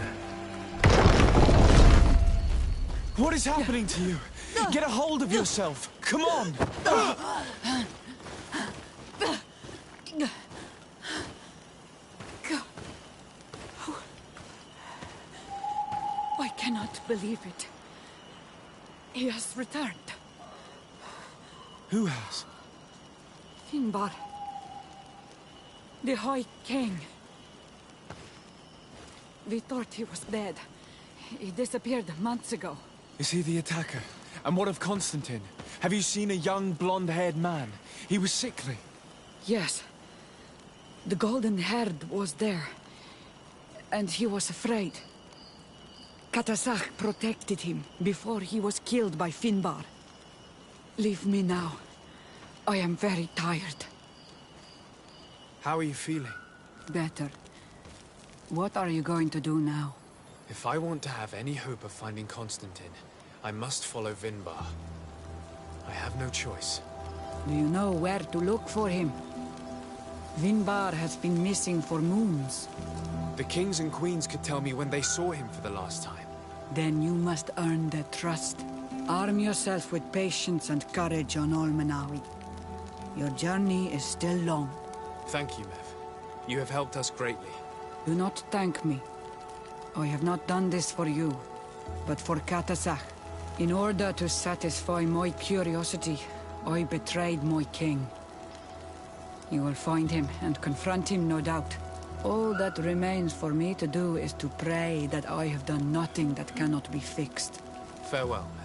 What is happening to you? Get a hold of yourself. Come on. I cannot believe it. He has returned. Who has? Finbar. The High King. We thought he was dead. He disappeared months ago. Is he the attacker? And what of Constantine? Have you seen a young blonde-haired man? He was sickly. Yes. The golden-haired was there. And he was afraid. Katasach protected him before he was killed by Finbar. Leave me now. I am very tired. How are you feeling? Better. What are you going to do now? If I want to have any hope of finding Constantine, I must follow Vinbar. I have no choice. Do you know where to look for him? Vinbar has been missing for moons. The kings and queens could tell me when they saw him for the last time. Then you must earn their trust. Arm yourself with patience and courage on Olmenawi. Your journey is still long. Thank you, Mev. You have helped us greatly. Do not thank me. I have not done this for you, but for Katasach. In order to satisfy my curiosity, I betrayed my king. You will find him and confront him, no doubt. All that remains for me to do is to pray that I have done nothing that cannot be fixed. Farewell, Mev.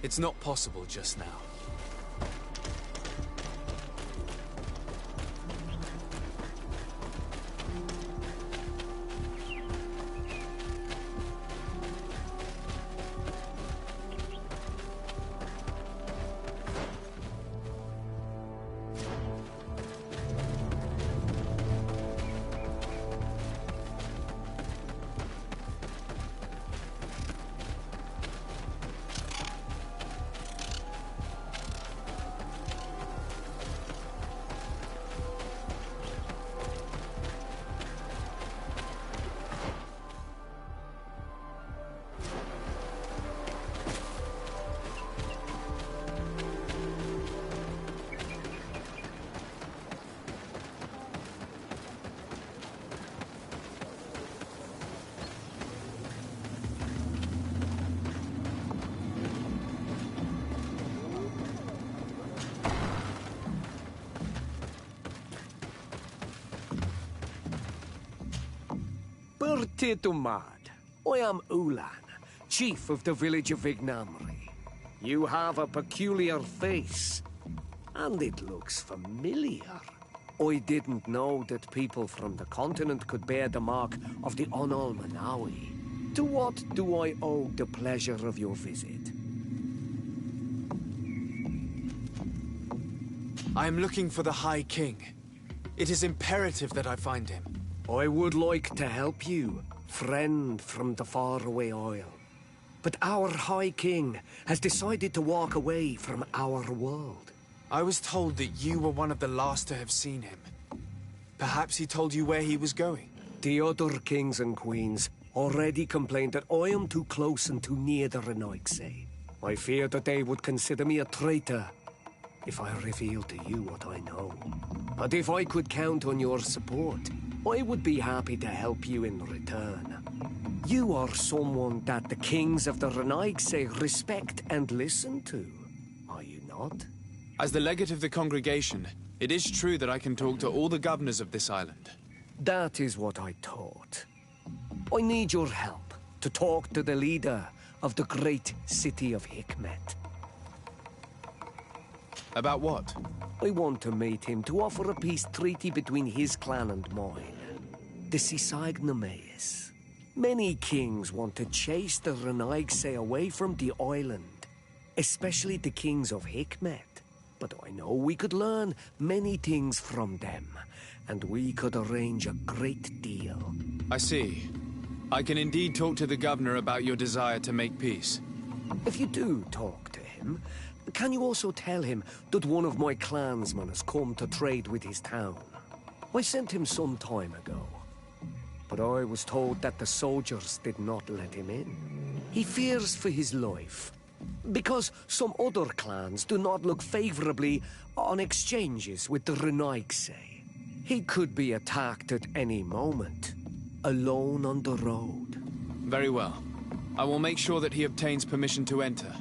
It's not possible just now. Bertitumad. I am Ulan, chief of the village of Ignamri. You have a peculiar face, and it looks familiar. I didn't know that people from the continent could bear the mark of the Onol Manawi. To what do I owe the pleasure of your visit? I am looking for the High King. It is imperative that I find him. I would like to help you, friend from the faraway isle. But our High King has decided to walk away from our world. I was told that you were one of the last to have seen him. Perhaps he told you where he was going? The other kings and queens already complained that I am too close and too near the Renaigse. I fear that they would consider me a traitor if I revealed to you what I know. But if I could count on your support, I would be happy to help you in return. You are someone that the kings of the Renaigse respect and listen to, are you not? As the legate of the congregation, it is true that I can talk to all the governors of this island. That is what I thought. I need your help to talk to the leader of the great city of Hikmet. About what? I want to meet him to offer a peace treaty between his clan and mine. The Sisagnameis. Many kings want to chase the Renaigse away from the island, especially the kings of Hikmet. But I know we could learn many things from them, and we could arrange a great deal. I see. I can indeed talk to the governor about your desire to make peace. If you do talk to him, can you also tell him that one of my clansmen has come to trade with his town? I sent him some time ago, but I was told that the soldiers did not let him in. He fears for his life, because some other clans do not look favorably on exchanges with the Renaigse. He could be attacked at any moment, alone on the road. Very well. I will make sure that he obtains permission to enter.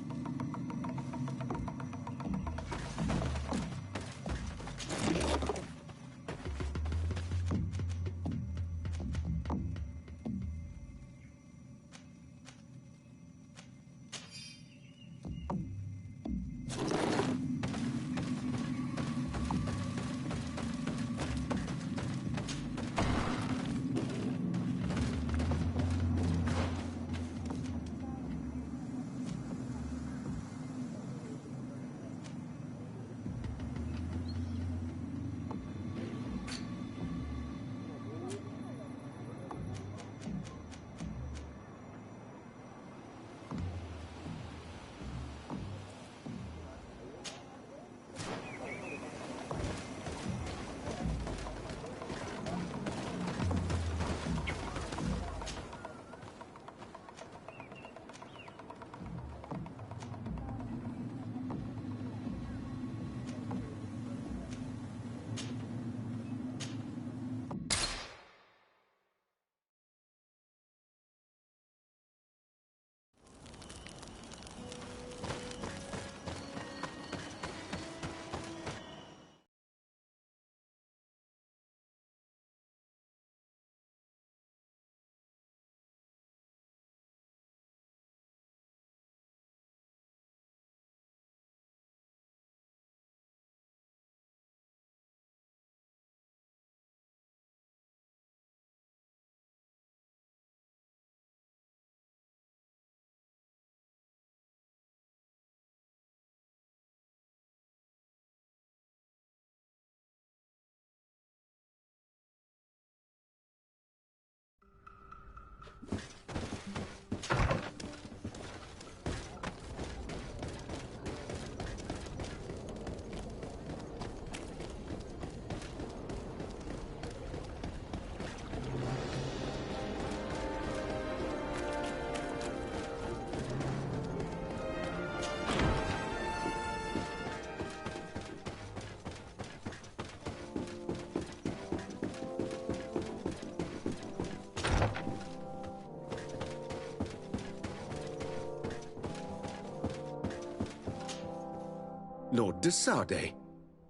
Lord de Sade,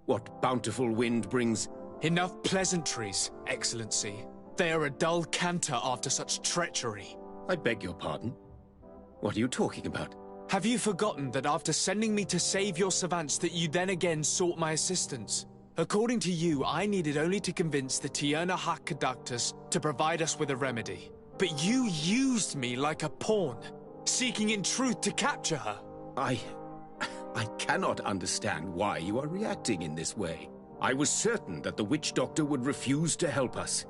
what bountiful wind brings... Enough pleasantries, Excellency. They are a dull canter after such treachery. I beg your pardon? What are you talking about? Have you forgotten that after sending me to save your savants that you then again sought my assistance? According to you, I needed only to convince the Tierna Conductus to provide us with a remedy. But you used me like a pawn, seeking in truth to capture her. I cannot understand why you are reacting in this way. I was certain that the witch doctor would refuse to help us.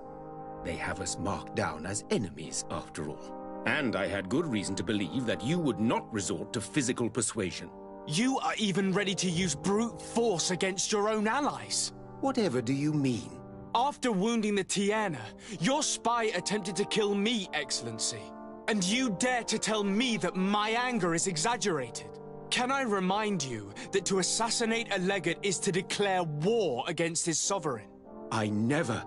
They have us marked down as enemies, after all. And I had good reason to believe that you would not resort to physical persuasion. You are even ready to use brute force against your own allies. Whatever do you mean? After wounding the Tierna, your spy attempted to kill me, Excellency. And you dare to tell me that my anger is exaggerated? Can I remind you that to assassinate a legate is to declare war against his sovereign? I never...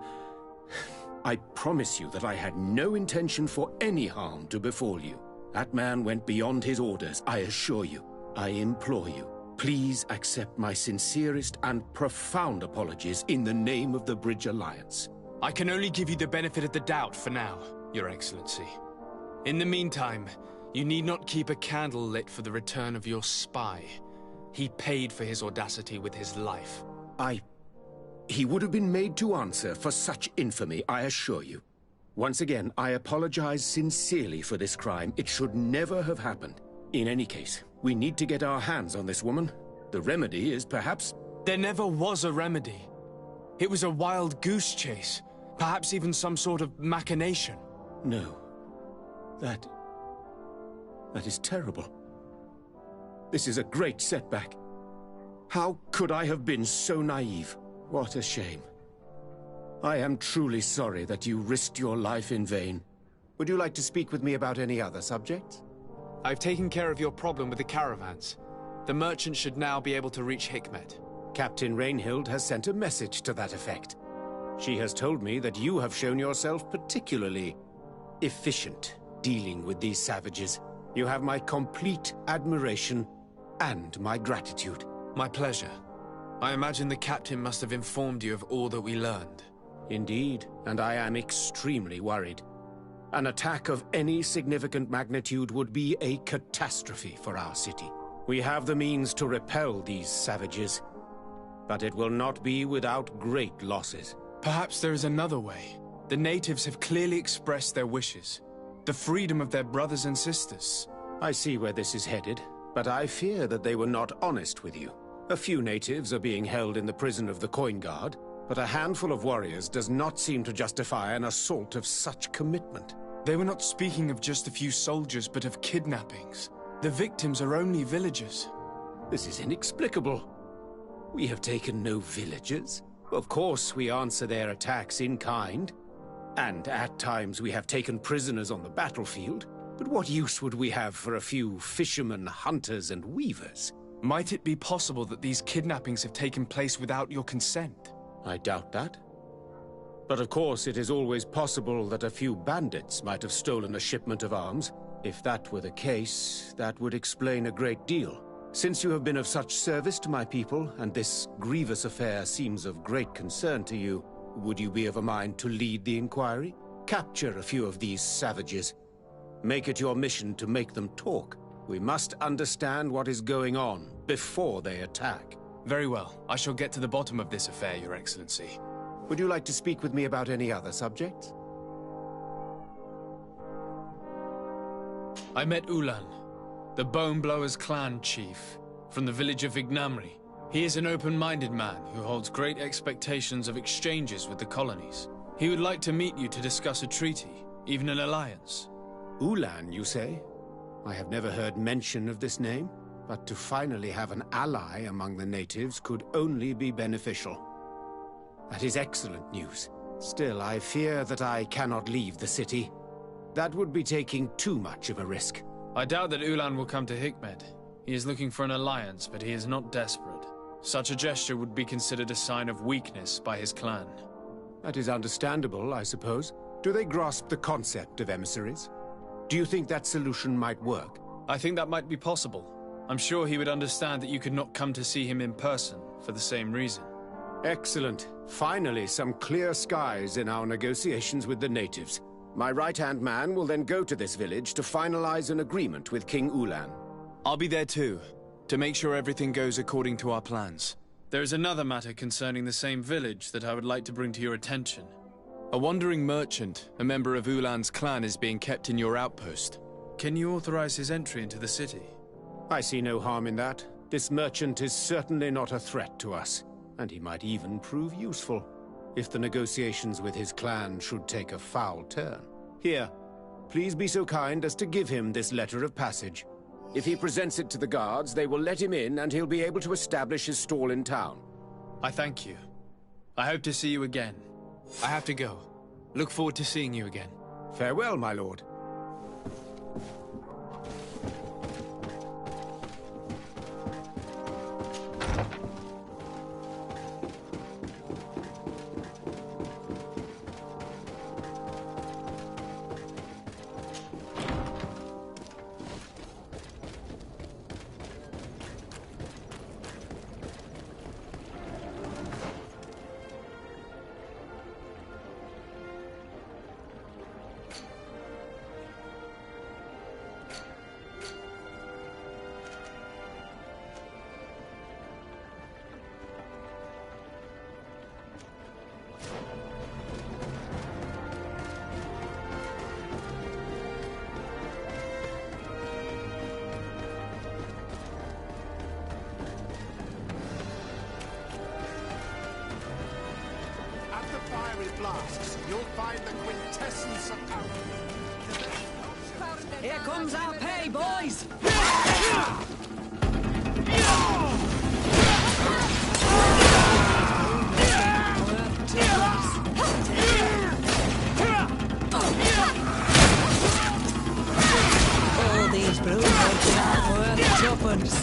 I promise you that I had no intention for any harm to befall you. That man went beyond his orders, I assure you. I implore you, please accept my sincerest and profound apologies in the name of the Bridge Alliance. I can only give you the benefit of the doubt for now, Your Excellency. In the meantime, you need not keep a candle lit for the return of your spy. He paid for his audacity with his life. He would have been made to answer for such infamy, I assure you. Once again, I apologize sincerely for this crime. It should never have happened. In any case, we need to get our hands on this woman. The remedy is perhaps... There never was a remedy. It was a wild goose chase. Perhaps even some sort of machination. No. That is terrible. This is a great setback. How could I have been so naive? What a shame. I am truly sorry that you risked your life in vain. Would you like to speak with me about any other subjects? I've taken care of your problem with the caravans. The merchant should now be able to reach Hikmet. Captain Rainhild has sent a message to that effect. She has told me that you have shown yourself particularly efficient dealing with these savages. You have my complete admiration and my gratitude. My pleasure. I imagine the captain must have informed you of all that we learned. Indeed, and I am extremely worried. An attack of any significant magnitude would be a catastrophe for our city. We have the means to repel these savages, but it will not be without great losses. Perhaps there is another way. The natives have clearly expressed their wishes. The freedom of their brothers and sisters. I see where this is headed, but I fear that they were not honest with you. A few natives are being held in the prison of the Coin Guard, but a handful of warriors does not seem to justify an assault of such commitment. They were not speaking of just a few soldiers, but of kidnappings. The victims are only villagers. This is inexplicable. We have taken no villagers. Of course, we answer their attacks in kind. And at times we have taken prisoners on the battlefield. But what use would we have for a few fishermen, hunters, and weavers? Might it be possible that these kidnappings have taken place without your consent? I doubt that. But of course, it is always possible that a few bandits might have stolen a shipment of arms. If that were the case, that would explain a great deal. Since you have been of such service to my people, and this grievous affair seems of great concern to you, would you be of a mind to lead the inquiry? Capture a few of these savages. Make it your mission to make them talk. We must understand what is going on before they attack. Very well. I shall get to the bottom of this affair, Your Excellency. Would you like to speak with me about any other subjects? I met Ulan, the Bone Blowers clan chief, from the village of Vignamri. He is an open-minded man who holds great expectations of exchanges with the colonies. He would like to meet you to discuss a treaty, even an alliance. Ulan, you say? I have never heard mention of this name, but to finally have an ally among the natives could only be beneficial. That is excellent news. Still, I fear that I cannot leave the city. That would be taking too much of a risk. I doubt that Ulan will come to Hikmet. He is looking for an alliance, but he is not desperate. Such a gesture would be considered a sign of weakness by his clan. That is understandable, I suppose. Do they grasp the concept of emissaries? Do you think that solution might work? I think that might be possible. I'm sure he would understand that you could not come to see him in person for the same reason. Excellent. Finally, some clear skies in our negotiations with the natives. My right-hand man will then go to this village to finalize an agreement with King Ulan. I'll be there too, to make sure everything goes according to our plans. There is another matter concerning the same village that I would like to bring to your attention. A wandering merchant, a member of Ulan's clan, is being kept in your outpost. Can you authorize his entry into the city? I see no harm in that. This merchant is certainly not a threat to us, and he might even prove useful, if the negotiations with his clan should take a foul turn. Here, please be so kind as to give him this letter of passage. If he presents it to the guards, they will let him in, and he'll be able to establish his stall in town. I thank you. I hope to see you again. I have to go. Look forward to seeing you again. Farewell, my lord. flasks, you'll find the quintessence of alchemy. Here comes our pay, boys! All these brewers are worth tuppence.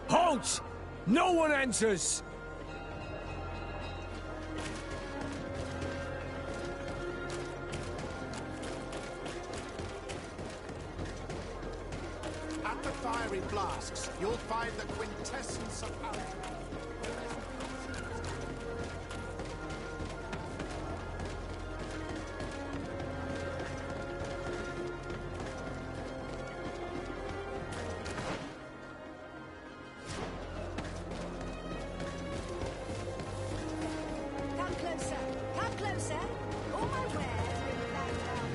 Halt! No one enters! At the fiery flasks, you'll find the quintessence of alchemy. Come closer. Come closer. All my wares will be back down.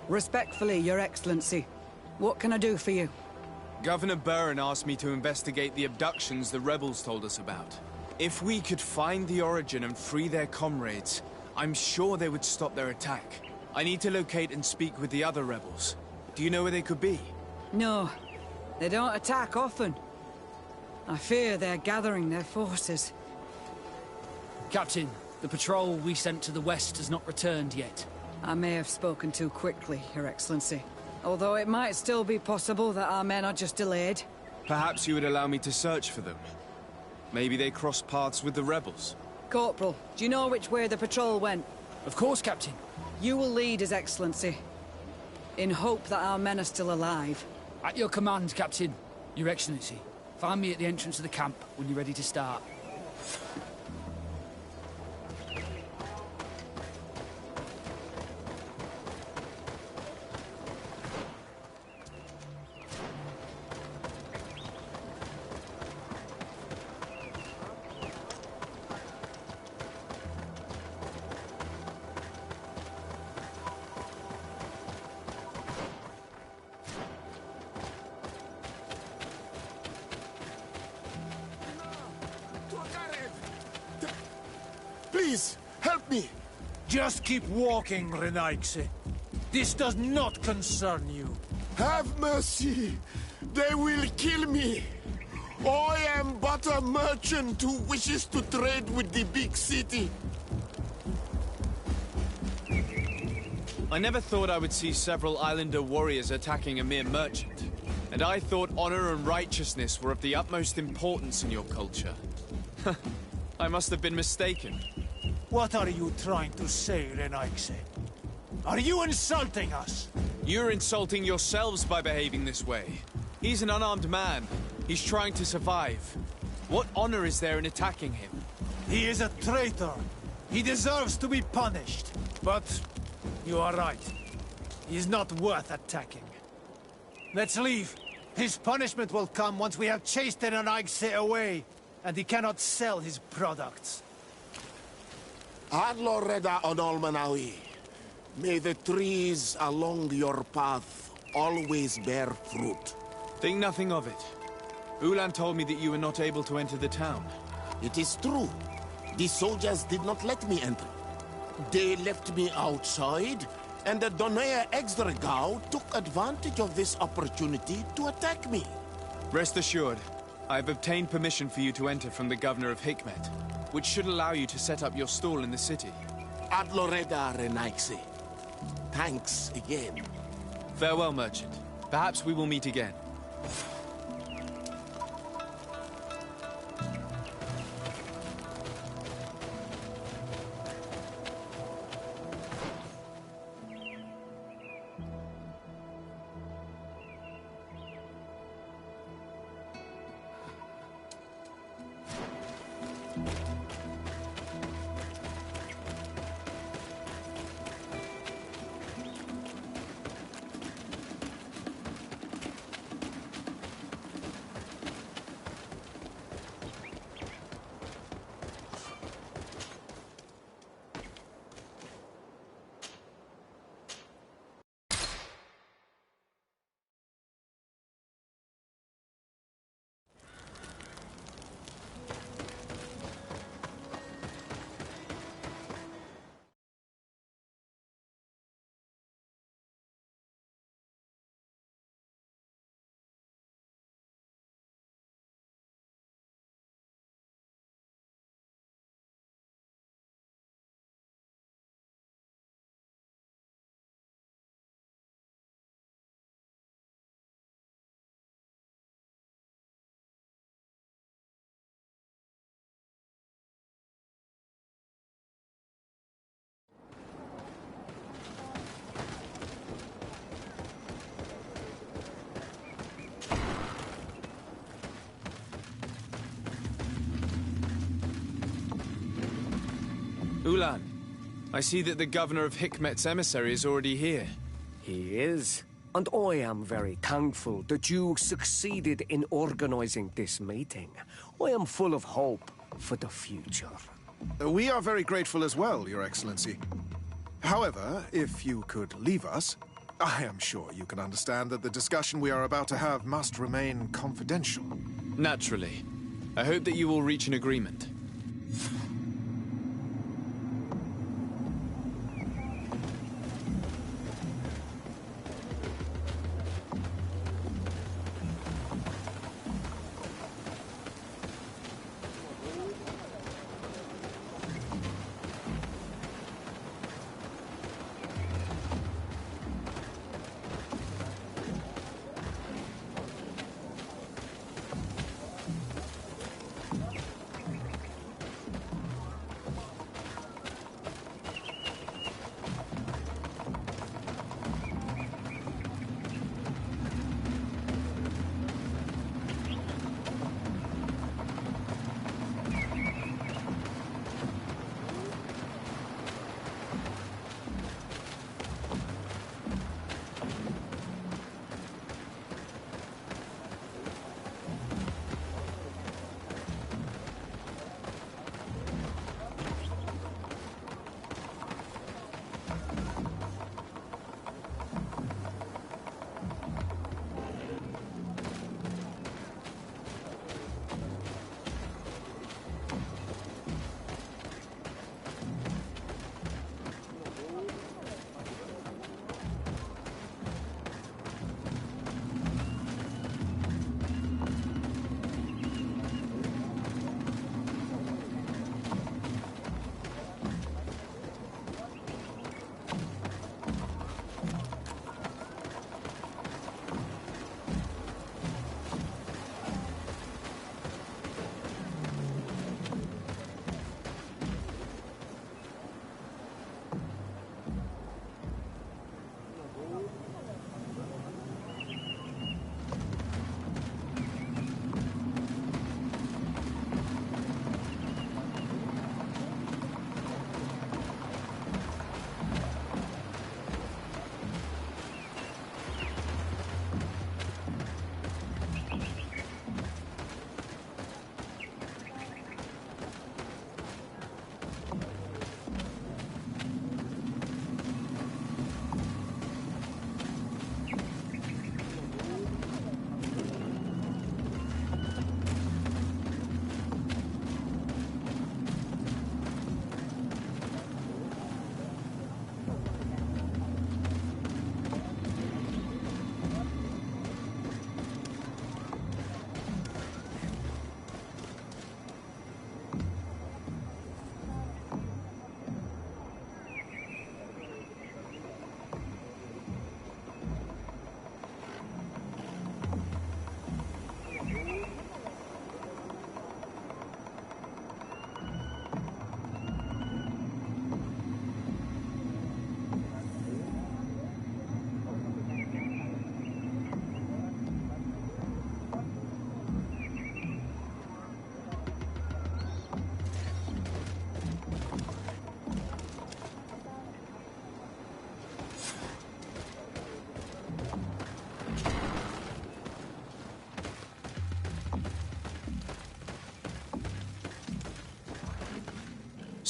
Respectfully, Your Excellency. What can I do for you? Governor Burren asked me to investigate the abductions the rebels told us about. If we could find the origin and free their comrades, I'm sure they would stop their attack. I need to locate and speak with the other rebels. Do you know where they could be? No, they don't attack often. I fear they're gathering their forces. Captain, the patrol we sent to the west has not returned yet. I may have spoken too quickly, Your Excellency. Although it might still be possible that our men are just delayed. Perhaps you would allow me to search for them. Maybe they crossed paths with the rebels. Corporal, do you know which way the patrol went? Of course, Captain. You will lead, His Excellency. In hope that our men are still alive. At your command, Captain. Your Excellency. Find me at the entrance of the camp when you're ready to start. Please, help me! Just keep walking, Renaigse. This does not concern you. Have mercy! They will kill me! I am but a merchant who wishes to trade with the big city. I never thought I would see several Islander warriors attacking a mere merchant. And I thought honor and righteousness were of the utmost importance in your culture. I must have been mistaken. What are you trying to say, Renaigse? Are you insulting us? You're insulting yourselves by behaving this way. He's an unarmed man. He's trying to survive. What honor is there in attacking him? He is a traitor. He deserves to be punished. But you are right. He is not worth attacking. Let's leave. His punishment will come once we have chased Renaigse away, and he cannot sell his products. Adloreda Onolmanawi. May the trees along your path always bear fruit. Think nothing of it. Ulan told me that you were not able to enter the town. It is true. The soldiers did not let me enter. They left me outside, and the Donea Exdragao took advantage of this opportunity to attack me. Rest assured, I have obtained permission for you to enter from the governor of Hikmet, which should allow you to set up your stall in the city. Adloreda Renaigse. Thanks again. Farewell, merchant. Perhaps we will meet again. Ulan, I see that the governor of Hikmet's emissary is already here. He is. And I am very thankful that you succeeded in organizing this meeting. I am full of hope for the future. We are very grateful as well, Your Excellency. However, if you could leave us, I am sure you can understand that the discussion we are about to have must remain confidential. Naturally. I hope that you will reach an agreement.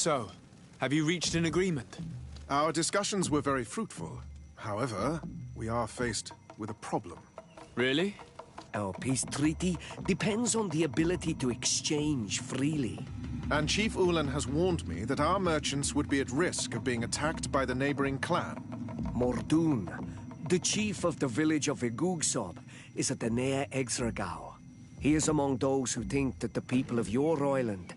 So, have you reached an agreement? Our discussions were very fruitful. However, we are faced with a problem. Really? Our peace treaty depends on the ability to exchange freely. And Chief Ulan has warned me that our merchants would be at risk of being attacked by the neighboring clan. Mordoon, the chief of the village of Igugsob, is at the Nea Exragao. He is among those who think that the people of your island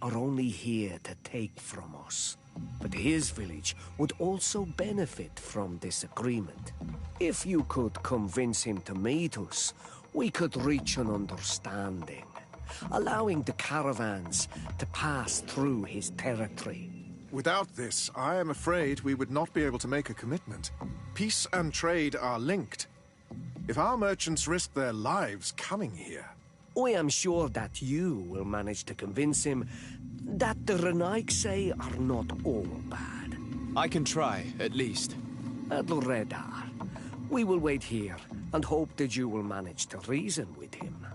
are only here to take from us. But his village would also benefit from this agreement. If you could convince him to meet us, we could reach an understanding, allowing the caravans to pass through his territory. Without this, I am afraid we would not be able to make a commitment. Peace and trade are linked. If our merchants risk their lives coming here... I am sure that you will manage to convince him that the Renaigse are not all bad. I can try, at least. Adloredar, we will wait here and hope that you will manage to reason with him.